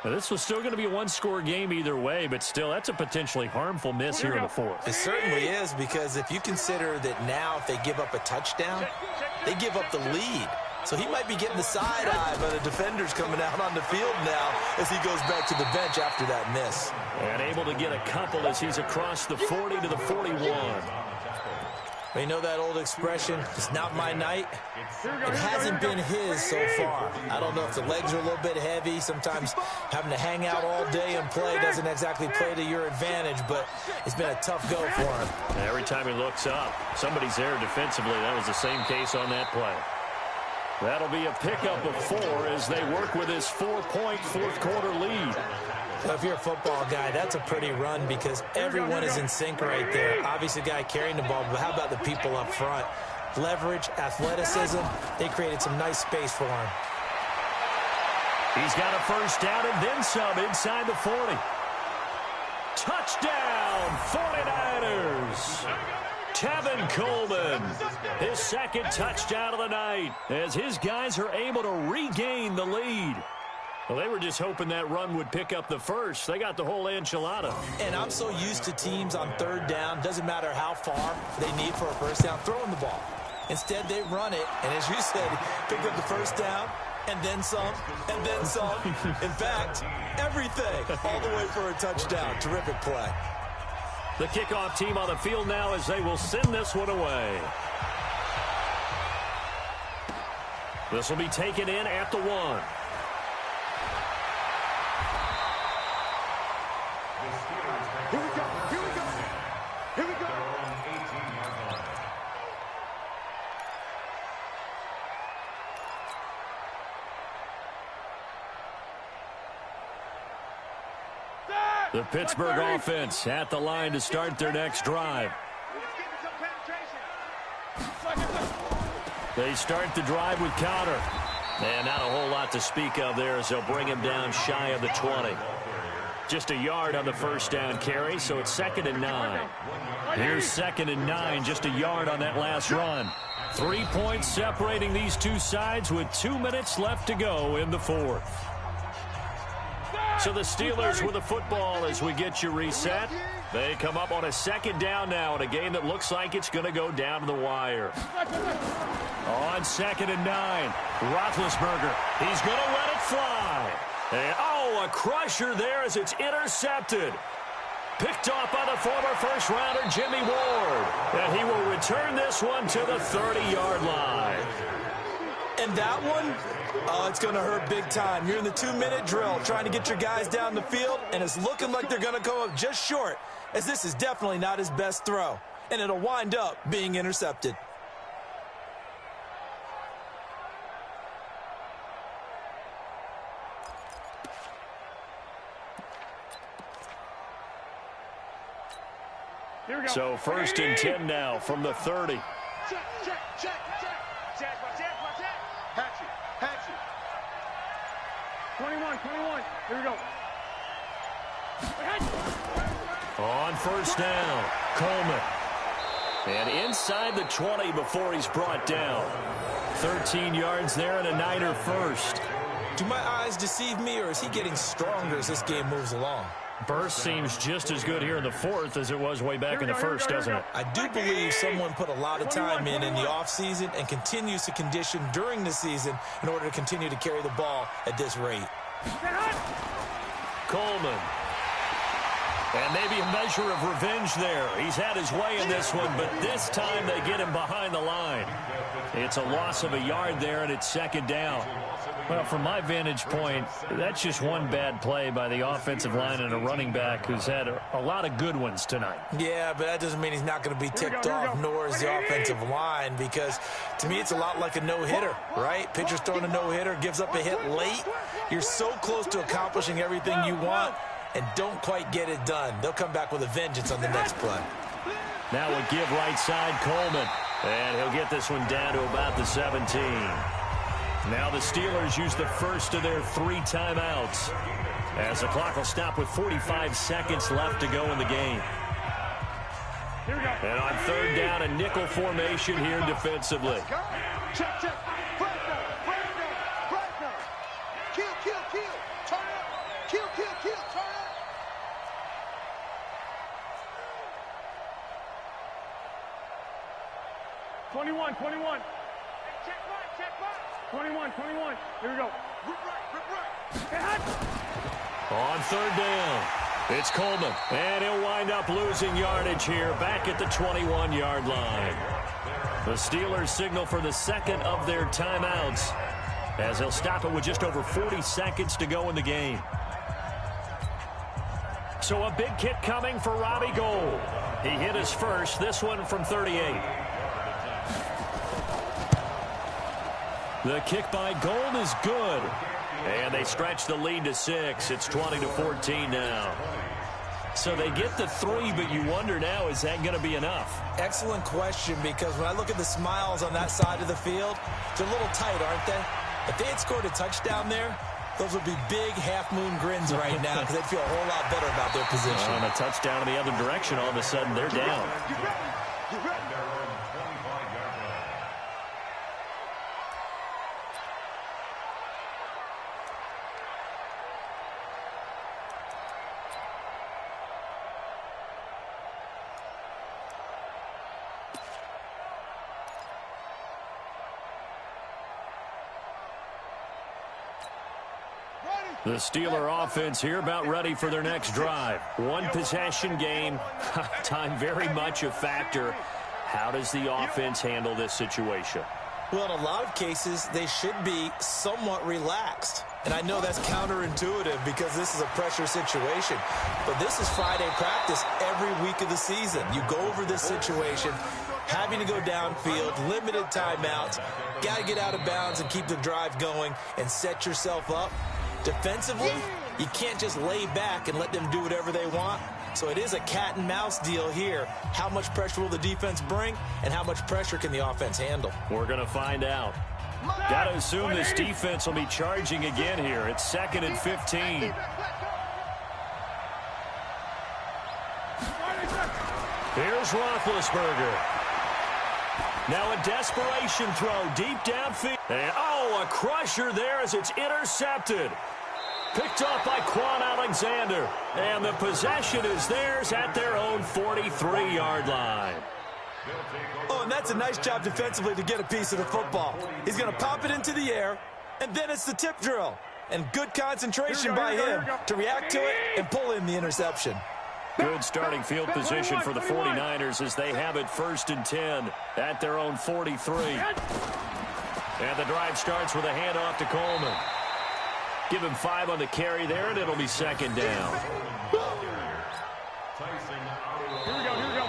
Now, this was still going to be a one-score game either way, but still, that's a potentially harmful miss here in the 4th. It certainly is, because if you consider that now if they give up a touchdown, they give up the lead. So he might be getting the side eye, but a defender's coming out on the field now as he goes back to the bench after that miss. And able to get a couple as he's across the 40 to the 41. You know that old expression, it's not my night? It hasn't been his so far. I don't know if the legs are a little bit heavy. Sometimes having to hang out all day and play doesn't exactly play to your advantage, but it's been a tough go for him. Every time he looks up, somebody's there defensively. That was the same case on that play. That'll be a pickup of 4 as they work with his 4-point fourth-quarter lead. So if you're a football guy, that's a pretty run because everyone is in sync right there. Obviously, the guy carrying the ball, but how about the people up front? Leverage, athleticism, they created some nice space for him. He's got a first down and then some inside the 40. Touchdown, 49ers! Tevin Coleman, his 2nd touchdown of the night as his guys are able to regain the lead. Well, they were just hoping that run would pick up the first. They got the whole enchilada. And I'm so used to teams on 3rd down, doesn't matter how far they need for a first down, throwing the ball. Instead, they run it, and as you said, pick up the first down, and then some, and then some. In fact, everything, all the way for a touchdown. Terrific play. The kickoff team on the field now as they will send this one away. This will be taken in at the 1. Here we go. Here we go. Here we go. The Pittsburgh offense at the line to start their next drive. They start the drive with Counter. And not a whole lot to speak of there as they'll bring him down shy of the 20. Just a yard on the first down carry, so it's 2nd and 9. Here's 2nd and 9, just a yard on that last run. 3 points separating these two sides with 2 minutes left to go in the 4th. So the Steelers with the football as we get you reset. They come up on a 2nd down now in a game that looks like it's going to go down to the wire. On 2nd and 9, Roethlisberger. He's going to let it fly. And, a crusher there as it's intercepted. Picked off by the former first-rounder Jimmy Ward. And he will return this one to the 30-yard line. And that one, it's going to hurt big time. You're in the 2-minute drill trying to get your guys down the field, and it's looking like they're going to come up just short, as this is definitely not his best throw. And it'll wind up being intercepted. So 1st and 10 now from the 30. Check, check, check, check. Check, watch it. Hatchet, hatchet. 21. Here we go. On 1st down, Coleman. And inside the 20 before he's brought down. 13 yards there and a Niner first. Do my eyes deceive me, or is he getting stronger as this game moves along? Burst seems just as good here in the 4th as it was way back in the 1st, doesn't it? I do believe someone put a lot of time in the offseason and continues to condition during the season in order to continue to carry the ball at this rate. Coleman. And maybe a measure of revenge there. He's had his way in this one, but this time they get him behind the line. It's a loss of a yard there, and it's second down. Well, from my vantage point, that's just one bad play by the offensive line and a running back who's had a lot of good ones tonight. Yeah, but that doesn't mean he's not going to be ticked off, nor is the offensive line, because to me it's a lot like a no-hitter, right? Pitcher's throwing a no-hitter, gives up a hit late. You're so close to accomplishing everything you want and don't quite get it done. They'll come back with a vengeance on the next play. Now a give right side, Coleman. And he'll get this one down to about the 17. Now the Steelers use the first of their 3 timeouts, as the clock will stop with 45 seconds left to go in the game. And on third down, a nickel formation here defensively. Check, check. Right now. Kill. Turn up. Kill. Turn up. Twenty-one. Check right. 21. Here we go. Rip right. Hey, hot. On third down, it's Coleman. And he'll wind up losing yardage here back at the 21-yard line. The Steelers signal for the second of their timeouts, as they'll stop it with just over 40 seconds to go in the game. So a big kick coming for Robbie Gould. He hit his first, this one from 38. The kick by Gould is good. And they stretch the lead to 6. It's 20-14 now. So they get the 3, but you wonder now, is that going to be enough? Excellent question, because when I look at the smiles on that side of the field, they're a little tight, aren't they? If they had scored a touchdown there, those would be big half-moon grins right now, because they'd feel a whole lot better about their position. On a touchdown in the other direction, all of a sudden they're down. Get ready. The Steeler offense here about ready for their next drive. One possession game. Time very much a factor. How does the offense handle this situation? Well, in a lot of cases, they should be somewhat relaxed. And I know that's counterintuitive because this is a pressure situation. But this is Friday practice every week of the season. You go over this situation, having to go downfield, limited timeouts, got to get out of bounds and keep the drive going and set yourself up. Defensively, you can't just lay back and let them do whatever they want. So it is a cat and mouse deal here. How much pressure will the defense bring, and how much pressure can the offense handle? We're going to find out. Got to assume this defense will be charging again here. It's 2nd and 15. Here's Roethlisberger. Now a desperation throw deep downfield. And, a crusher there as it's intercepted. Picked off by Quan Alexander. And the possession is theirs at their own 43-yard line. Oh, and that's a nice job defensively to get a piece of the football. He's going to pop it into the air, and then it's the tip drill. And good concentration by him to react to it and pull in the interception. Good starting field position for the 49ers as they have it 1st and 10 at their own 43. And the drive starts with a handoff to Coleman. Give him 5 on the carry there, and it'll be 2nd down. Here we go.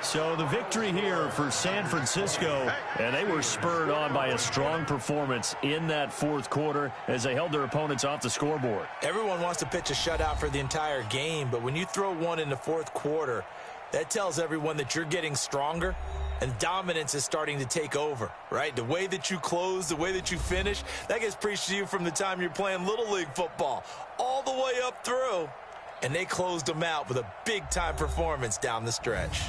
So the victory here for San Francisco, and they were spurred on by a strong performance in that 4th quarter as they held their opponents off the scoreboard. Everyone wants to pitch a shutout for the entire game, but when you throw one in the 4th quarter, that tells everyone that you're getting stronger and dominance is starting to take over, right? The way that you close, the way that you finish, that gets preached to you from the time you're playing Little League football all the way up through. And they closed them out with a big-time performance down the stretch.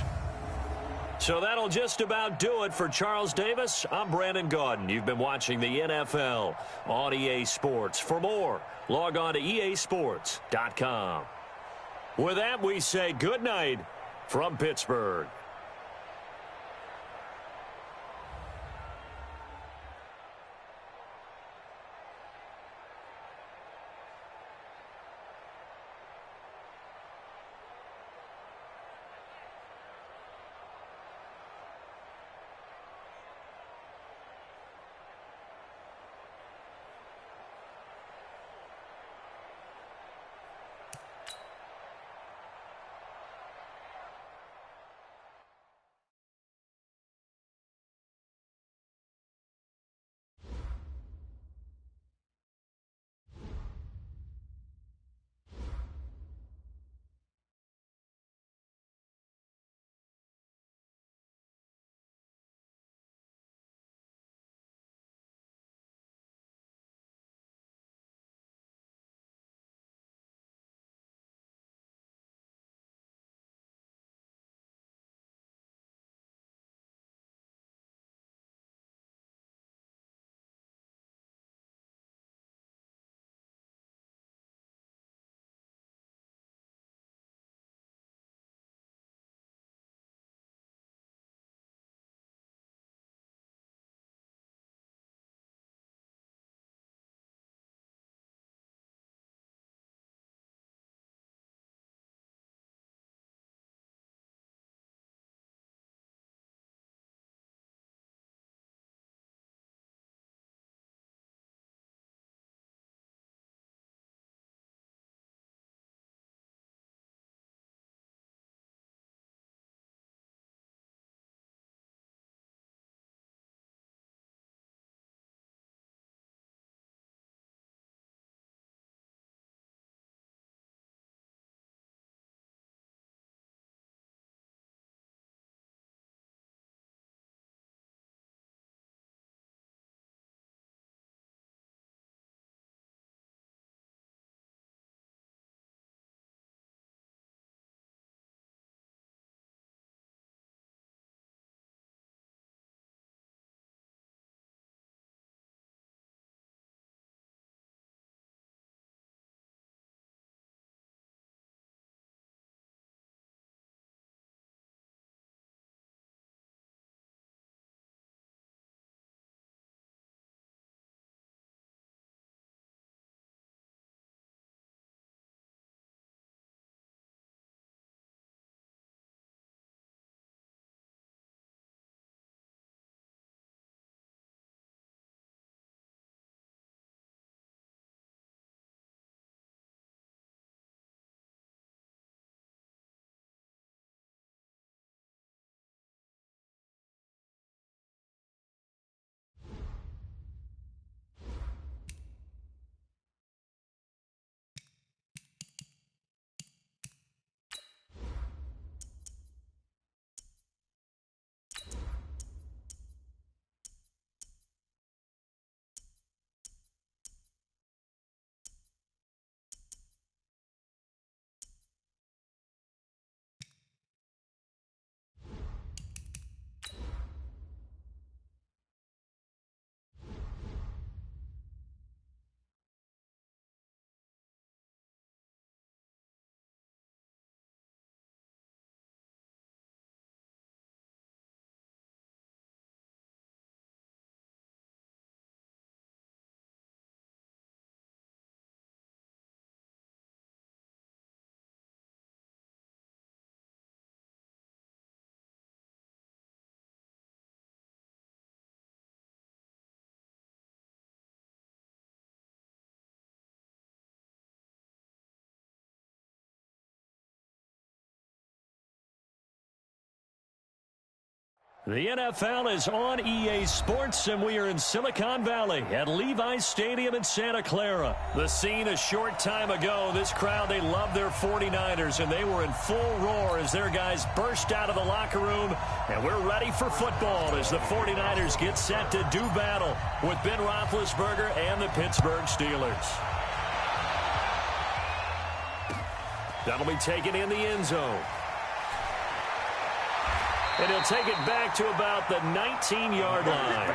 So that'll just about do it for Charles Davis. I'm Brandon Gaudin. You've been watching the NFL on EA Sports. For more, log on to easports.com. With that, we say good night from Pittsburgh. The NFL is on EA Sports, and we are in Silicon Valley at Levi's Stadium in Santa Clara. The scene a short time ago, this crowd, they love their 49ers, and they were in full roar as their guys burst out of the locker room, and we're ready for football as the 49ers get set to do battle with Ben Roethlisberger and the Pittsburgh Steelers. That'll be taken in the end zone. And he'll take it back to about the 19-yard line.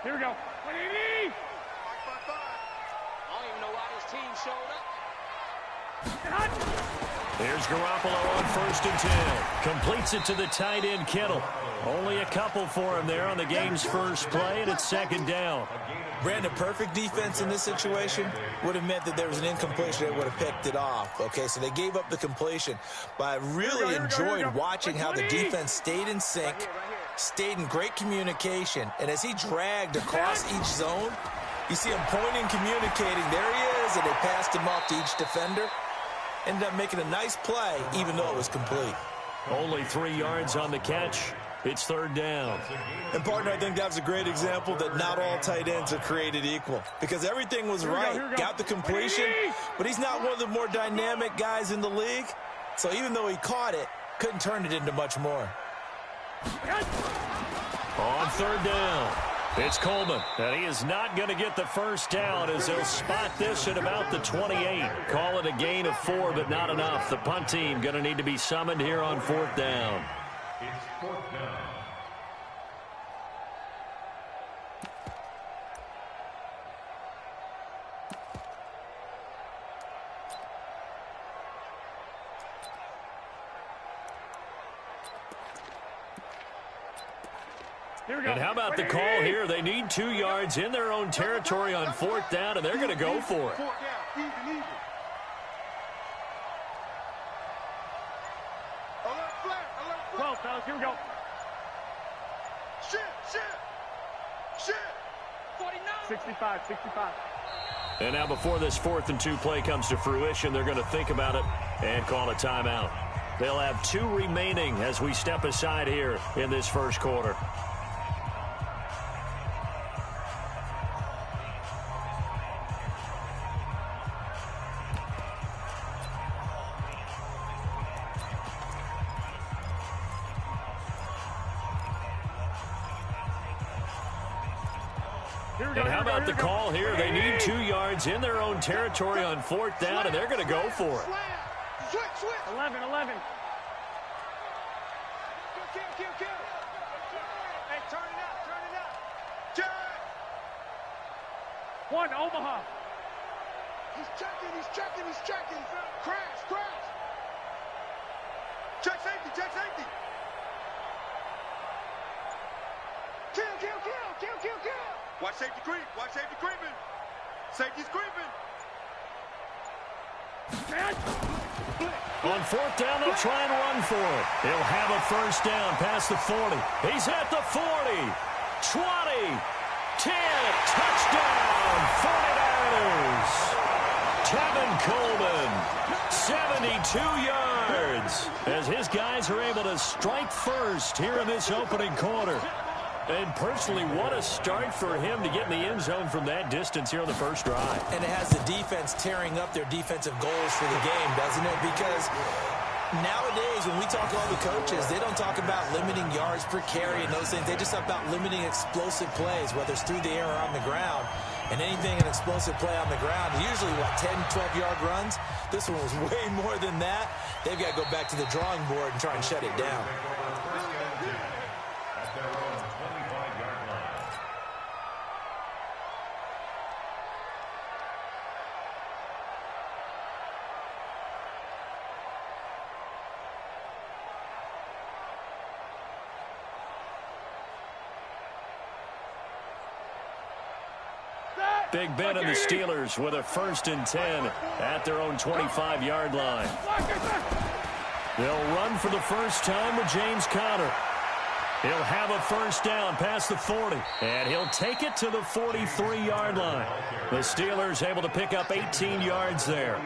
Here we go. 180. 5-5-5. I don't even know why this team showed up. There's Garoppolo on 1st and 10. Completes it to the tight end, Kittle. Only a couple for him there on the game's first play, and it's 2nd down. Brandon, perfect defense in this situation would have meant that there was an incompletion that would have picked it off. Okay, so they gave up the completion, but I really enjoyed watching how the defense stayed in sync, stayed in great communication, and as he dragged across each zone, you see him pointing, communicating. There he is, and they passed him off to each defender. Ended up making a nice play, even though it was complete. Only 3 yards on the catch. It's 3rd down. And, partner, I think that was a great example that not all tight ends are created equal. Because everything was right. Got the completion, but he's not one of the more dynamic guys in the league. So even though he caught it, couldn't turn it into much more. On 3rd down, it's Coleman, and he is not going to get the first down as they'll spot this at about the 28. Call it a gain of 4, but not enough. The punt team going to need to be summoned here on 4th down. It's 4th down. And how about the call here? They need 2 yards in their own territory on 4th down, and they're going to go for it. 4th down, even. Alert flat. 12, fellas, here we go. Shit. 49. 65. And now before this 4th and 2 play comes to fruition, they're going to think about it and call a timeout. They'll have 2 remaining as we step aside here in this first quarter. And how about the call here? They need 2 yards in their own territory on 4th down, and they're going to go for it. Switch. 11. Kill. Hey, turn it up. Jack. 1, Omaha. He's checking. Crash. Check safety. Kill. Watch safety creeping. Safety's creeping. On 4th down, they'll try and run for it. They'll have a first down past the 40. He's at the 40, 20, 10, touchdown, 49ers. Tevin Coleman, 72 yards, as his guys are able to strike first here in this opening quarter. And personally, what a start for him to get in the end zone from that distance here on the first drive. And it has the defense tearing up their defensive goals for the game, doesn't it? Because nowadays, when we talk to all the coaches, they don't talk about limiting yards per carry and those things. They just talk about limiting explosive plays, whether it's through the air or on the ground. And anything an explosive play on the ground, usually, 10, 12-yard runs? This one was way more than that. They've got to go back to the drawing board and try and shut it down. Big Ben and the Steelers with a 1st and 10 at their own 25-yard line. They'll run for the first time with James Conner. He'll have a first down past the 40, and he'll take it to the 43-yard line. The Steelers able to pick up 18 yards there.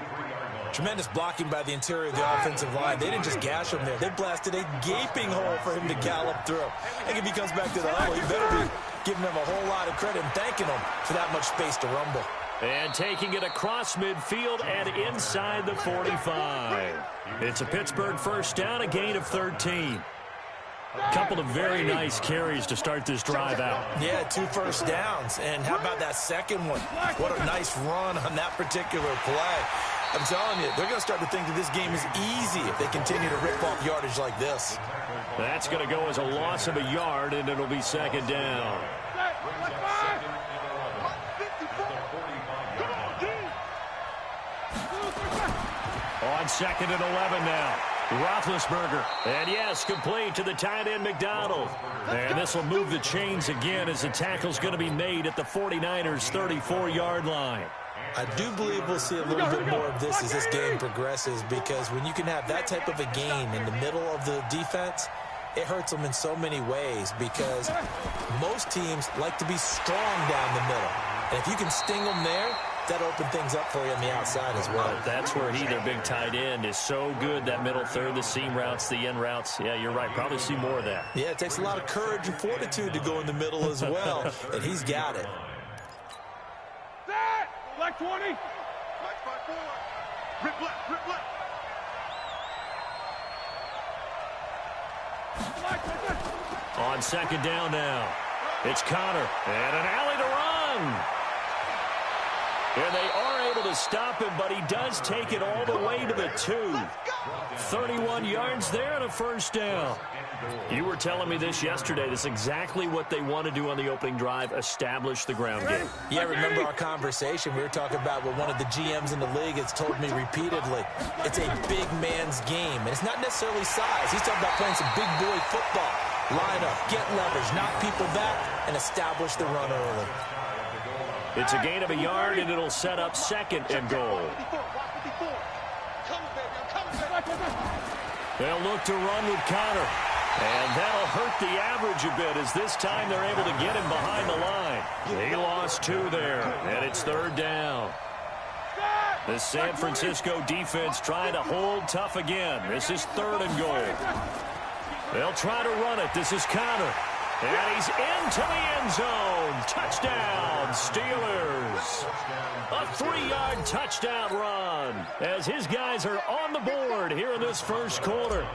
Tremendous blocking by the interior of the offensive line. They didn't just gash him there. They blasted a gaping hole for him to gallop through. I think if he comes back to the huddle, he better be giving them a whole lot of credit and thanking them for that much space to rumble. And taking it across midfield and inside the 45. It's a Pittsburgh first down, a gain of 13. Couple of very nice carries to start this drive out. Yeah, 2 first downs. And how about that second one? What a nice run on that particular play. I'm telling you, they're going to start to think that this game is easy if they continue to rip off yardage like this. That's going to go as a loss of a yard, and it'll be second down. On second and 11 now. Roethlisberger. And yes, complete to the tight end McDonald. And this will move the chains again as the tackle's going to be made at the 49ers' 34-yard line. I do believe we'll see a little bit more of this as this game progresses, because when you can have that type of a gain in the middle of the defense, it hurts them in so many ways, because most teams like to be strong down the middle. And if you can sting them there, that opens things up for you on the outside as well. That's where their big tight end, is so good, that middle third, the seam routes, the end routes. Yeah, you're right. Probably see more of that. Yeah, it takes a lot of courage and fortitude to go in the middle as well, and he's got it. Black 20. Black 5-4. Rip left, rip left. On second down now, it's Connor, and an alley to run. And they are able to stop him, but he does take it all the way to the 2. 31 yards there and a first down. You were telling me this yesterday. This is exactly what they want to do on the opening drive, establish the ground game. Yeah, remember our conversation. We were talking about what one of the GMs in the league has told me repeatedly. It's a big man's game, and it's not necessarily size. He's talking about playing some big boy football. Line up, get leverage, knock people back, and establish the run early. It's a gain of a yard, and it'll set up second and goal. They'll look to run with Connor. And that'll hurt the average a bit, as this time they're able to get him behind the line. They lost 2 there, and it's third down. The San Francisco defense trying to hold tough again. This is third and goal. They'll try to run it. This is Connor. And he's into the end zone. Touchdown, Steelers. A 3-yard touchdown run, as his guys are on the board here in this first quarter.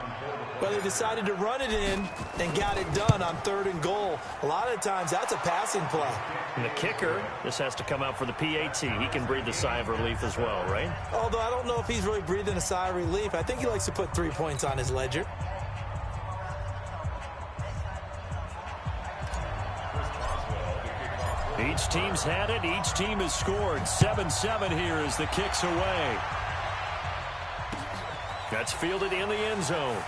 Well, they decided to run it in and got it done on third and goal. A lot of times, that's a passing play. And the kicker, this has to come out for the PAT. He can breathe a sigh of relief as well, right? Although I don't know if he's really breathing a sigh of relief. I think he likes to put 3 points on his ledger. Each team's had it. Each team has scored. 7-7 here as the kick's away. That's fielded in the end zone.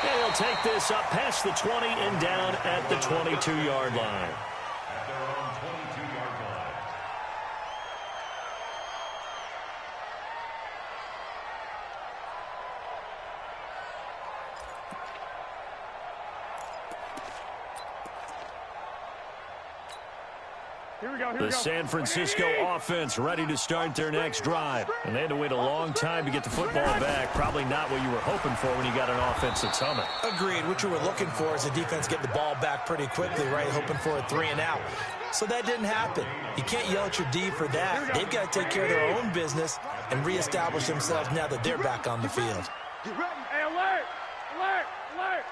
And he'll take this up past the 20 and down at the 22-yard line. At their own 22-yard line. Here we go, here The we go. San Francisco offense ready to start their next drive. And they had to wait a long time to get the football back. Probably not what you were hoping for when you got an offense that's humming. Agreed. What you were looking for is the defense get the ball back pretty quickly, right? Hoping for a 3 and out. So that didn't happen. You can't yell at your D for that. They've got to take care of their own business and reestablish themselves now that they're back on the field. Get ready. Hey, alert! Alert! Alert!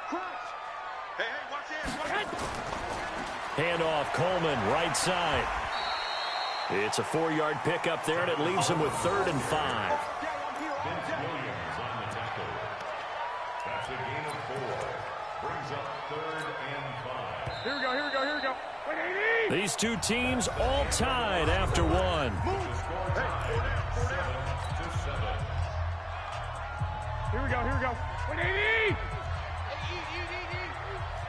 Crouch. Hey, watch it. Handoff, Coleman, right side. It's a 4-yard pickup there, and it leaves him with 3rd and 5. Vince Williams on the tackle. That's a gain of 4. Brings up 3rd and 5. Here we go, here we go, here we go. Wait, 80! These two teams all tied after one. Score tie, 7-7. Here we go, here we go. Wait, 80!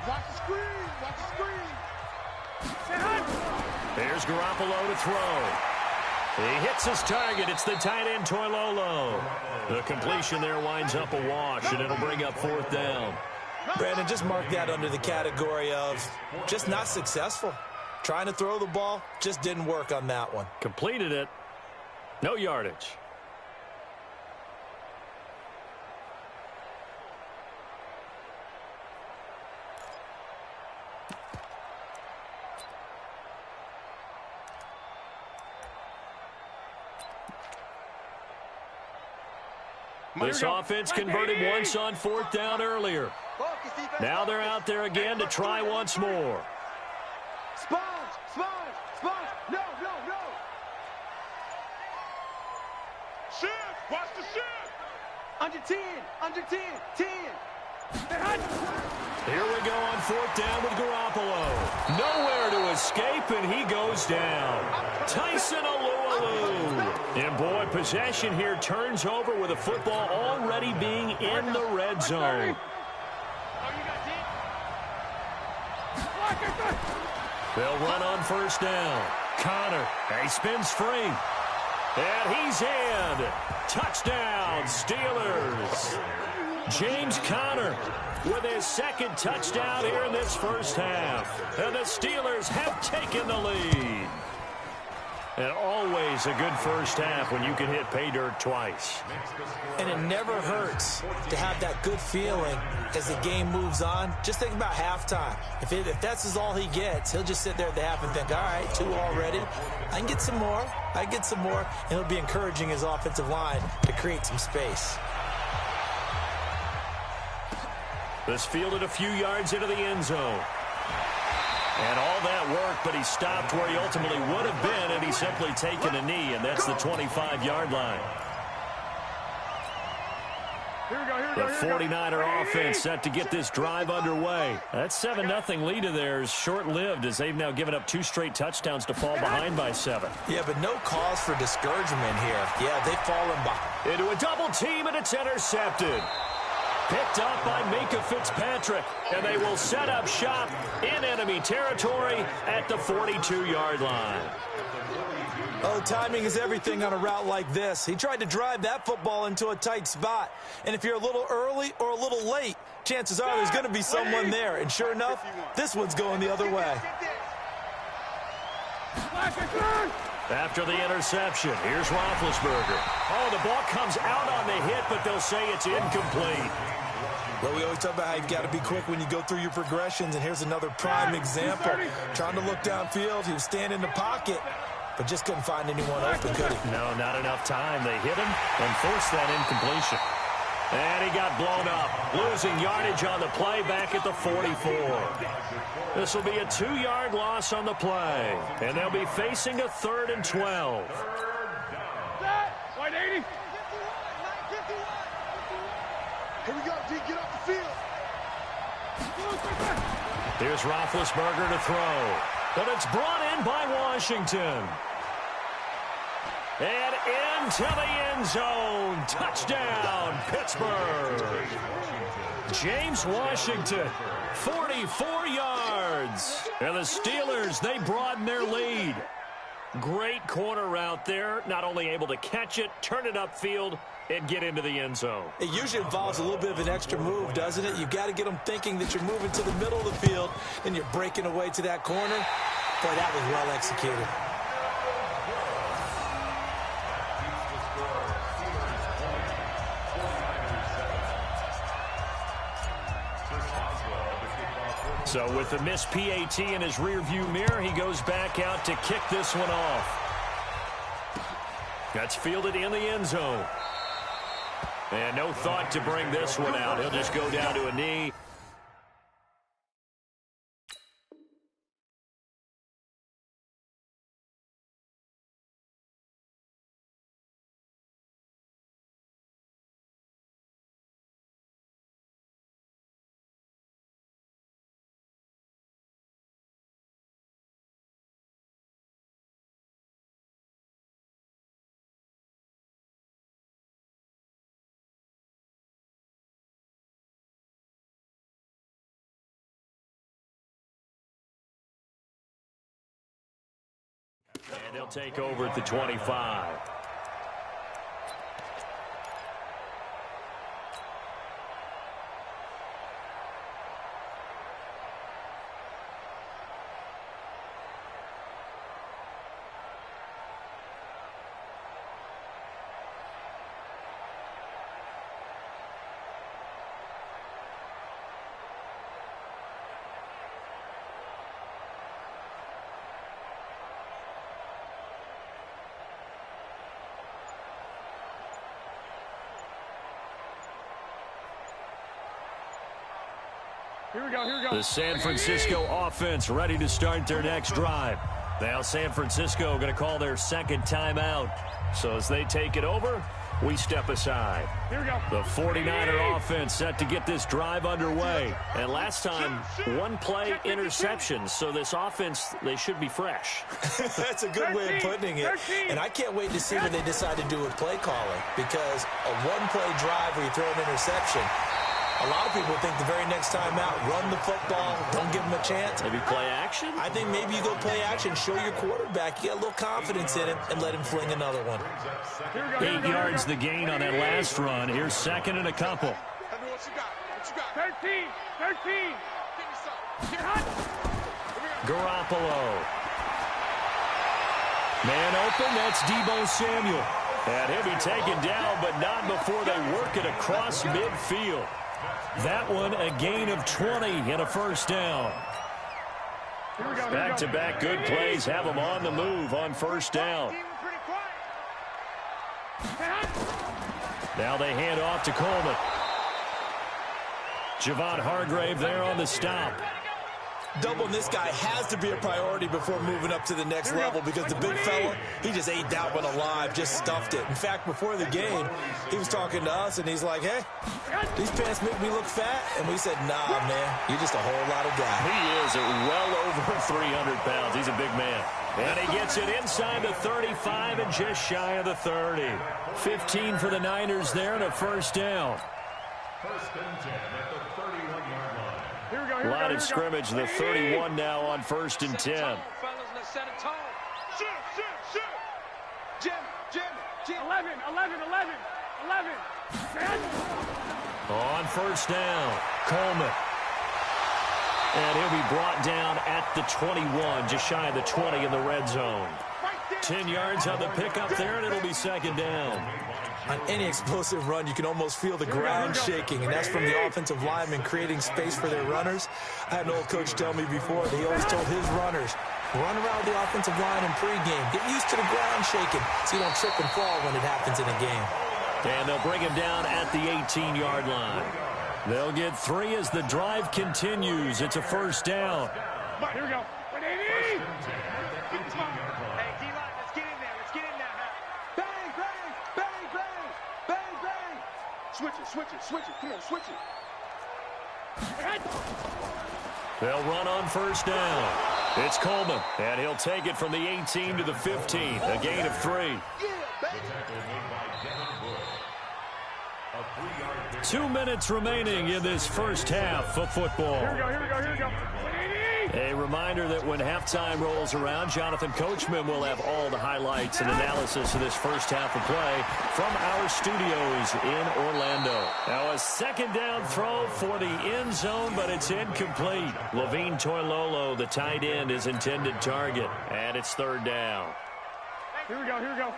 Watch the screen. Watch the screen. Say hi! There's Garoppolo to throw. He hits his target. It's the tight end, Toilolo. The completion there winds up a wash, and it'll bring up 4th down. Brandon, just mark that under the category of just not successful. Trying to throw the ball, just didn't work on that one. Completed it. No yardage. This offense converted once on 4th down earlier. Now they're out there again to try once more. Sponge, sponge, sponge. No, no, no. Shift. Watch the shift. Under 10, under 10, 10. Here we go on 4th down with Garoppolo. Nowhere to escape, and he goes down. Tyson Alualu. And, boy, possession here turns over with the football already being in the red zone. They'll run on 1st down. Connor, he spins free. And he's in. Touchdown, Steelers. James Conner with his 2nd touchdown here in this first half. And the Steelers have taken the lead. And always a good first half when you can hit pay dirt twice. And it never hurts to have that good feeling as the game moves on. Just think about halftime. If that's all he gets, he'll just sit there at the half and think, all right, 2 already. I can get some more. I can get some more. And he'll be encouraging his offensive line to create some space. This fielded a few yards into the end zone. And all that work, but he stopped where he ultimately would have been had he simply taken a knee, and that's the 25-yard line. The 49er offense set to get this drive underway. That 7-0 lead of theirs short-lived as they've now given up 2 straight touchdowns to fall behind by 7. Yeah, but no cause for discouragement here. Yeah, they've fallen behind. Into a double team, and it's intercepted. Picked up by Minkah Fitzpatrick, and they will set up shop in enemy territory at the 42-yard line. Oh, timing is everything on a route like this. He tried to drive that football into a tight spot. And if you're a little early or a little late, chances are there's going to be someone there. And sure enough, this one's going the other way. After the interception, here's Roethlisberger. Oh, the ball comes out on the hit, but they'll say it's incomplete. Well, we always talk about how you've got to be quick when you go through your progressions, and here's another prime example. Trying to look downfield, he was standing in the pocket, but just couldn't find anyone open, could he? No, not enough time. They hit him and forced that incompletion. And he got blown up, losing yardage on the play back at the 44. This will be a 2-yard loss on the play, and they'll be facing a 3rd and 12. White 80. Here we go, D. Get off the field. Here's Roethlisberger to throw. But it's brought in by Washington. And into the end zone. Touchdown, Pittsburgh. James Washington, 44 yards. And the Steelers, they broaden their lead. Great corner route there. Not only able to catch it, turn it upfield, and get into the end zone. It usually involves a little bit of an extra move, doesn't it? You've got to get them thinking that you're moving to the middle of the field, and you're breaking away to that corner. Boy, that was well executed. So with the missed PAT in his rearview mirror, he goes back out to kick this one off. That's fielded in the end zone. And no thought to bring this one out. He'll just go down to a knee. And they'll take over at the 25. Here we go, here we go. The San Francisco offense ready to start their next drive. Now San Francisco going to call their second timeout. So as they take it over, we step aside. Here we go. The 49er offense set to get this drive underway. And last time, one play interception. So this offense, they should be fresh. That's a good way of putting it. And I can't wait to see what they decide to do with play calling. Because a one-play drive where you throw an interception, a lot of people think the very next time out, run the football, don't give them a chance. Maybe play action? I think maybe you go play action, show your quarterback, you get a little confidence in him, and let him fling another one. 8 yards the gain on that last run. Here's second and a couple. What you got? What you got? 13. Give me some. Get hot. Garoppolo. Man open, that's Deebo Samuel. And he'll be taken down, but not before they work it across midfield. That one, a gain of 20 and a first down. Back-to-back good plays have them on the move on first down. Now they hand off to Coleman. Javon Hargrave there on the stop. Doubling this guy has to be a priority before moving up to the next level because the big fella, he just ate that one alive, just stuffed it. In fact, before the game, he was talking to us, and he's like, hey, these pants make me look fat. And we said, nah, man, you're just a whole lot of guy. He is well over 300 pounds. He's a big man. And he gets it inside the 35 and just shy of the 30. 15 for the Niners there and a first down. First and 10 at the 31-yard line. Line of scrimmage, the 31 now on first and 10. Fellas, let's set a tone. Shoot. Jim. 11. On first down, Coleman. And he'll be brought down at the 21, just shy of the 20 in the red zone. 10 yards on the pickup there, and it'll be second down. On any explosive run, you can almost feel the ground shaking, and that's from the offensive linemen creating space for their runners. I had an old coach tell me before that he always told his runners, run around the offensive line in pregame. Get used to the ground shaking so you don't trip and fall when it happens in a game. And they'll bring him down at the 18-yard line. They'll get 3 as the drive continues. It's a first down. Here we go. Hey, D-line, let's get in there. Bang. Switch it. Come on, switch it. They'll run on first down. It's Coleman, and he'll take it from the 18 to the 15. A gain of 3. Yeah, baby. 2 minutes remaining in this first half of football. Here we go. A reminder that when halftime rolls around, Jonathan Coachman will have all the highlights and analysis of this first half of play from our studios in Orlando. Now a second down throw for the end zone, but it's incomplete. Levine Toilolo, the tight end, is intended target, and it's third down. Here we go.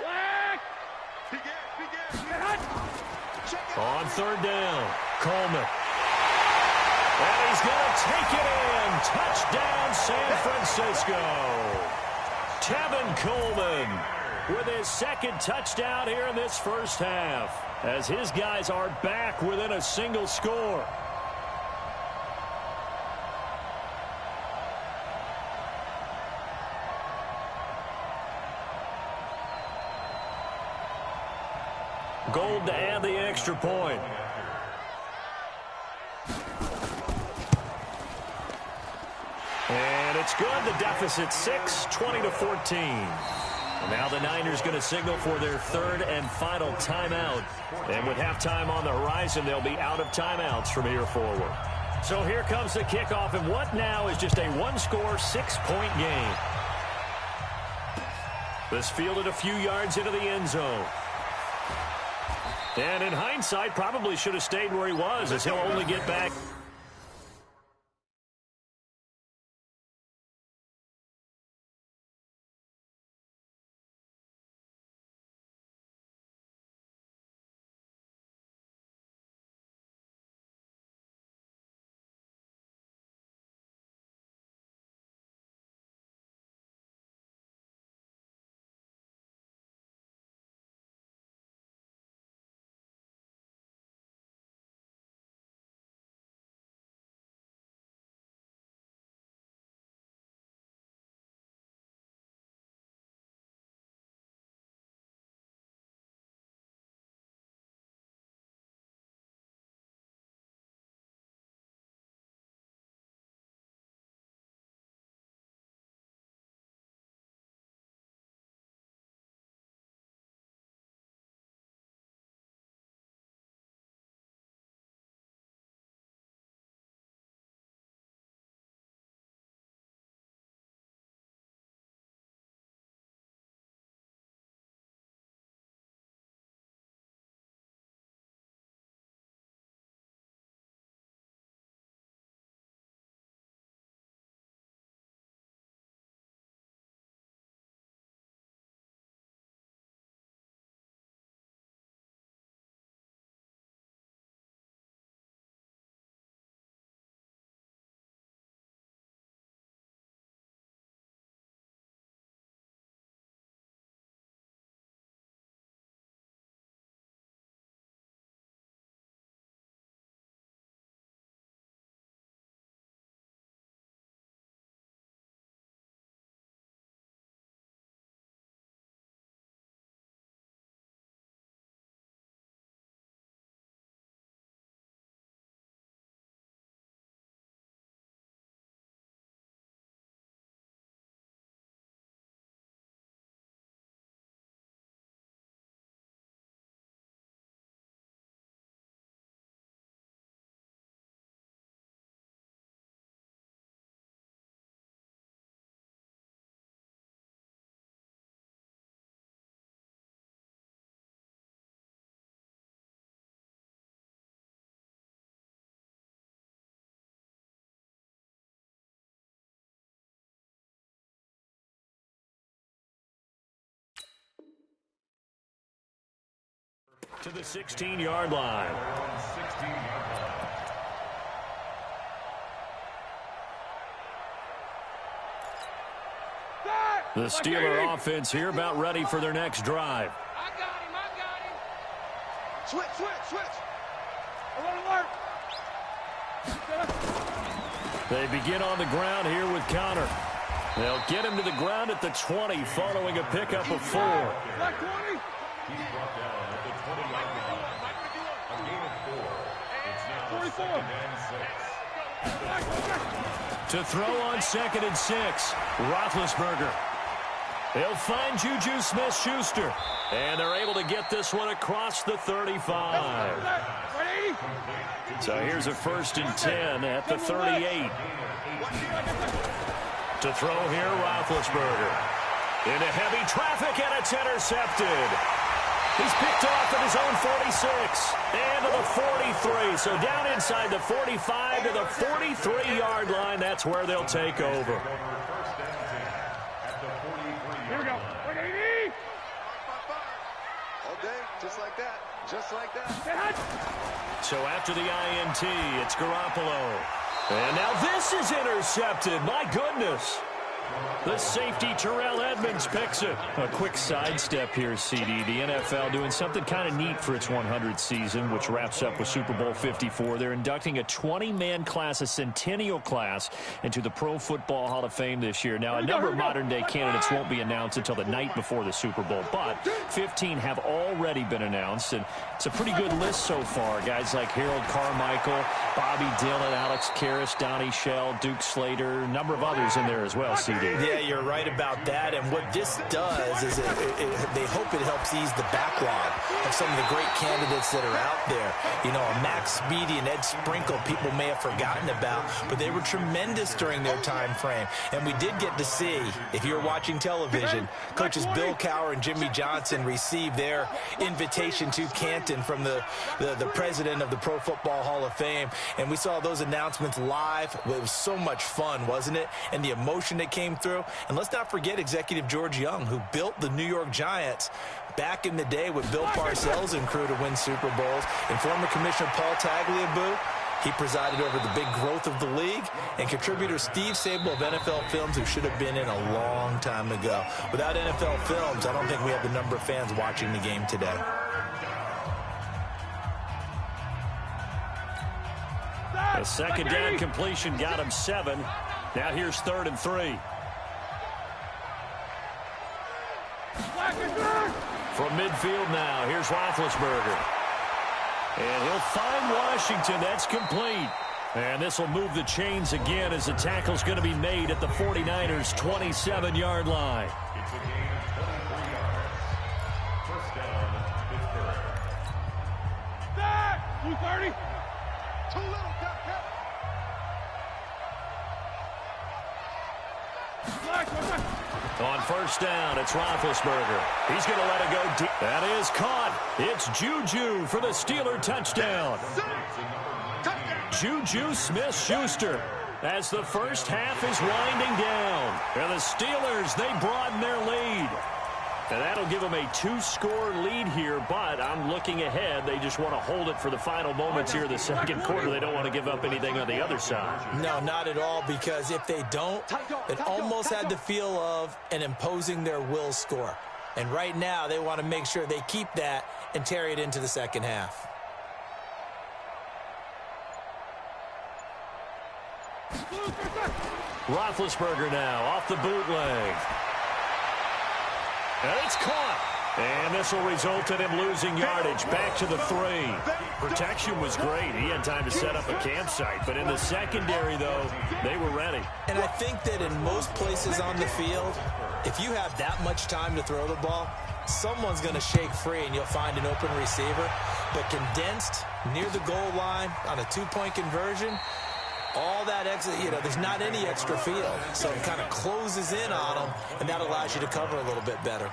Black. On third down, Coleman. And he's going to take it in. Touchdown, San Francisco. Tevin Coleman with his second touchdown here in this first half, as his guys are back within a single score. Gold to add the extra point. And it's good. The deficit 6, 20-14. And now the Niners going to signal for their third and final timeout. And with halftime on the horizon, they'll be out of timeouts from here forward. So here comes the kickoff, and what now is just a one-score, 6-point game. This fielded a few yards into the end zone. And in hindsight, probably should have stayed where he was, as he'll only get back. To the 16-yard line. The Steeler offense here about ready for their next drive. I got him. Switch. Alert. They begin on the ground here with Connor. They'll get him to the ground at the 20 following a pickup of 4. Black 20. He's brought down at the 20-yard line. A gain of 4. It's now 44. second and 6. To throw on 2nd and 6, Roethlisberger. He'll find Juju Smith-Schuster. And they're able to get this one across the 35. So here's a 1st and 10 at the 38. To throw here, Roethlisberger. Into heavy traffic, and it's intercepted. He's picked off at his own 46 and to the 43. So down inside the 45 to the 43-yard line. That's where they'll take over. Here we go. 180. All day, just like that. So after the INT, it's Garoppolo. And now this is intercepted. My goodness. The safety, Terrell Edmonds, picks it. A quick sidestep here, CD. The NFL doing something kind of neat for its 100th season, which wraps up with Super Bowl 54. They're inducting a 20-man class, a centennial class, into the Pro Football Hall of Fame this year. Now, a number of modern-day candidates won't be announced until the night before the Super Bowl, but 15 have already been announced, and it's a pretty good list so far. Guys like Harold Carmichael, Bobby Dillon, Alex Karras, Donnie Shell, Duke Slater, a number of others in there as well, CD. TD. Yeah, you're right about that. And what this does is they hope it helps ease the backlog of some of the great candidates that are out there. You know, a Max Speedy and Ed Sprinkle, people may have forgotten about, but they were tremendous during their time frame. And we did get to see, if you're watching television, coaches Bill Cowher and Jimmy Johnson receive their invitation to Canton from the president of the Pro Football Hall of Fame. And we saw those announcements live. It was so much fun, wasn't it? And the emotion that came through. And let's not forget Executive George Young, who built the New York Giants back in the day with Bill Parcells and crew to win Super Bowls. And former Commissioner Paul Tagliabue, he presided over the big growth of the league. And contributor Steve Sable of NFL Films, who should have been in a long time ago. Without NFL Films, I don't think we have the number of fans watching the game today. A second down completion got him 7. Now here's 3rd and 3. From midfield now, here's Roethlisberger. And he'll find Washington. That's complete. And this will move the chains again as the tackle's going to be made at the 49ers' 27-yard line. It's a gain of 23 yards. First down, Pittsburgh. Back! 230. Too little, Cap. On first down, it's Roethlisberger. He's going to let it go deep. That is caught. It's Juju for the Steeler touchdown. Juju Smith-Schuster as the first half is winding down. And the Steelers, they broaden their lead. And that'll give them a 2-score lead here, but I'm looking ahead. They just want to hold it for the final moments here in the second quarter. They don't want to give up anything on the other side. No, not at all, because if they don't, it almost had the feel of an imposing their will score. And right now, they want to make sure they keep that and carry it into the second half. Roethlisberger now off the bootleg. And it's caught. And this will result in him losing yardage back to the 3. Protection was great. He had time to set up a campsite. But in the secondary, though, they were ready. And I think that in most places on the field, if you have that much time to throw the ball, someone's going to shake free and you'll find an open receiver. But condensed near the goal line on a 2-point conversion, all that extra, there's not any extra field. So it kind of closes in on them, and that allows you to cover a little bit better.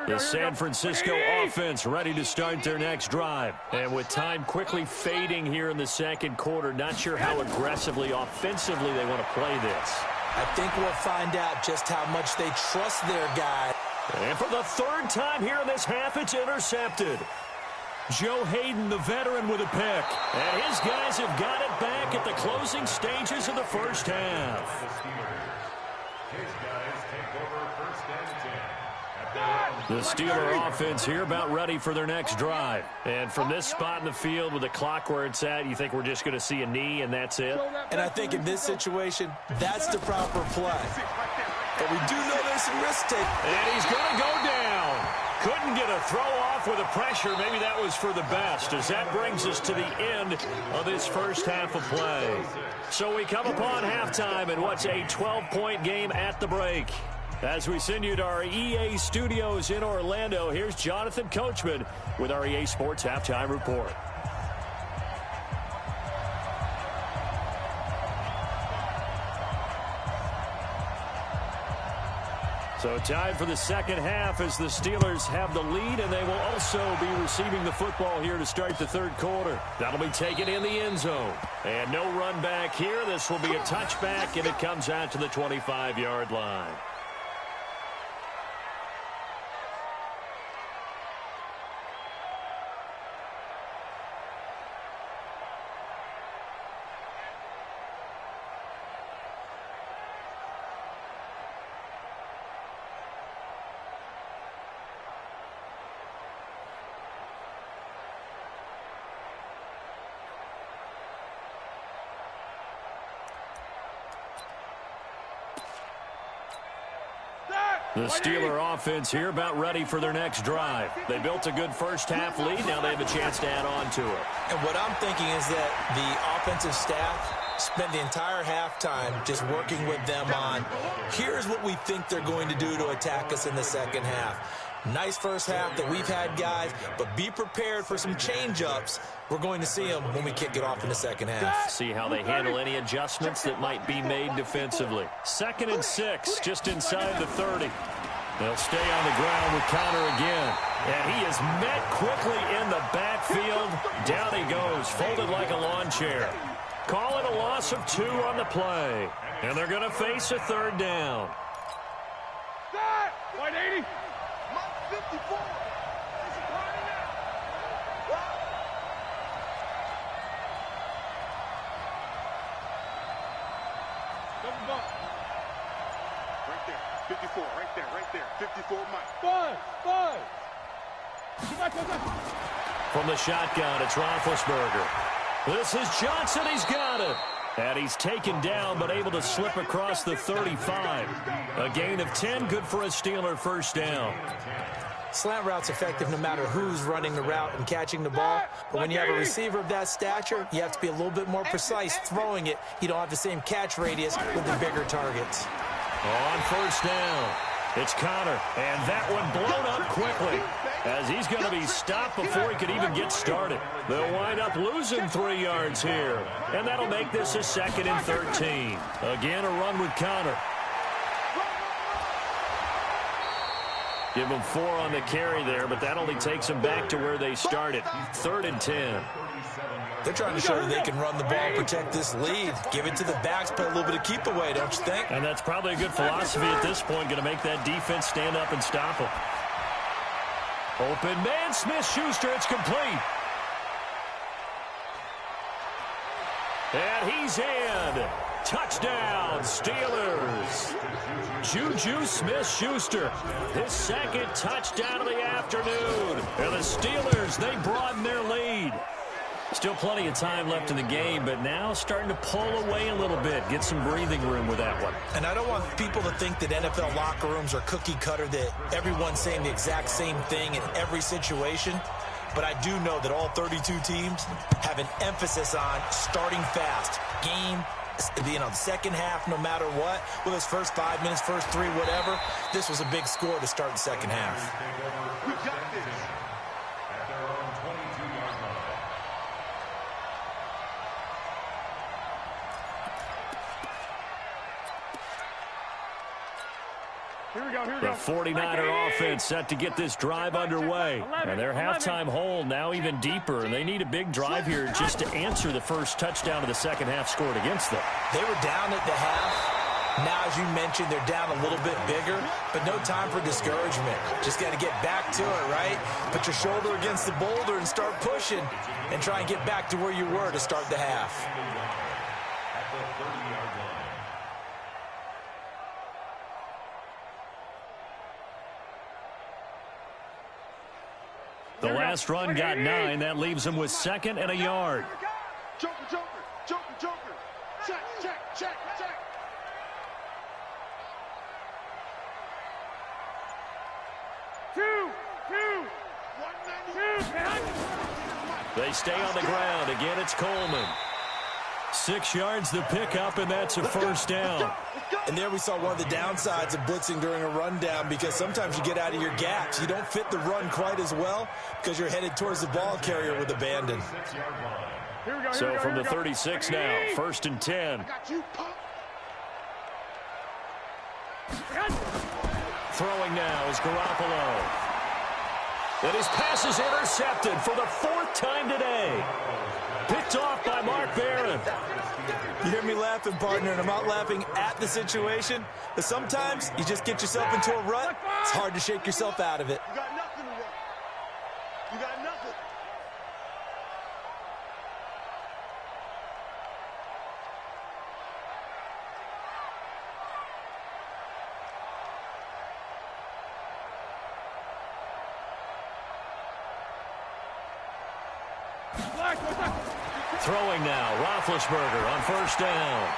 The San Francisco offense ready to start their next drive. And with time quickly fading here in the second quarter, not sure how aggressively, offensively they want to play this. I think we'll find out just how much they trust their guy. And for the 3rd time here in this half, it's intercepted. Joe Hayden, the veteran, with a pick. And his guys have got it back at the closing stages of the first half. His guys take over 1st and 10. The Steeler offense here about ready for their next drive. And from this spot in the field with the clock where it's at, you think we're just going to see a knee and that's it? And I think in this situation, that's the proper play. But we do know there's some risk taken. And he's going to go down. Couldn't get a throw off with the pressure. Maybe that was for the best, as that brings us to the end of this first half of play. So we come upon halftime in what's a 12-point game at the break. As we send you to our EA studios in Orlando, here's Jonathan Coachman with our EA Sports Halftime Report. So time for the second half as the Steelers have the lead, and they will also be receiving the football here to start the third quarter. That'll be taken in the end zone. And no run back here. This will be a touchback, and it comes out to the 25-yard line. The Steeler offense here about ready for their next drive. They built a good first-half lead. Now they have a chance to add on to it. And what I'm thinking is that the offensive staff spent the entire halftime just working with them on, here's what we think they're going to do to attack us in the second half. Nice first half that we've had, guys, but be prepared for some change-ups. We're going to see them when we kick it off in the second half. See how they handle any adjustments that might be made defensively. 2nd and 6, just inside the 30. They'll stay on the ground with Conner again. And he is met quickly in the backfield. Down he goes, folded like a lawn chair. Call it a loss of 2 on the play. And they're going to face a 3rd down. White 80. 54. Right there. 54. Right there. 54, Mike. 5. From the shotgun, it's Roethlisberger. This is Johnson. He's got it. And he's taken down, but able to slip across the 35. A gain of 10, good for a Steeler first down. Slant route's effective no matter who's running the route and catching the ball. But when you have a receiver of that stature, you have to be a little bit more precise throwing it. You don't have the same catch radius with the bigger targets. On first down, it's Conner. And that one blown up quickly, as he's going to be stopped before he could even get started. They'll wind up losing 3 yards here. And that'll make this a 2nd and 13. Again, a run with Conner. Give them 4 on the carry there, but that only takes them back to where they started. 3rd and 10. They're trying to show that they can run the ball, protect this lead. Give it to the backs, play a little bit of keep away, don't you think? And that's probably a good philosophy at this point, going to make that defense stand up and stop them. Open man, Smith-Schuster, it's complete. And he's in. Touchdown, Steelers. Juju Smith-Schuster, his 2nd touchdown of the afternoon. And the Steelers, they broaden their lead. Still plenty of time left in the game, but now starting to pull away a little bit. Get some breathing room with that one. And I don't want people to think that NFL locker rooms are cookie cutter, that everyone's saying the exact same thing in every situation. But I do know that all 32 teams have an emphasis on starting fast. The second half, no matter what, with his first 5 minutes, first 3, whatever, this was a big score to start the second half. We got this. At their own 22-yard line. Here we go. The 49er offense set to get this drive underway. And their halftime hole now even deeper. And they need a big drive here just to answer the first touchdown of the second half scored against them. They were down at the half. Now, as you mentioned, they're down a little bit bigger, but no time for discouragement. Just got to get back to it, right? Put your shoulder against the boulder and start pushing and try and get back to where you were to start the half. At the 30-yard line. The last run got 9. That leaves them with 2nd and a yard. Joker. Check. Two. They stay on the ground. Again, it's Coleman. 6 yards the pickup, and that's a first down. And there we saw one of the downsides of blitzing during a rundown, because sometimes you get out of your gaps. You don't fit the run quite as well because you're headed towards the ball carrier with abandon. So from the 36 now, 1st and 10. Throwing now is Garoppolo. And his pass is intercepted for the 4th time today. Picked off by Mark Barron. You hear me laughing, partner, and I'm not laughing at the situation, but sometimes you just get yourself into a rut. It's hard to shake yourself out of it. You got nothing to run. You got nothing. Throwing now, Roethlisberger on first down.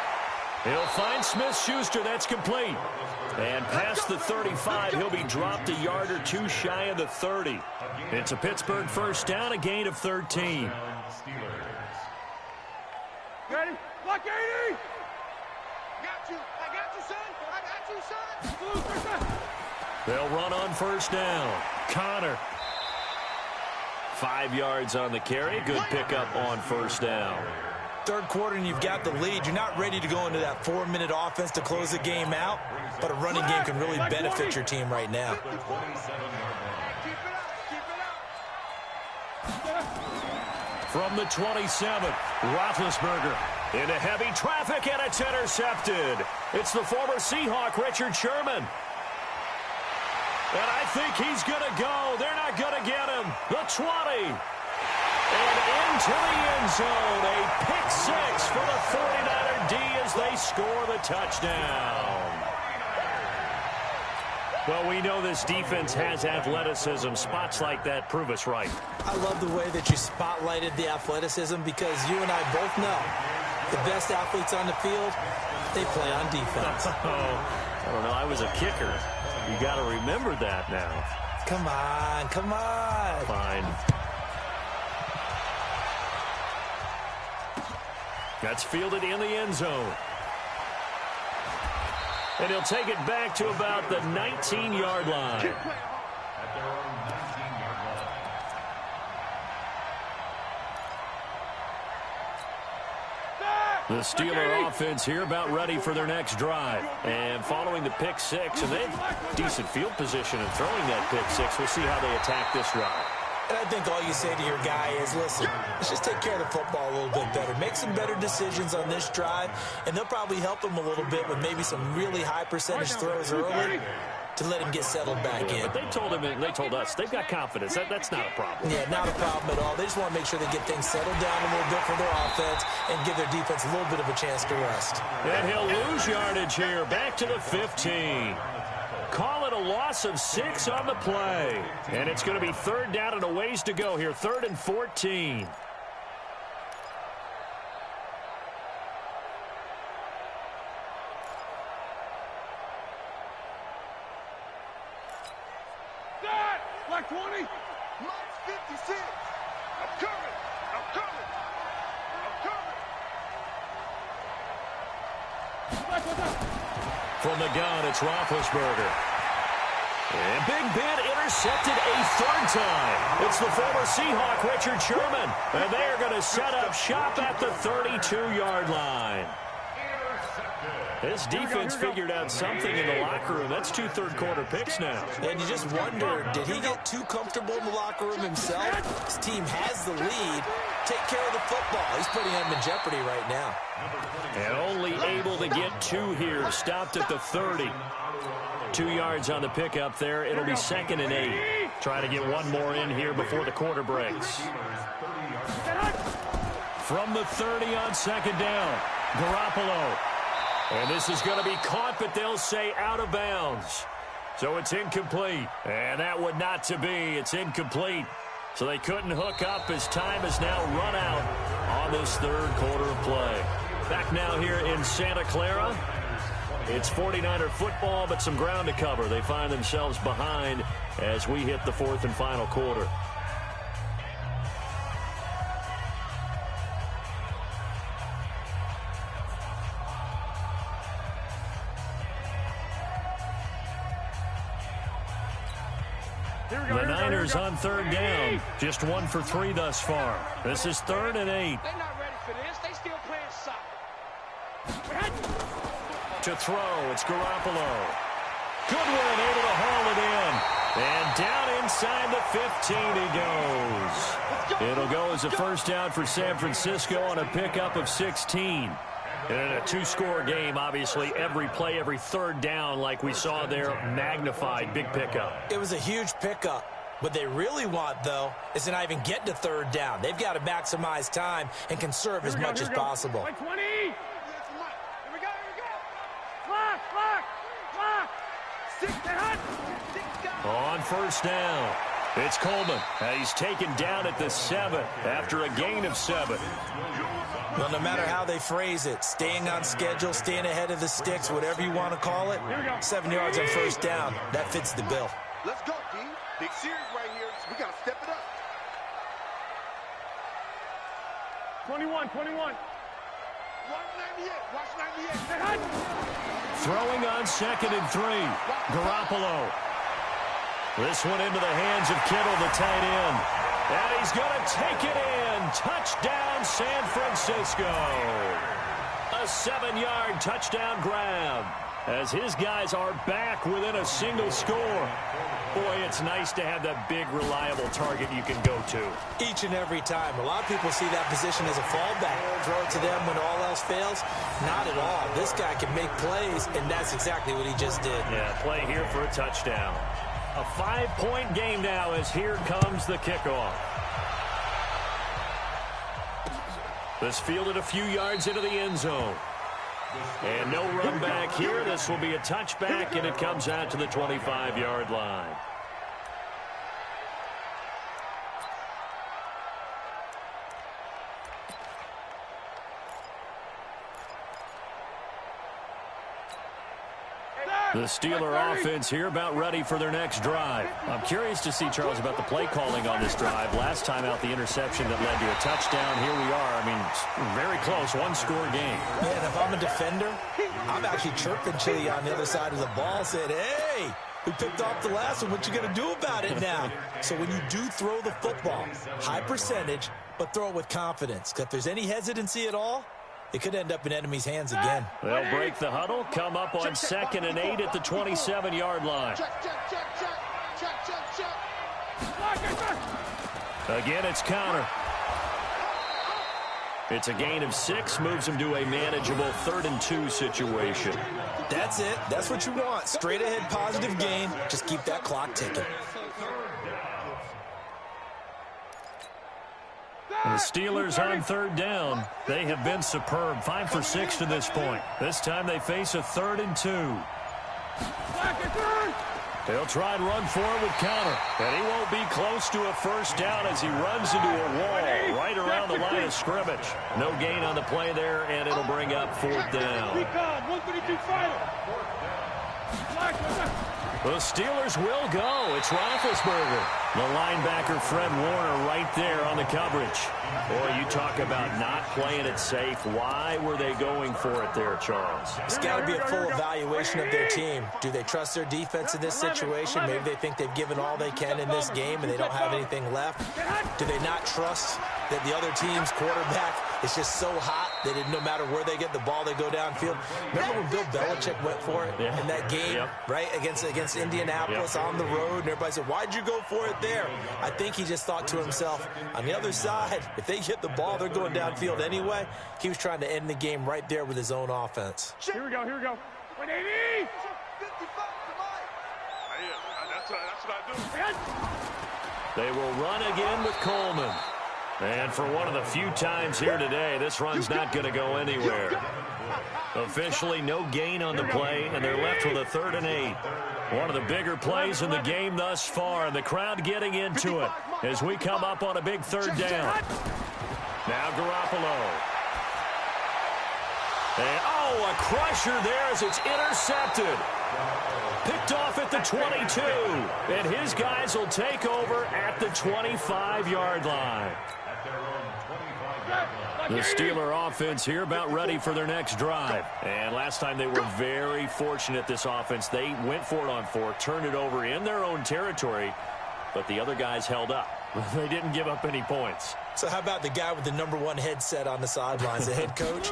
He'll find Smith-Schuster. That's complete. And past the 35, he'll be dropped a yard or two shy of the 30. It's a Pittsburgh first down, a gain of 13. Ready? Block 80! Got you. I got you, son. I got you, son. They'll run on first down. Connor. 5 yards on the carry. Good pickup on first down. Third quarter and you've got the lead. You're not ready to go into that 4-minute offense to close the game out, but a running game can really benefit your team right now. Keep it up. Keep it up. From the 27, Roethlisberger into heavy traffic, and it's intercepted. It's the former Seahawk, Richard Sherman. And I think he's going to go. They're not going to get him. The 20. And into the end zone. A pick six for the 49er D as they score the touchdown. Well, we know this defense has athleticism. Spots like that prove us right. I love the way that you spotlighted the athleticism because you and I both know the best athletes on the field, they play on defense. I don't know. I was a kicker. You got to remember that now. Come on, come on. Fine. That's fielded in the end zone. And he'll take it back to about the 19-yard line. The Steeler offense here about ready for their next drive. And following the pick six, and they have decent field position in throwing that pick six. We'll see how they attack this drive. And I think all you say to your guy is, listen, let's just take care of the football a little bit better. Make some better decisions on this drive, and they'll probably help him a little bit with maybe some really high percentage throws early to let him get settled back in. But they told him, they told us, they've got confidence. That's not a problem. Yeah, not a problem at all. They just want to make sure they get things settled down a little bit for their offense and give their defense a little bit of a chance to rest. And he'll lose yardage here, back to the 15. Call it a loss of 6 on the play. And it's going to be third down and a ways to go here, 3rd and 14. Black 20! March 56! I'm coming! I'm coming! I'm coming! From the gun, it's Roethlisberger. And Big Ben intercepted a third time. It's the former Seahawk, Richard Sherman. And they are going to set up shop at the 32-yard line. This defense figured out something in the locker room. That's 2 third-quarter picks now. And you just wonder, did he get too comfortable in the locker room himself? His team has the lead. Take care of the football. He's putting him in jeopardy right now. And only able to get 2 here. Stopped at the 30. 2 yards on the pickup there. It'll be 2nd and 8. Try to get one more in here before the quarter breaks. From the 30 on 2nd down, Garoppolo. And this is going to be caught, but they'll say out of bounds. So it's incomplete. And that would not to be. It's incomplete. So they couldn't hook up as time has now run out on this 3rd quarter of play. Back now here in Santa Clara. It's 49er football, but some ground to cover. They find themselves behind as we hit the 4th and final quarter. The Niners on 3rd down. Just 1 for 3 thus far. This is 3rd and 8. They're not ready for this. They still playing soccer. To throw, it's Garoppolo. Goodwin able to haul it in. And down inside the 15 he goes. It'll go as a first down for San Francisco on a pickup of 16. And in a 2-score game, obviously, every play, every 3rd down, like we saw there, magnified, big pickup. It was a huge pickup. What they really want, though, is to not even get to 3rd down. They've got to maximize time and conserve as much as possible. Black 20! Here we go. Block! 6 Six guys. On first down, It's Coleman. He's taken down at the 7 after a gain of 7. Well, no matter how they phrase it, staying on schedule, staying ahead of the sticks, whatever you want to call it, 7 yards on first down, that fits the bill. Let's go, D. Big series right here. We got to step it up. 21. Watch 98. Watch 98. Throwing on 2nd and 3. Garoppolo. This one into the hands of Kittle, the tight end. And he's going to take it in. Touchdown, San Francisco. A 7-yard touchdown grab as his guys are back within a single score. Boy, it's nice to have that big, reliable target you can go to. Each and every time. A lot of people see that position as a fallback. Throw it to them when all else fails. Not at all. This guy can make plays, and that's exactly what he just did. Yeah, play here for a touchdown. A 5-point game now as here comes the kickoff. This fielded a few yards into the end zone. And no run back here. This will be a touchback, and it comes out to the 25-yard line. The Steeler offense here about ready for their next drive. I'm curious to see, Charles, about the play calling on this drive. Last time out, the interception that led to a touchdown. Here we are. I mean, very close, one-score game. Man, if I'm a defender, I'm actually chirping Chili on the other side of the ball, saying, hey, we picked off the last one. What you going to do about it now? So when you do throw the football, high percentage, but throw it with confidence. If there's any hesitancy at all, it could end up in enemy's hands again. They'll break the huddle, come up on 2nd and 8 at the 27-yard line. Again, it's Connor. It's a gain of 6, moves him to a manageable 3rd and 2 situation. That's it. That's what you want. Straight ahead positive gain. Just keep that clock ticking. The Steelers on 3rd down. They have been superb. 5 for 6 to this point. This time they face a 3rd and 2. They'll try and run for it with Connor. And he won't be close to a first down as he runs into a wall right around the line of scrimmage. No gain on the play there, and it'll bring up 4th down. The Steelers will go. It's Roethlisberger. The linebacker, Fred Warner, right there on the coverage. Boy, you talk about not playing it safe. Why were they going for it there, Charles? It's got to be a full evaluation of their team. Do they trust their defense in this situation? Maybe they think they've given all they can in this game and they don't have anything left. Do they not trust that the other team's quarterback is just so hot that no matter where they get the ball, they go downfield? Remember when Bill Belichick went for it in that game, right, against Indianapolis on the road, and everybody said, why'd you go for it there? I think he just thought to himself, on the other side, if they get the ball, they're going downfield anyway. He was trying to end the game right there with his own offense. Here we go. 180! That's what I do. They will run again with Coleman. And for one of the few times here today, this run's not going to go anywhere. Officially no gain on the play, and they're left with a 3rd and 8. One of the bigger plays in the game thus far, and the crowd getting into it as we come up on a big 3rd down. Now Garoppolo. And, a crusher there as it's intercepted. Picked off at the 22, and his guys will take over at the 25-yard line. The Steeler offense here about ready for their next drive. And last time they were very fortunate, this offense. They went for it on 4, turned it over in their own territory, but the other guys held up. They didn't give up any points. So how about the guy with the #1 headset on the sidelines, the head coach?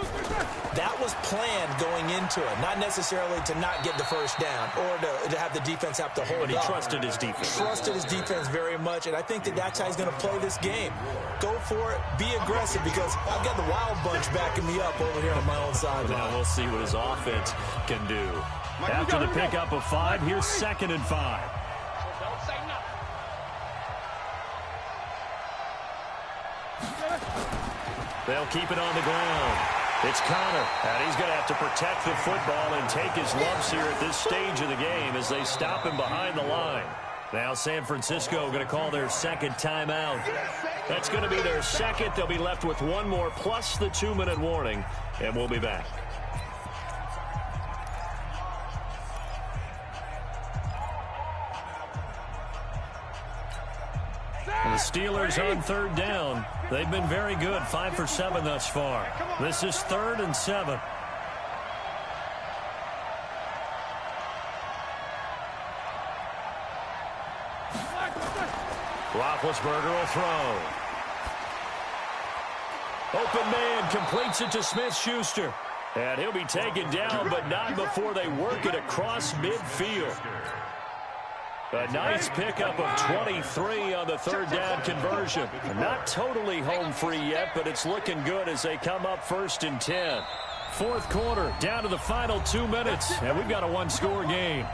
That was planned going into it, not necessarily to not get the first down or to have the defense have to hold up. But he trusted his defense. Trusted his defense very much, and I think that's how he's going to play this game. Go for it, be aggressive, because I've got the Wild Bunch backing me up over here on my own sideline. Now we'll see what his offense can do. After the pickup of 5, here's 2nd and 5. They'll keep it on the ground. It's Connor, and he's going to have to protect the football and take his lumps here at this stage of the game as they stop him behind the line. Now San Francisco going to call their second timeout. That's going to be their second. They'll be left with one more plus the 2-minute warning, and we'll be back. The Steelers on third down. They've been very good, 5 for 7 thus far. This is 3rd and 7. Roethlisberger will throw. Open man completes it to Smith-Schuster. And he'll be taken down, but not before they work it across midfield. A nice pickup of 23 on the third down conversion. Not totally home free yet, but it's looking good as they come up 1st and 10. Fourth quarter, down to the final 2 minutes, and we've got a one-score game.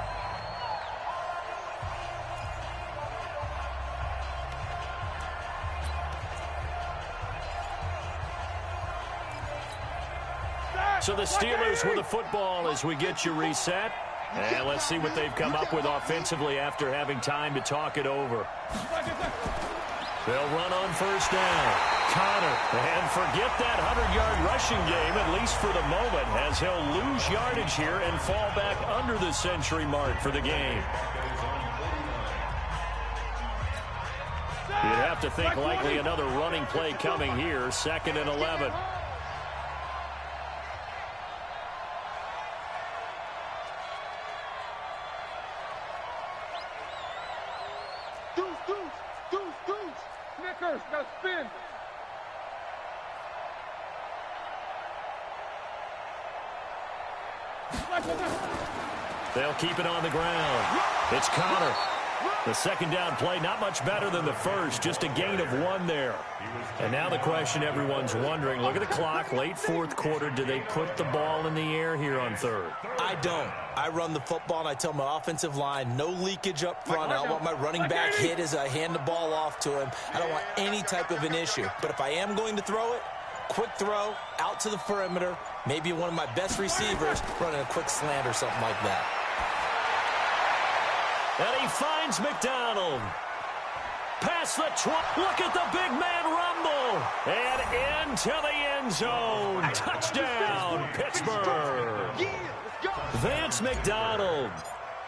So the Steelers with the football as we get you reset. And let's see what they've come up with offensively after having time to talk it over. They'll run on first down. Connor, and forget that 100-yard rushing game, at least for the moment, as he'll lose yardage here and fall back under the century mark for the game. You'd have to think likely another running play coming here, 2nd and 11. Now spin. They'll keep it on the ground. It's Connor. The second down play, not much better than the first, just a gain of 1 there. And now the question everyone's wondering, look at the clock, late fourth quarter, do they put the ball in the air here on third? I don't. I run the football, and I tell my offensive line, no leakage up front. I don't want my running back hit as I hand the ball off to him. I don't want any type of an issue. But if I am going to throw it, quick throw, out to the perimeter, maybe one of my best receivers running a quick slant or something like that. And he finds McDonald. Past the 20. Look at the big man rumble. And into the end zone. Touchdown, Pittsburgh. Vance McDonald,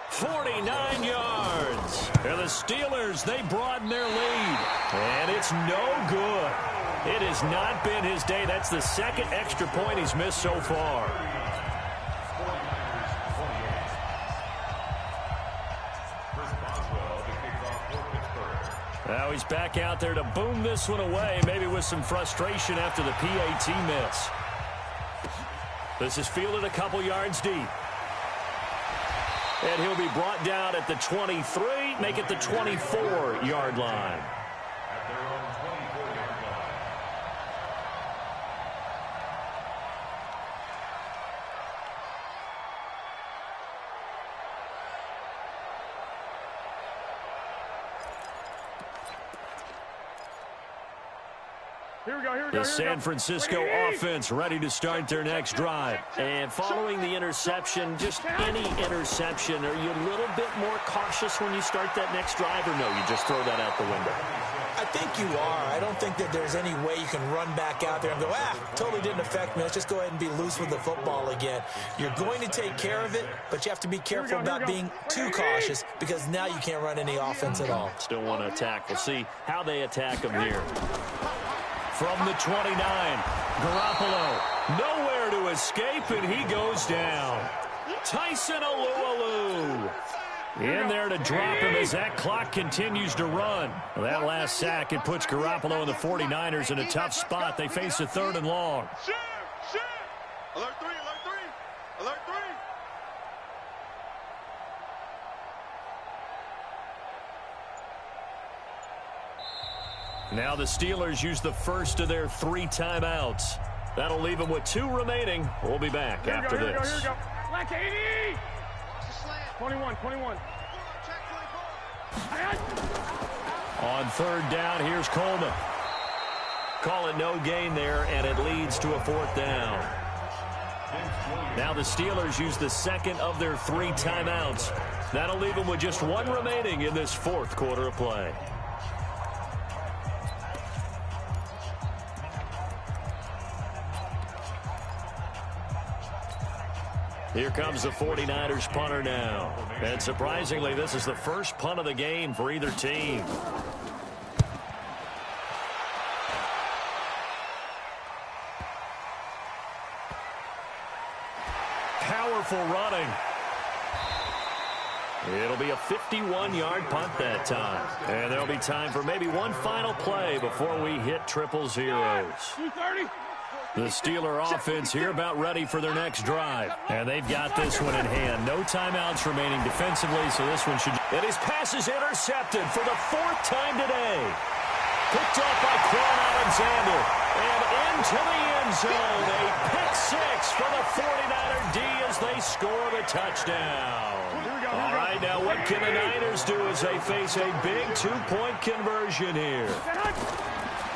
49 yards. And the Steelers, they broaden their lead. And it's no good. It has not been his day. That's the second extra point he's missed so far. Now he's back out there to boom this one away, maybe with some frustration after the PAT miss. This is fielded a couple yards deep. And he'll be brought down at the 23, make it the 24-yard line. At their own 24-yard line. Here we go. The San Francisco offense ready to start their next drive. And following the interception, just any interception, are you a little bit more cautious when you start that next drive, or no, you just throw that out the window? I think you are. I don't think that there's any way you can run back out there and go, totally didn't affect me. Let's just go ahead and be loose with the football again. You're going to take care of it, but you have to be careful about being too cautious because now you can't run any offense at all. Still want to attack. We'll see how they attack him here. From the 29, Garoppolo, nowhere to escape, and he goes down. Tyson Alualu in there to drop him as that clock continues to run. Well, that last sack, it puts Garoppolo and the 49ers in a tough spot. They face a 3rd and long. Alert 3, alert 3, alert 3. Now the Steelers use the first of their 3 timeouts. That'll leave them with 2 remaining. We'll be back after this. Here we go. Black 80. 21. On 3rd down, here's Coleman. Call it no gain there, and it leads to a 4th down. Now the Steelers use the second of their 3 timeouts. That'll leave them with just 1 remaining in this 4th quarter of play. Here comes the 49ers punter now. And surprisingly, this is the first punt of the game for either team. Powerful running. It'll be a 51-yard punt that time. And there'll be time for maybe one final play before we hit triple zeros. 230. The Steeler offense here about ready for their next drive. And they've got this one in hand. No timeouts remaining defensively, so this one should... And his pass is intercepted for the 4th time today. Picked off by Quan Alexander. And into the end zone. A pick 6 for the 49er D as they score the touchdown. All right, now what can the Niners do as they face a big 2-point conversion here?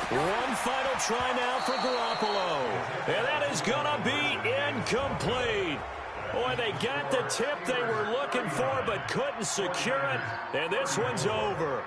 One final try now for Garoppolo. And that is going to be incomplete. Boy, they got the tip they were looking for but couldn't secure it. And this one's over.